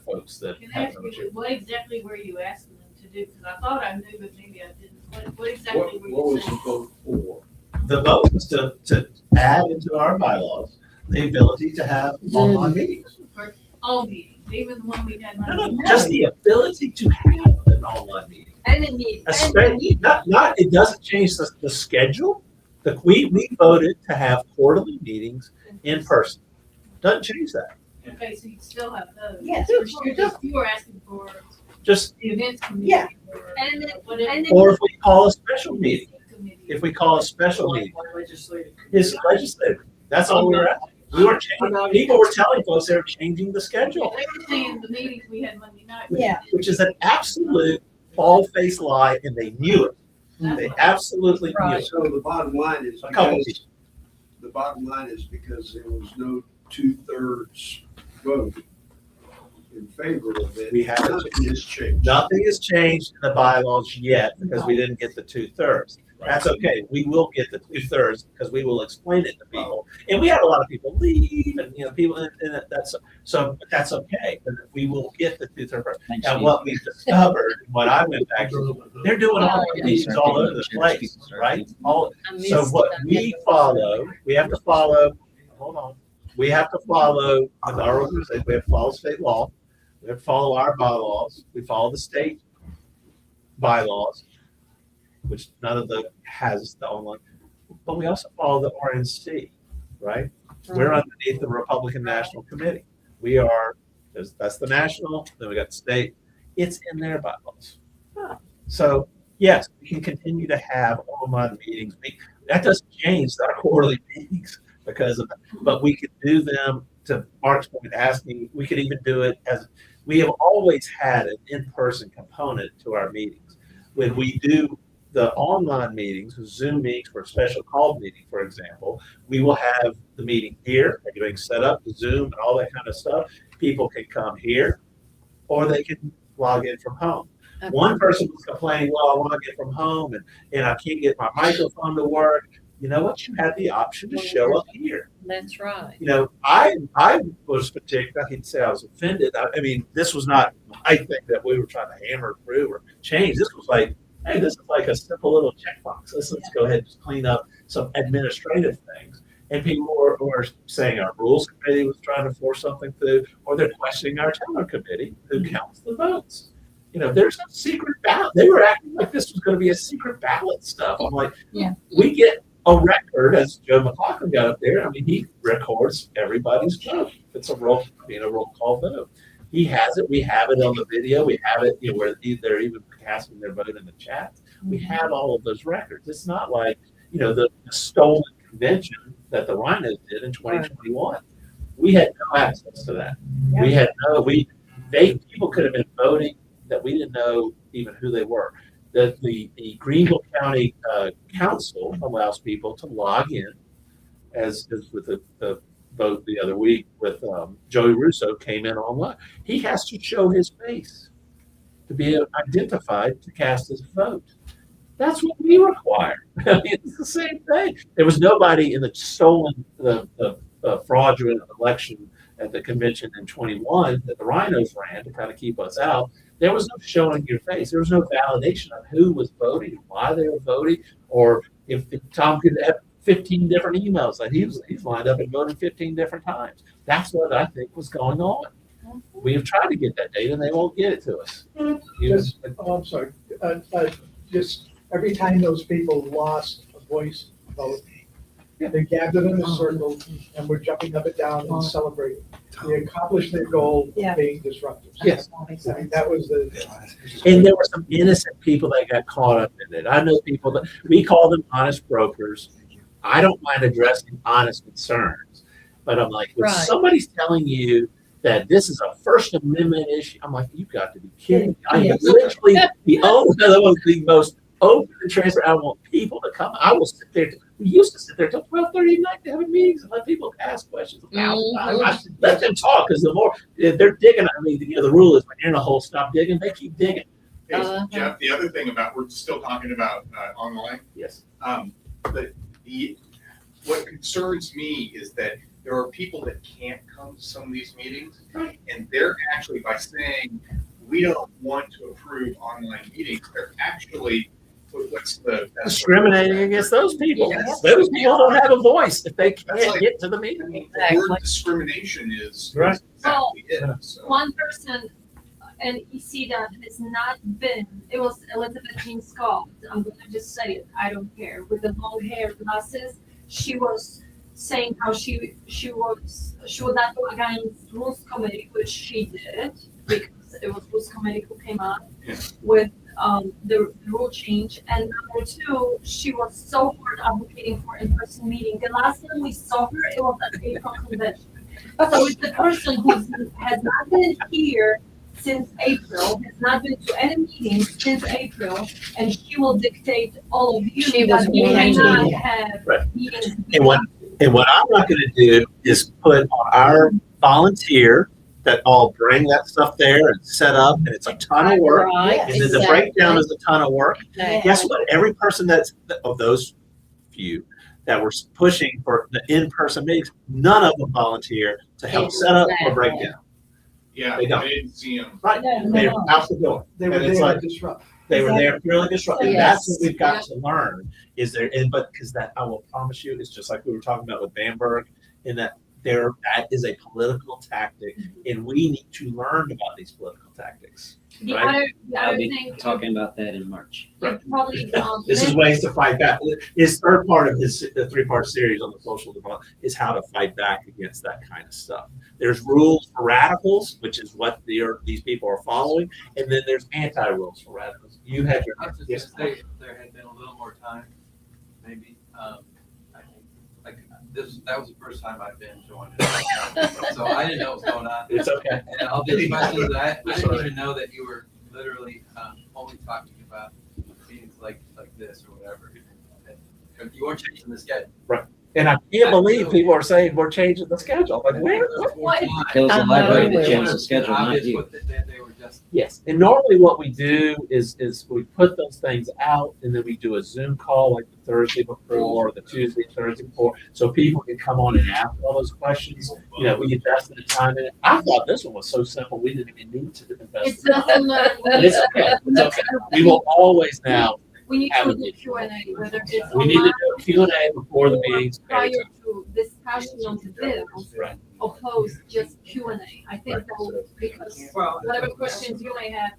folks that Can I have ask no you, what exactly were you asking them to do? Because I thought I knew, but maybe I didn't. What exactly were you saying? vote for? The vote was to add into our bylaws the ability to have online meetings. For all meetings, even the one we had. No, just the ability to have an online meeting. And then It doesn't change the schedule. We voted to have quarterly meetings in person. Doesn't change that. Okay, so you still have those. Yes, You were asking for Just, the events committee. Yeah. And then. or if we call a special meeting, if we call a special meeting, it's legislative. That's all we were asking. We weren't changing, people were telling folks they were changing the schedule, They were saying the meetings we had Monday night. Yeah. which is an absolute bald-faced lie, and they knew it. They absolutely knew it. So the bottom line is A couple because, the bottom line is because there was no 2/3 vote in favor of it. We haven't- Nothing has changed. Nothing has changed in the bylaws yet because we didn't get the 2/3. That's okay. We will get the 2/3 because we will explain it to people. And we had a lot of people leave, and people, and that's okay. But we will get the 2/3. Now, what we discovered, what I went back to, they're doing all these all over the place, right? So what we follow, we have to follow. Hold on. We have to follow with our organization. We have to follow state law. We have to follow our bylaws. We follow the state bylaws, which none of them has the online. But we also follow the RNC, right? We're underneath the Republican National Committee. We are, that's the national, then we got the state. It's in their bylaws. So yes, we can continue to have online meetings. That doesn't change our quarterly meetings because of that. But we could do them, to Mark's point, asking, we could even do it as, we have always had an in-person component to our meetings. When we do the online meetings, Zoom meetings for a special call meeting, for example, we will have the meeting here, everything's set up, Zoom and all that kind of stuff. People can come here or they can log in from home. Okay. One person was complaining, well, I want to get from home and I can't get my microphone to work. You know what? You had the option to show up here. That's right. I was particular. I can say I was offended. I mean, this was not my thing that we were trying to hammer through or change. This was like, hey, this is like a simple little checkbox. Let's go ahead and just clean up some administrative things. And people were saying our rules committee was trying to force something through, or they're questioning our teller committee who counts the votes. There's no secret ballot. They were acting like this was going to be a secret ballot stuff. I'm like, we get a record, as Joe McLaughlin got up there. I mean, he records everybody's vote. It's a roll call vote. He has it. We have it on the video. We have it, where they're even casting their vote in the chat. We have all of those records. It's not like, the stolen convention that the Rhinos did in 2021. We had no access to that. We had people could have been voting that we didn't know even who they were. The Greenville County Council allows people to log in, as with the vote the other week with Joey Russo came in online. He has to show his face to be identified to cast his vote. That's what we require. I mean, it's the same thing. There was nobody in the stolen, the fraudulent election at the convention in 21 that the Rhinos ran to kind of keep us out. There was no showing your face. There was no validation of who was voting, why they were voting, or if Tom could have 15 different emails that he's lined up and voted 15 different times. That's what I think was going on. We have tried to get that data and they won't get it to us. I'm sorry. Just every time those people lost a voice vote, they gathered in a circle and were jumping up and down and celebrating. They accomplished their goal of being disruptive. Yes. I mean, that was the. And there were some innocent people that got caught up in it. I know people that we call them honest brokers. I don't mind addressing honest concerns, but I'm like, when somebody's telling you that this is a First Amendment issue. I'm like, you've got to be kidding me. I am literally the most open and transparent. I want people to come. I will sit there. We used to sit there till 12:30 at night to have meetings and let people ask questions. I let them talk, because the more they're digging. I mean, the rule is when you're in a hole, stop digging. They keep digging. Jeff, the other thing about, we're still talking about online. Yes. But what concerns me is that there are people that can't come to some of these meetings, and they're actually, by saying we don't want to approve online meetings, they're actually discriminating against those people. Yes. Those people don't have a voice if they can't like, get to the meeting. The word discrimination is right. exactly it. So. One person, and you see that has not been, it was Elizabeth Jean Scott. I'm going to just say it. I don't care. With the long hair, glasses, she was saying how she would not go against rules committee, which she did, because it was rules committee who came up with the rule change. And number two, she was so hard advocating for in-person meeting. The last time we saw her, it was at April convention. So it's the person who has not been here since April, has not been to any meetings since April, and she will dictate all of you that we cannot have meetings. And what I'm not going to do is put on our volunteer that all bring that stuff there and set up, and it's a ton of work. Right, and then the breakdown is a ton of work. Guess what? Every person of those few that were pushing for the in-person meetings, none of them volunteer to help set up or break down. Yeah, they don't. I didn't see them. Right. They were out the door. They were And it's there like, to disrupt. they were there purely disruptive. Yes. That's what we've got to learn. Is there? But because that, I will promise you, it's just like we were talking about with Bamberg, in that that is a political tactic, and we need to learn about these political tactics. The Right? other thing, Talking about that in March. probably This is ways to fight back. His third part of the three-part series on the social development is how to fight back against that kind of stuff. There's rules for radicals, which is what these people are following, and then there's anti-rules for radicals. You had your I was just gonna say, if there had been a little more time, maybe, that was the first time I've been joined. So I didn't know what was going on. It's okay. And all the questions, I didn't even know that you were literally only talking about meetings like this or whatever. And you weren't changing the schedule. Right. And I can't believe people are saying we're changing the schedule. Like, where? what? It was the library that changed the schedule, not you. They were just. Yes. And normally what we do is we put those things out, and then we do a Zoom call like the Thursday before or the Tuesday, Thursday before, so people can come on and ask all those questions. You know, we invested the time in it. I thought this one was so simple, we didn't even need to invest. It's nothing It's okay. It's okay. We will always now. We need have to a do meeting. Q&A, whether it's We need to online do a Q&A before the meetings. prior to discussion on the bills, Right. opposed just Q&A. I think Right. so, because Well, whatever questions you may have,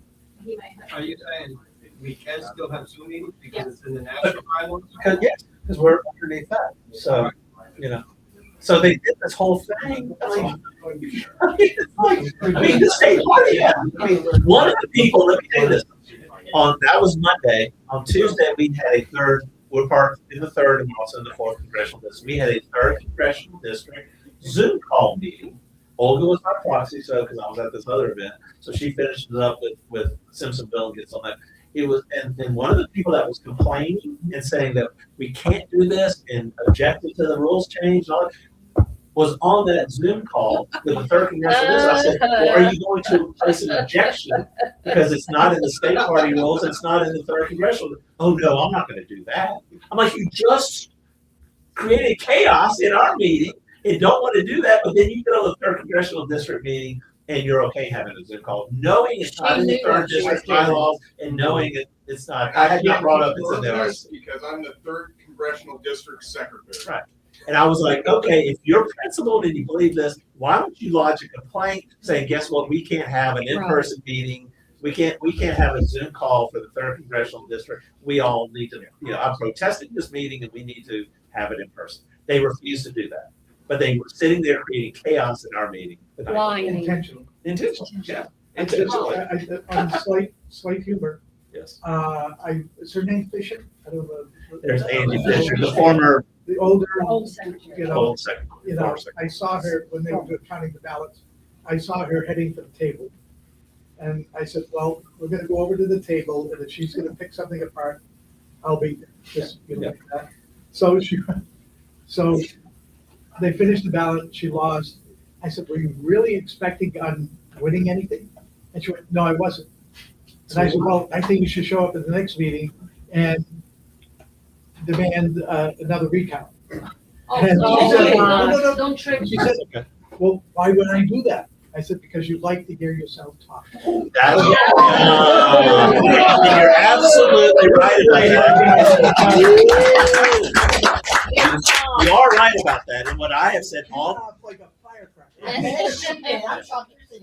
he may have. Are you saying we can still have Zoom meetings because it's in the national bylaws? Because we're underneath that. So, you know, so they did this whole thing. I mean, the state party. I mean, one of the people, let me tell you this. That was Monday. On Tuesday, we had a third. We're part in the third and also in the fourth congressional district. We had a third congressional district Zoom call meeting. Olga was my proxy, so because I was at this other event, so she finished it up with Simpsonville and gets on that. It was, and one of the people that was complaining and saying that we can't do this and objected to the rules change and all that, was on that Zoom call with the third congressional district. I said, well, are you going to place an objection because it's not in the state party rules, it's not in the third congressional? Oh no, I'm not going to do that. I'm like, you just created chaos in our meeting and don't want to do that, but then you get on the third congressional district meeting and you're okay having a Zoom call, knowing it's not in the third district bylaws and knowing it's not. I had not brought up it's in there. Because I'm the third congressional district secretary. Right. And I was like, okay, if you're principled and you believe this, why don't you lodge a complaint saying, guess what, we can't have an in-person meeting. We can't have a Zoom call for the third congressional district. We all need to, I'm protesting this meeting and we need to have it in person. They refused to do that. But they were sitting there creating chaos in our meeting. Intentional. Intentional, yeah. Intentionally. On slight humor. Yes. Is her name Fisher? I don't know. There's Angie Fisher, the former. The older. Old secretary. You know, Old secretary. I saw her when they were counting the ballots, I saw her heading for the table. And I said, well, we're gonna go over to the table, and if she's gonna pick something apart, I'll be there. Just, like that. So they finished the ballot, she lost. I said, were you really expecting on winning anything? And she went, no, I wasn't. And I said, well, I think you should show up at the next meeting and demand another recount. Oh, And she said, no. Don't trick She me. said, well, why would I do that? I said, because you like to hear yourself talk. That's, you're absolutely right about that. You are right about that. And what I have said all. Like a firecracker.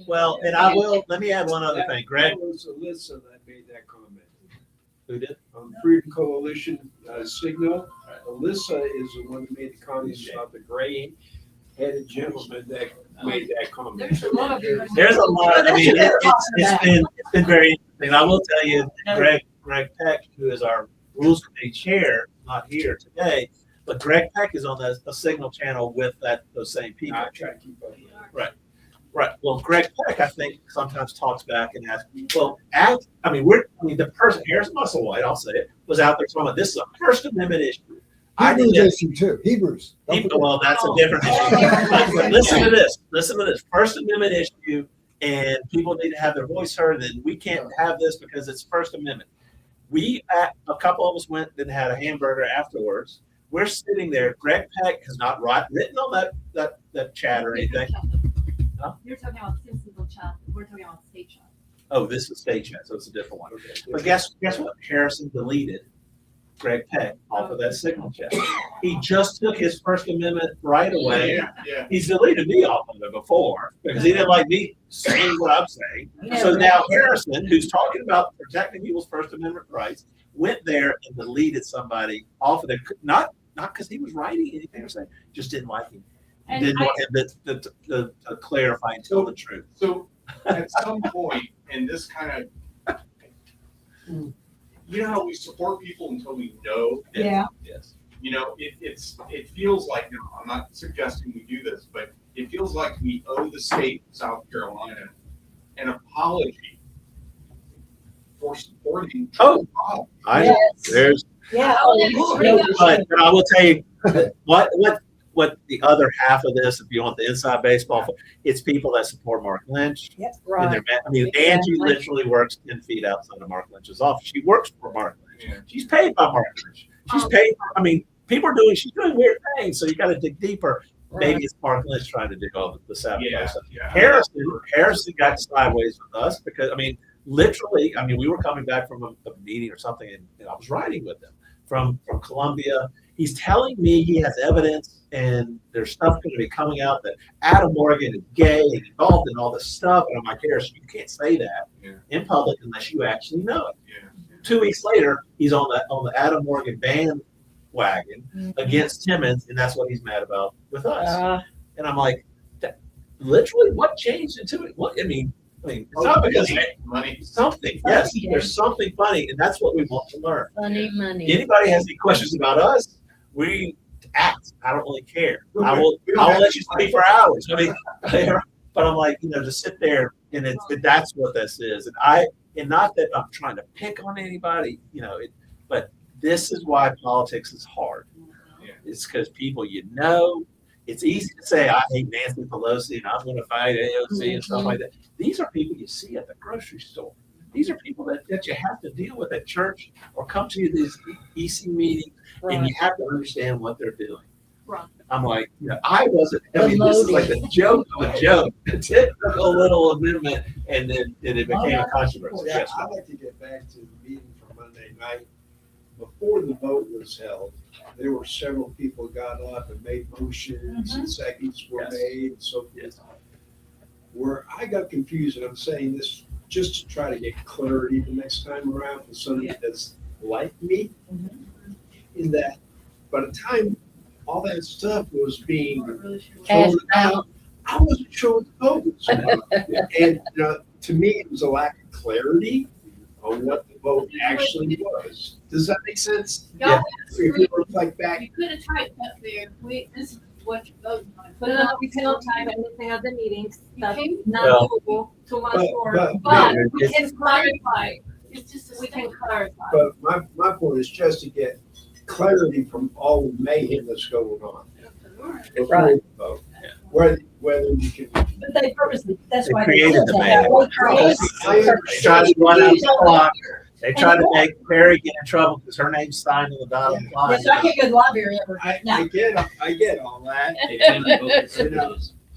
Well, and I will, let me add one other thing. Greg. It was Alyssa that made that comment. Who did? On Freedom Coalition signal, Alyssa is the one who made the comment about the gray-headed gentleman that made that comment. There's a lot of you. There's a lot. I mean, it's been very interesting. I will tell you, Greg Peck, who is our Rules Committee chair, not here today, but Greg Peck is on the Signal channel with those same people. I try to keep up. Right. Well, Greg Peck, I think, sometimes talks back and asks, well, the person, Harrison Musselwhite, I'll say it, was out there talking about this is a First Amendment issue. Hebrews issue too. Hebrews. Well, that's a different issue. But listen to this. First Amendment issue, and people need to have their voice heard, and we can't have this because it's First Amendment. A couple of us went and had a hamburger afterwards. We're sitting there. Greg Peck has not written on that chat or anything. You're talking about Simpsonville chat. We're talking about state chat. Oh, this is state chat, so it's a different one. But guess what? Harrison deleted Greg Peck off of that Signal chat. He just took his First Amendment right away. Yeah. He's deleted me off of it before because he didn't like me saying what I'm saying. So now Harrison, who's talking about protecting people's First Amendment rights, went there and deleted somebody off of there. Not because he was writing anything or saying, just didn't like him. And Didn't want him to clarify and tell the truth. So at some point, and this kind of, you know how we support people until we know. Yeah. Yes. You know, it feels like, I'm not suggesting we do this, but it feels like we owe the state of South Carolina an apology for supporting Trump. There's. Yeah. But I will tell you what the other half of this, if you want the inside baseball, it's people that support Mark Lynch. Yep. Right. Angie literally works 10 feet outside of Mark Lynch's office. She works for Mark Lynch. Yeah. She's paid by Mark Lynch. She's paid. People are she's doing weird things. So you got to dig deeper. Right. Maybe it's Mark Lynch trying to do all the sabotage stuff. Yeah. Harrison got sideways with us because, literally, we were coming back from a meeting or something, and I was riding with him from Columbia. He's telling me he has evidence and there's stuff going to be coming out that Adam Morgan is gay and involved in all this stuff. And I'm like, Harrison, you can't say that in public unless you actually know it. Yeah. 2 weeks later, he's on the Adam Morgan bandwagon against Timmons, and that's what he's mad about with us. And I'm like, literally, what changed into it? It's not because money. Something. Yes, there's something funny, and that's what we want to learn. Funny money. Anybody has any questions about us? We act. I don't really care. I'll let you speak for hours. But I'm like, to sit there and that's what this is. And not that I'm trying to pick on anybody, but this is why politics is hard. Yeah. It's because people, it's easy to say, I hate Nancy Pelosi and I'm going to fight AOC and stuff like that. These are people you see at the grocery store. These are people that you have to deal with at church or come to these EC meetings, and you have to understand what they're doing. Right. I'm like, I wasn't, this is like a joke of a joke. It took a little amendment, and then it became a controversy. Yeah, I'd like to get back to the meeting from Monday night. Before the vote was held, there were several people got up and made motions and seconds were made and so forth. Where I got confused, and I'm saying this just to try to get clarity the next time around for somebody that's like me, in that by the time all that stuff was being Cashed out. I wasn't sure what the vote was about. And to me, it was a lack of clarity on what the vote actually was. Does that make sense? Yeah. If you reflect back. You could have typed up there, what you're voting on. But no, we cannot type anything at the meetings. That's Well- not doable, too much work, but we can clarify. It's just a We can statement. clarify. But my point is just to get clarity from all the mayhem that's going on. Before Right. we vote. Whether you can. But they purposely, that's They why. created did the that. mayhem. They created- They tried to run out the clock. They tried to make Mary get in trouble because her name's signed on the dotted line. Yeah, so I can't go to the library ever. I No. get all that. You know,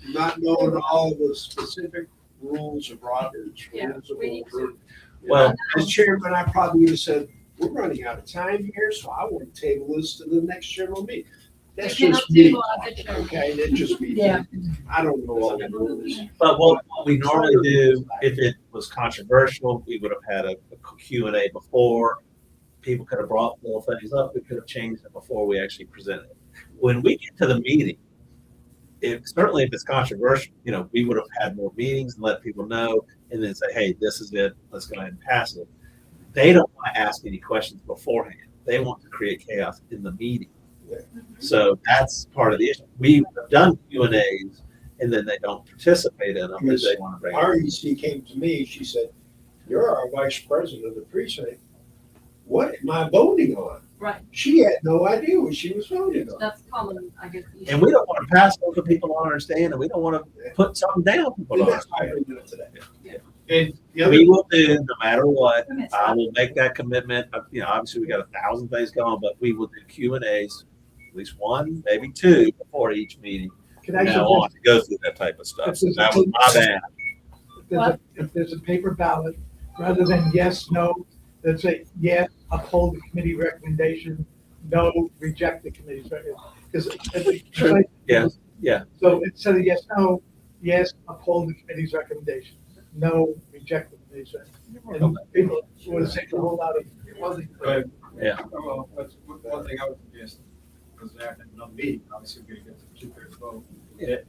not knowing all the specific rules of Robert's Yeah, rules of we need to- order. Well- As chairman, I probably would have said, we're running out of time here, so I want to table this to the next general meeting. That's We cannot just me, table at the chair. okay? That's just me. Yeah. I don't know all the rules. But what we normally do, if it was controversial, we would have had a Q&A before. People could have brought little things up. We could have changed it before we actually presented it. When we get to the meeting, certainly if it's controversial, we would have had more meetings and let people know and then say, hey, this is it. Let's go ahead and pass it. They don't want to ask any questions beforehand. They want to create chaos in the meeting. So that's part of the issue. We've done Q&As and then they don't participate in them because they want to bring Our it. EC came to me, she said, you're our vice president of the precinct. What am I voting on? Right, She had no idea what she was voting on. that's common, I guess. And we don't want to pass over people don't understand and we don't want to put something down people And don't that's why I understand. bring it up today. And the other, We will do, no matter what, I will make that commitment. Obviously we got 1,000 things going, but we will do Q&As, at least one, maybe two before each meeting. Can I Now on suggest, to go through that type of stuff. So that was my bad. if there's a paper ballot, rather than yes, no, let's say yes, uphold the committee recommendation, no, reject the committee's recommendation. Because, Yeah. so instead of yes, no, yes, uphold the committee's recommendation, no, reject the committee's recommendation. And people would say a whole lot of. Yeah. Well, one thing I would suggest, because there have been another meeting, obviously we're gonna get the 2/3 vote.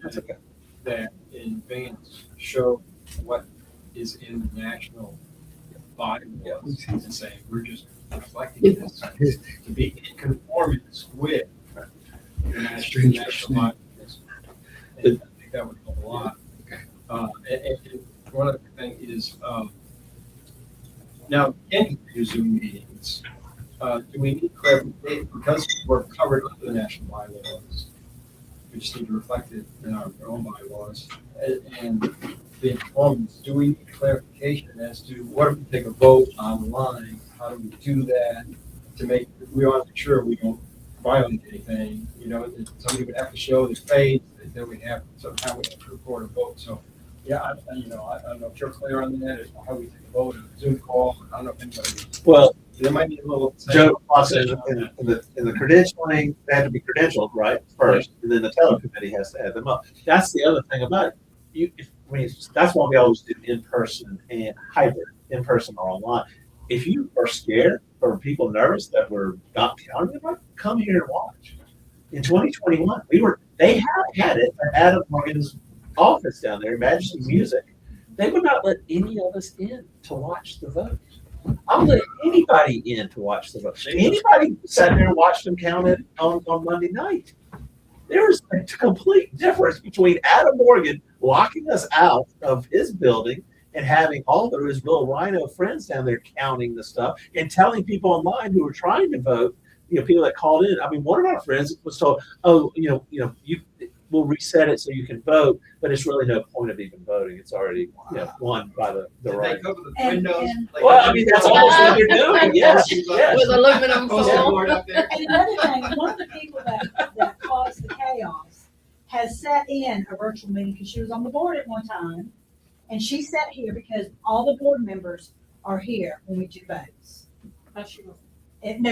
That's okay. That in advance show what is in the national bylaws and saying, we're just reflecting this to be in conformance with the national bylaws. And I think that would help a lot. And one other thing is, now, in your Zoom meetings, do we need clarification, because we're covered under the national bylaws, we just need to reflect it in our own bylaws, and the informants, do we need clarification as to what if we take a vote online, how do we do that, to make, we want to make sure we don't violate anything, that somebody would have to show their face, that then we have, somehow we have to record a vote, so, yeah, I don't know if you're clear on that, or how we take a vote, a Zoom call, I don't know if anybody. Well, There might be a little. Joe, also in the credentialing, they have to be credentialed, right, first, and then the telecommittee has to add them up. That's the other thing about it. That's why we always do in-person and hybrid, in-person or online. If you are scared or people nervous that we're not counting them, come here and watch. In 2021, they had it at Adam Morgan's office down there, Majesty Music. They would not let any of us in to watch the vote. I'll let anybody in to watch the vote. Anybody sat there and watched them counted on Monday night. There was a complete difference between Adam Morgan locking us out of his building and having all of his little rhino friends down there counting the stuff and telling people online who were trying to vote, people that called in. I mean, one of our friends was told, we'll reset it so you can vote, but it's really no point of even voting. It's already won by the right. They cover the windows. Well, I mean, that's almost what they're doing. Yes. With aluminum foil. And another thing, one of the people that caused the chaos has sat in a virtual meeting because she was on the board at one time. And she sat here because all the board members are here when we do votes. No,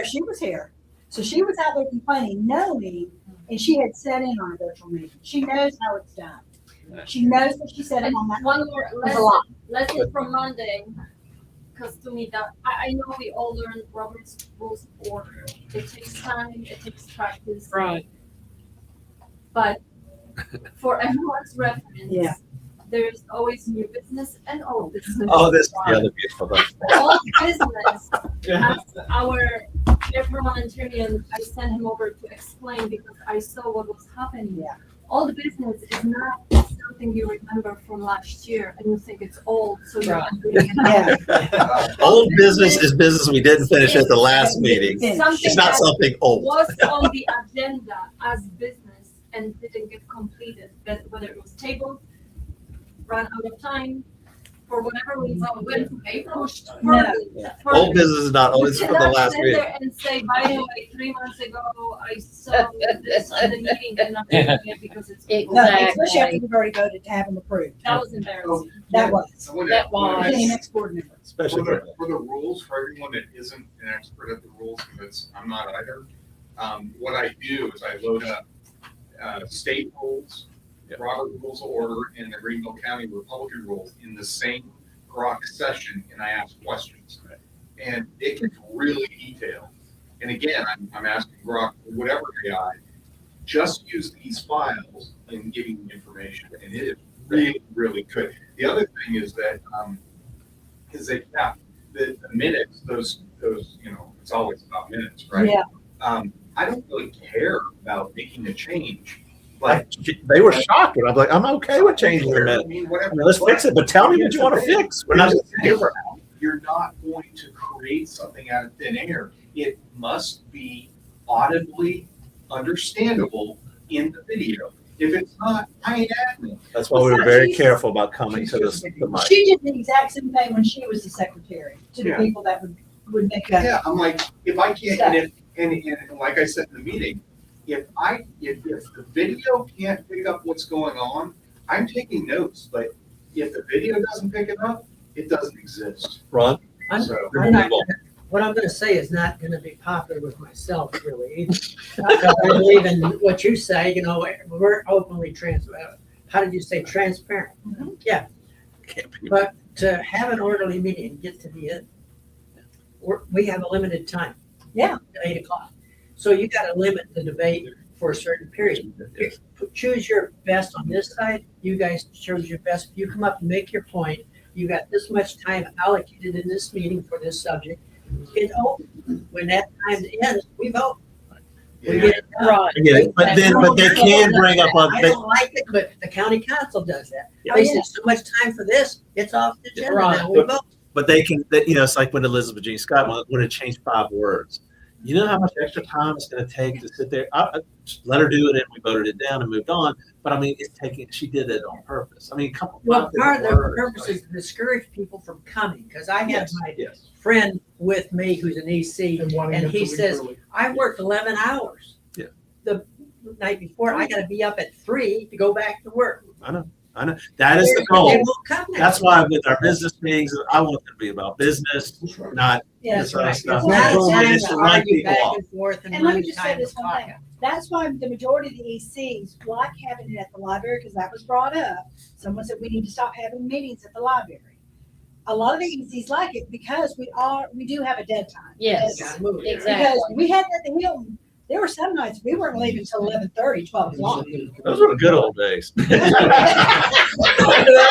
she was here. So she was out there complaining, knowing, and she had sat in on a virtual meeting. She knows how it's done. She knows that she sat in on that. One more lesson from Monday, because to me that I know we all learn Robert's Rules of Order. It takes time, it takes practice. Right. But for everyone's reference, there's always new business and old business. Oh, this is the other beautiful thing. Old business has our hired from an attorney and I sent him over to explain because I saw what was happening. Yeah. All the business is not something you remember from last year and you think it's old, so you're Right. not doing it. Old business is business we didn't finish at the last meeting. Something It's not that something old. was on the agenda as business and didn't get completed, but whether it was tabled, ran out of time, for whatever reason, went pushed further. Old business is not old. It's from the Cannot last sit meeting. there and say, by the way, 3 months ago, I saw this on the meeting and not doing it because it's. No, especially after we've already voted to have them approved. That was embarrassing. That was. That was. Being an ex-board member. Especially For the rules, for everyone that isn't an expert at the rules, because I'm not either, what I do is I load up state rules, Robert Rules of Order, and the Greenville County Republican rules in the same grok session, and I ask questions. And it gets really detailed. And again, I'm asking grok, whatever AI, just use these files in giving me information, and it is really, really good. The other thing is that yeah, the minutes, those it's always about minutes, right? Yeah. I don't really care about making a change. But They were shocked, and I'm like, I'm okay with changing the minute. I mean, whatever. Let's fix it, but tell me what you want to fix. We're not just here for You're not going to create something out of thin air. It must be audibly understandable in the video. If it's not, I ain't admin. That's why we were very careful about coming to the mic. She did the exact same thing when she was the secretary to the Yeah. people that would make that. Yeah, I'm like, if I can't, and like I said in the meeting, if the video can't pick up what's going on, I'm taking notes, but if the video doesn't pick it up, it doesn't exist. Ron? I'm not what I'm gonna say is not gonna be popular with myself really either. Because I believe in what you say, we're openly transparent. How did you say transparent? Yeah. But to have an orderly meeting and get to the end, we have a limited time. Yeah. 8:00. So you gotta limit the debate for a certain period. Choose your best on this side, you guys choose your best. You come up and make your point. You got this much time allocated in this meeting for this subject. It's open. When that time ends, we vote. We get it done. Right. I get it. But they can bring up I don't like it, but the county council does that. They said so much time for this, it's off the agenda, now we vote. But they can, it's like when Elizabeth Jean Scott would have changed 5 words. You know how much extra time it's going to take to sit there? I just let her do it, and we voted it down and moved on. But I mean, she did it on purpose. I mean, come on. Well, part of the purpose is to discourage people from coming, because I have my friend with me who's an EC, and he says, I worked 11 hours. Yeah. The night before, I got to be up at 3 to go back to work. I know. That is the goal. They won't come now. That's why with our business meetings, I want it to be about business, not this other stuff. And it's the right people off. And let me just say this one thing. That's why the majority of the ECs like having it at the library, because that was brought up. Someone said we need to stop having meetings at the library. A lot of the ECs like it because we do have a dead time. Yes, Because exactly. we had that at the Hilton. There were some nights we weren't leaving till 11:30, 12 o'clock. Those were the good old days. That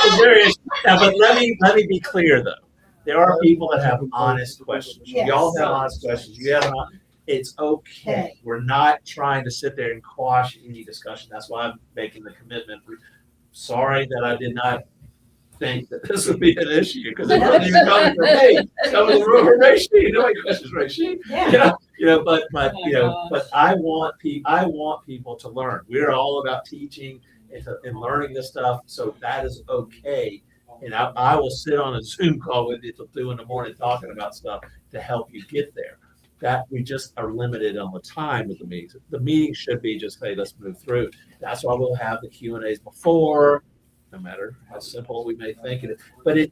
was very. Now, but let me be clear though. There are people that have honest questions. Yes. Y'all have honest questions. You have. It's okay. We're not trying to sit there and quash any discussion. That's why I'm making the commitment. Sorry that I did not think that this would be an issue because it wasn't even coming from me. Coming from Rashid. Nobody questions Rashid. But I want people to learn. We're all about teaching and learning this stuff, so that is okay. And I will sit on a Zoom call with you till 2 in the morning talking about stuff to help you get there. That we just are limited on the time of the meetings. The meeting should be just, hey, let's move through. That's why we'll have the Q&As before, no matter how simple we may think it is. But it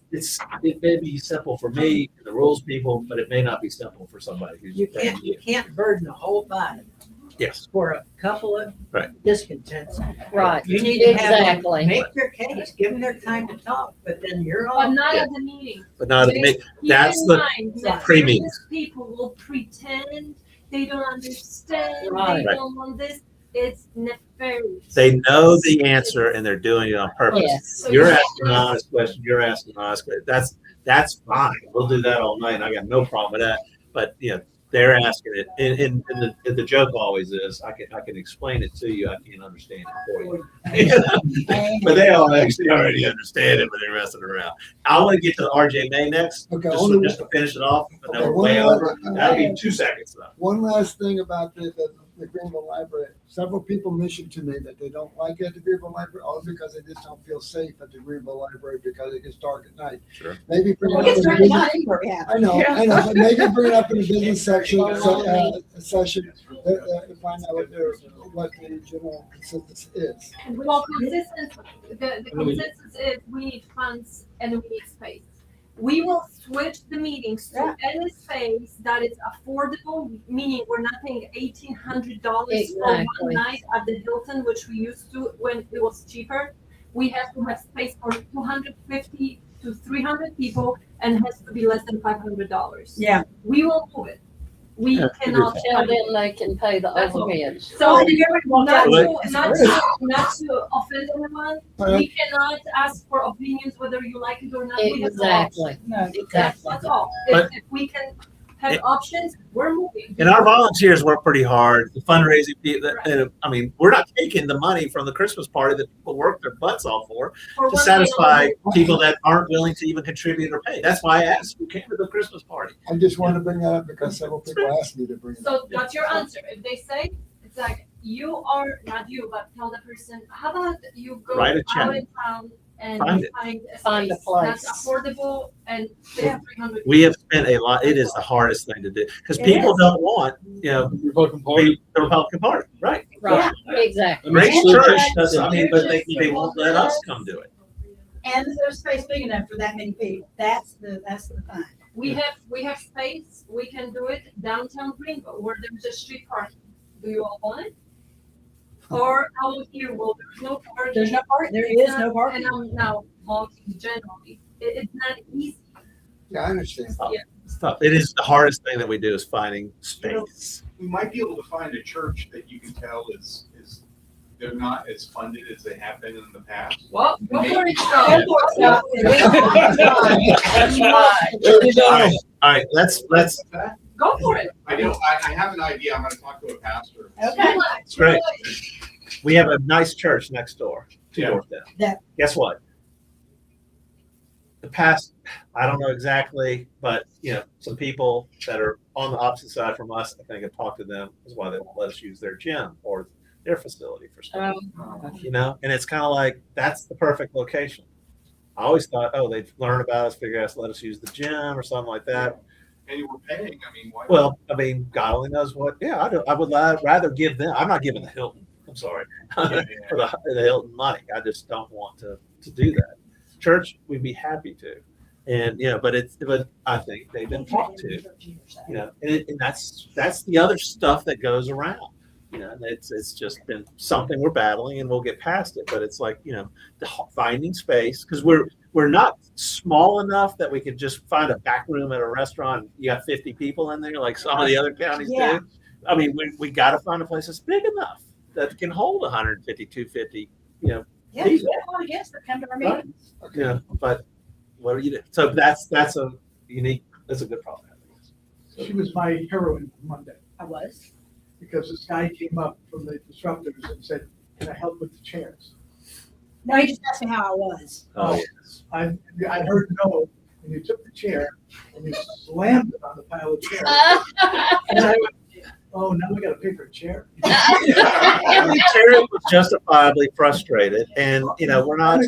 may be simple for me, the rules people, but it may not be simple for somebody who's You can't burden the whole body. Yes. For a couple of discontents. Right. You need to have Exactly. make your case, give them their time to talk, but then you're But on. not at the meeting. But not at the meeting. That's Keep in the mind that pre-meeting. these people will pretend they don't understand, Right. they don't want this. It's nefarious. They know the answer and they're doing it on purpose. Yes. You're asking an honest question. You're asking an honest question. That's fine. We'll do that all night. I got no problem with that. But They're asking it, and the joke always is, I can explain it to you, I can't understand it for you. But they all actually already understand it, but they're messing around. I want to get to the RJ May next, Okay, just to finish it off. I know we're way over. That'll be 2 seconds though. One last thing about the Greenville Library. Several people mentioned to me that they don't like it at the Greenville Library, all because they just don't feel safe at the Greenville Library because it gets dark at night. Sure. Maybe bring it up It's in the very business. not anywhere yet. I know, but maybe bring it up in the business section, session, to find out what the general consensus is. Well, the consensus is we need funds and we need space. We will switch the meetings to any space that is affordable, meaning we're not paying $1,800 for one night at the Hilton, which we used to when it was cheaper. We have to have space for 250 to 300 people and has to be less than $500. Yeah. We will move it. We cannot Tell them they can pay the That's all. overhead. So not Well, to offend anyone, we cannot ask for opinions whether you like it or not. We have no Exactly. option. No, That's all. But- If we can have options, we're moving. And our volunteers work pretty hard. The fundraising, I mean, we're not taking the money from the Christmas party that people work their butts off for to one satisfy day people that aren't willing to even contribute or pay. That's why I asked who came to the Christmas party. I just wanted to bring that up because several people asked me to bring it up. So that's your answer. If they say, it's like, you are, not you, but tell the person, how about you go Write a check. out in town and Find it. Find a space place. that's affordable and they have 300. We have spent a lot. It is the hardest thing to do because It people is. don't want, Republican Party. the Republican Party, right? Right, exactly. Great And church, church. but they won't let us come do it. And there's space big enough for that many people. That's the thing. We have space, we can do it downtown Greenville where there's a street parking. Do you all want it? Or out here, well, there's no parking. There's no parking. There is no parking. And I'm now talking generally. It's not easy. Yeah, I understand. It's tough. It is the hardest thing that we do is finding space. We might be able to find a church that you can tell is they're not as funded as they have been in the past. Well, go for it. All right, let's Go for it. I have an idea. I'm gonna talk to a pastor. Okay. it's great. We have a nice church next door, 2 Yeah. doors down. Yeah. Guess what? The past, I don't know exactly, but some people that are on the opposite side from us, I think, have talked to them. Is why they won't let us use their gym or their facility for stuff. And it's kind of like that's the perfect location. I always thought, they'd learn about us, figure out, let us use the gym or something like that. And you were paying. I mean, why? Well, I mean, God only knows what. Yeah, I would rather give them. I'm not giving the Hilton. I'm sorry for the Hilton money. I just don't want to do that. Church, we'd be happy to, and but I think they've been talked to, and that's the other stuff that goes around. And it's just been something we're battling, and we'll get past it. But it's like finding space because we're not small enough that we could just find a back room at a restaurant. You got 50 people in there, like some of the other counties do. I mean, we got to find a place that's big enough that can hold 150, 250. Yeah, we have a lot of guests that come to our meetings. Yeah, but what do you do? So that's a good problem. She was my heroine Monday I was. because this guy came up from the disruptors and said, "Can I help with the chairs?" No, he just asked me how I was. Oh, yes. I heard no, and you took the chair and you slammed it on the pile of chairs. And I went, "Oh, now we got to pay for a chair." Terry was justifiably frustrated, and we're not.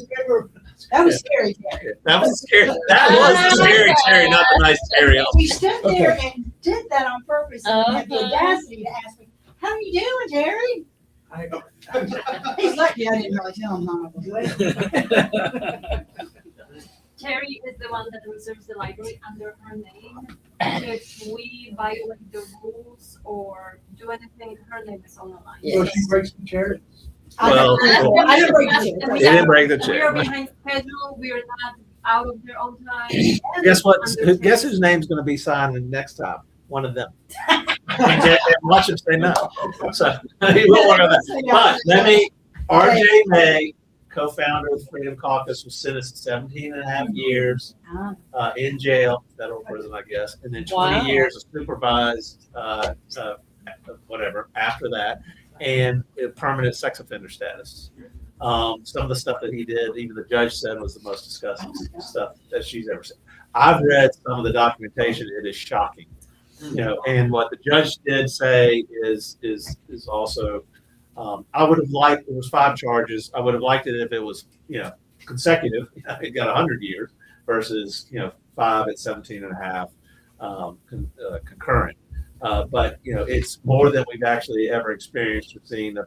That was scary, Terry. That was scary. That was the scary Terry, not the nice Terry. He stood there and did that on purpose and had the audacity to ask me, "How are you doing, Terry?" I know. He's lucky I didn't really tell him how I was. Terry is the one that reserves the library under her name. If we violate the rules or do anything, her name is on the line. So she breaks the chair. Well, I didn't break the chair. He didn't break the We chair. are behind schedule. We are not out of their own time. Guess what? Guess whose name's going to be signed next time? One of them. And watch him say no. So he will work on that. But let me, RJ May, co-founder of the Freedom Caucus, was sentenced to 17 and a half years in jail, federal prison, I guess, and then 20 Wow. years of supervised, whatever, after that, and permanent sex offender status. Some of the stuff that he did, even the judge said, was the most disgusting stuff that she's ever seen. I've read some of the documentation; it is shocking, And what the judge did say is also, I would have liked, it was 5 charges. I would have liked it if it was, consecutive. It got 100 years versus 5 at 17 and a half concurrent. But it's more than we've actually ever experienced with seeing an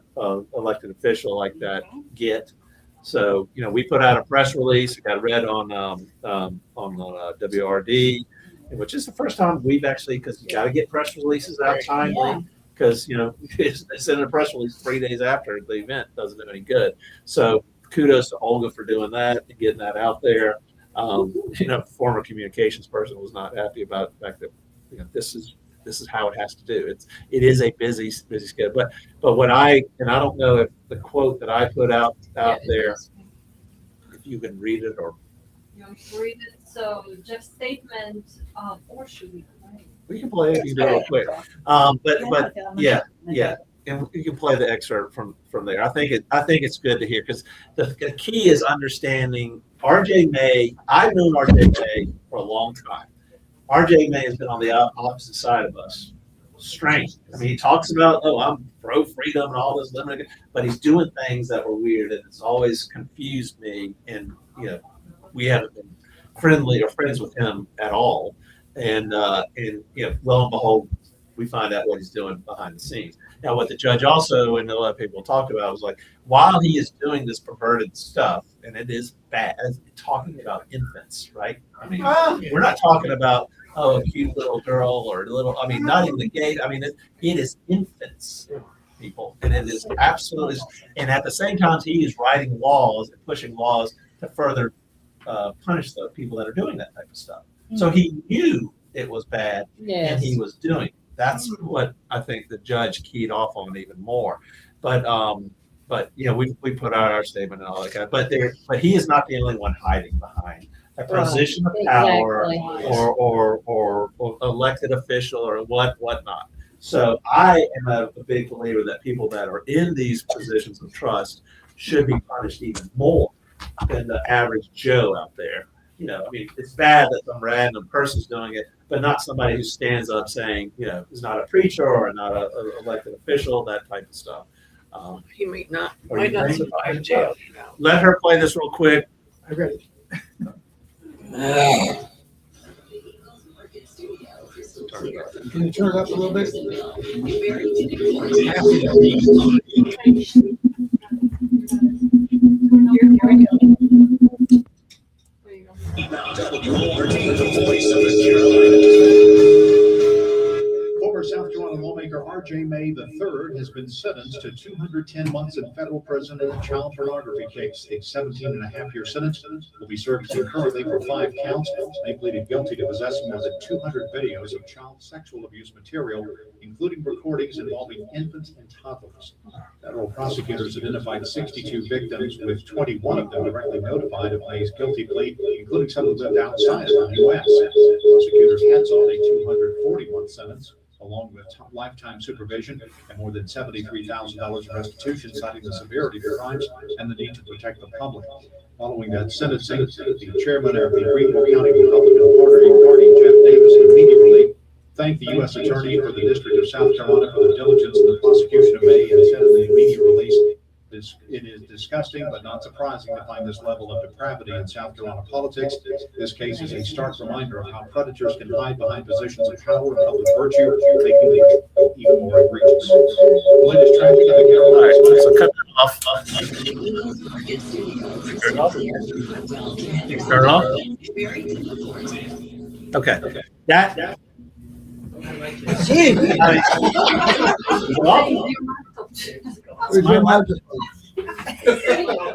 elected official like that get. So we put out a press release. It got read on WRD, which is the first time we've actually, because you got to get press releases out timely. Because sending a press release 3 days after the event doesn't do any good. So kudos to Olga for doing that and getting that out there. Former communications person was not happy about the fact that this is how it has to do. It is a busy schedule. But what I don't know if the quote that I put out there, if you can read it or you want to read it. So Jeff's statement, or should we play? We can play it if you do it real quick. But yeah, and you can play the excerpt from there. I think it's good to hear, because the key is understanding RJ May. I've known RJ May for a long time. RJ May has been on the opposite side of us. Strange. I mean, he talks about, I'm pro freedom and all this limited, but he's doing things that were weird, and it's always confused me. And we haven't been friendly or friends with him at all. And lo and behold, we find out what he's doing behind the scenes. Now, what the judge also, and a lot of people talked about, was like, while he is doing this perverted stuff, and it is bad, talking about infants, right? I mean, we're not talking about, a cute little girl or not even the gay. I mean, it is infants, people. And it is absolutely, and at the same time, he is writing laws and pushing laws to further punish the people that are doing that type of stuff. So he knew it was bad, and he was doing it. That's what I think the judge keyed off on even more. But we put out our statement and all that kind of. But he is not the only one hiding behind a position of power or elected official or whatnot. So I am a big believer that people that are in these positions of trust should be punished even more than the average Joe out there. I mean, it's bad that some random person's doing it, but not somebody who stands up saying, is not a preacher or not an elected official, that type of stuff. He might not survive jail. Let her play this real quick. I read it. Can you turn it up a little bit? Former South Carolina lawmaker R.J. May III has been sentenced to 210 months in federal prison in a child pornography case. A 17-and-a-half-year sentence will be served concurrently for 5 counts. May pleaded guilty to possessing more than 200 videos of child sexual abuse material, including recordings involving infants and toddlers. Federal prosecutors identified 62 victims, with 21 of them directly notified of May's guilty plea, including some who lived outside of the U.S. Prosecutors had sought a 240-month sentence, along with lifetime supervision and more than $73,000 in restitution, citing the severity of the crimes and the need to protect the public. Following that sentencing, the chairman of the Greenville County Republican Party, Jeff Davis, immediately thanked the U.S. Attorney for the District of South Carolina for the diligence in the prosecution of May, and said in the immediate release, it is disgusting but not surprising to find this level of depravity in South Carolina politics. This case is a stark reminder of how predators can hide behind positions of power and public virtue, making it even more egregious. The latest traffic in the Carolinas. All right, so cut them off. Turn it off. Okay. That.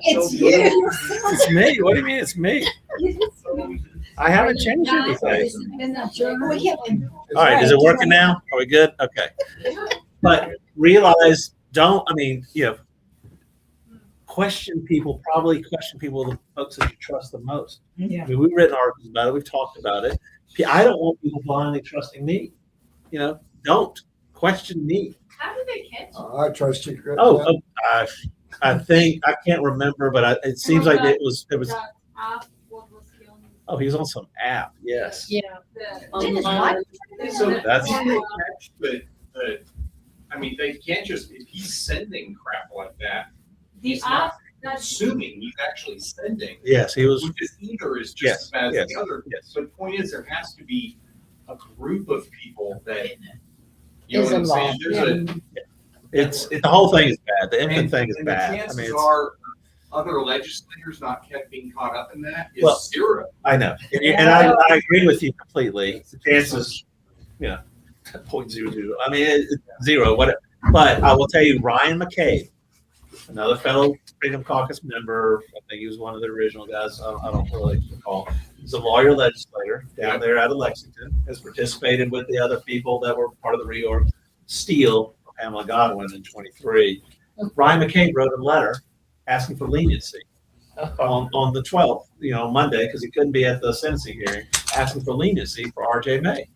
It's you. It's me. What do you mean it's me? I haven't changed anything. All right, is it working now? Are we good? Okay. But realize, question people, the folks that you trust the most. Yeah. I mean, we've written articles about it. We've talked about it. I don't want people blindly trusting me. Don't question me. How do they catch you? I trust you. I think I can't remember, but it seems like it was. That app, what was killing you? Oh, he was on some app. Yes. Yeah. Online. So That's- but I mean, they can't just, if he's sending crap like that, The he's not app, that's assuming he's actually sending. Yes, he was. Which is either is just Yes, as bad as yes, the other. yes. But the point is, there has to be a group of people that, you know Is what I'm saying? involved. There's The whole thing is bad. The infant and, thing is and bad. the I chances mean, are other legislators not being caught up in that is Well, zero. I know, and I agree with you completely. The chances, 0.00. I mean, it's zero. Whatever. But I will tell you, Ryan McCabe, another fellow Freedom Caucus member. I think he was one of the original guys. I don't really recall. He's a lawyer legislator down there out of Lexington. Has participated with the other people that were part of the reorg. Steele, Pamela Godwin in 23. Ryan McCabe wrote a letter asking for leniency on the 12th, Monday, because he couldn't be at the sentencing hearing, asking for leniency for R.J. May.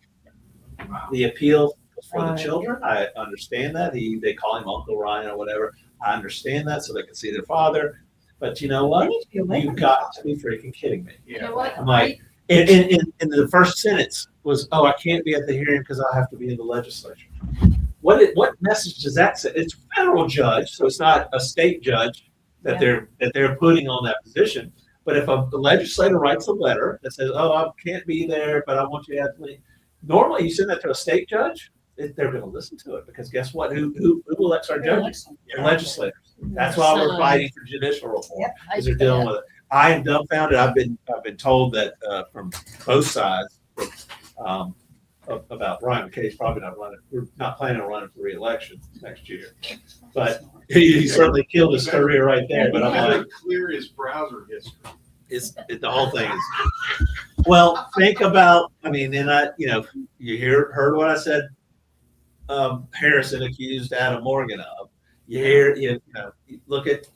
The appeal was for the children. I understand that. They call him Uncle Ryan or whatever. I understand that so they can see their father. But you know what? You've got to be freaking kidding me. You know what? I'm like, in the first sentence was, I can't be at the hearing because I have to be in the legislature. What message does that say? It's a federal judge, so it's not a state judge that they're putting on that position. But if a legislator writes a letter that says, I can't be there, but I want you to have me. Normally, you send that to a state judge, they're going to listen to it because guess what? Who elects our judges? They're legislators. That's why we're fighting for judicial reform because they're dealing with it. I am dumbfounded. I've been told that from both sides about Ryan McCabe's probably not running. We're not planning on running for re-election next year, but he certainly killed his career right there. But I'm like, clear his browser history. The whole thing is. Well, think about. I mean, and you heard what I said. Harrison accused Adam Morgan of. You look at.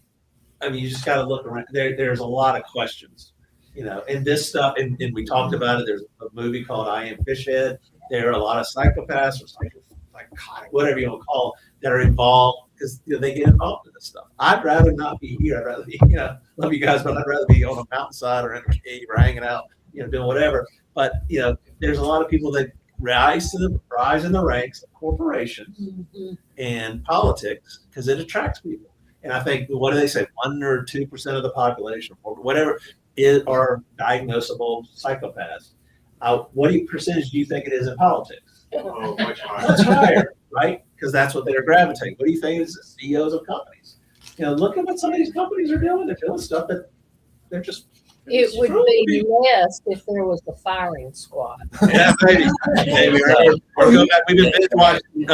I mean, you just got to look around. There's a lot of questions, and this stuff. And we talked about it. There's a movie called I Am Fishhead. There are a lot of psychopaths or psychotic, whatever you want to call it, that are involved because they get involved in this stuff. I'd rather not be here. I'd rather be, love you guys, but I'd rather be on a mountainside or in a cave or hanging out, doing whatever. But there's a lot of people that rise in the ranks of corporations and politics because it attracts people. And I think, what do they say? 1 or 2% of the population, or whatever, are diagnosable psychopaths. What percentage do you think it is in politics? Oh, much higher. Much higher, right? Because that's what they're gravitating. What do you think is the CEOs of companies? Look at what some of these companies are doing. They're doing stuff that they're just. It would be less if there was a firing squad. Yeah, maybe. Or go back. We've been watching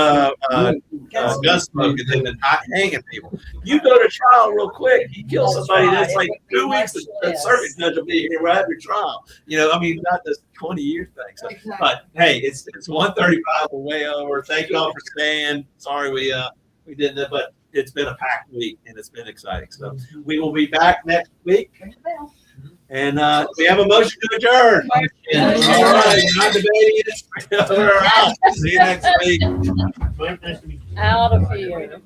Gunsmoke and they've been hanging people. You go to trial real quick. You kill somebody. That's like 2 weeks. The circuit judge will be here right after trial. I mean, not this 20-year thing. So, but hey, it's 1:35. We're way over. Thank you all for staying. Sorry we didn't, but it's been a packed week and it's been exciting. So we will be back next week. And we have a motion to adjourn. All right, not debating it. We're out. See you next week. Out of here.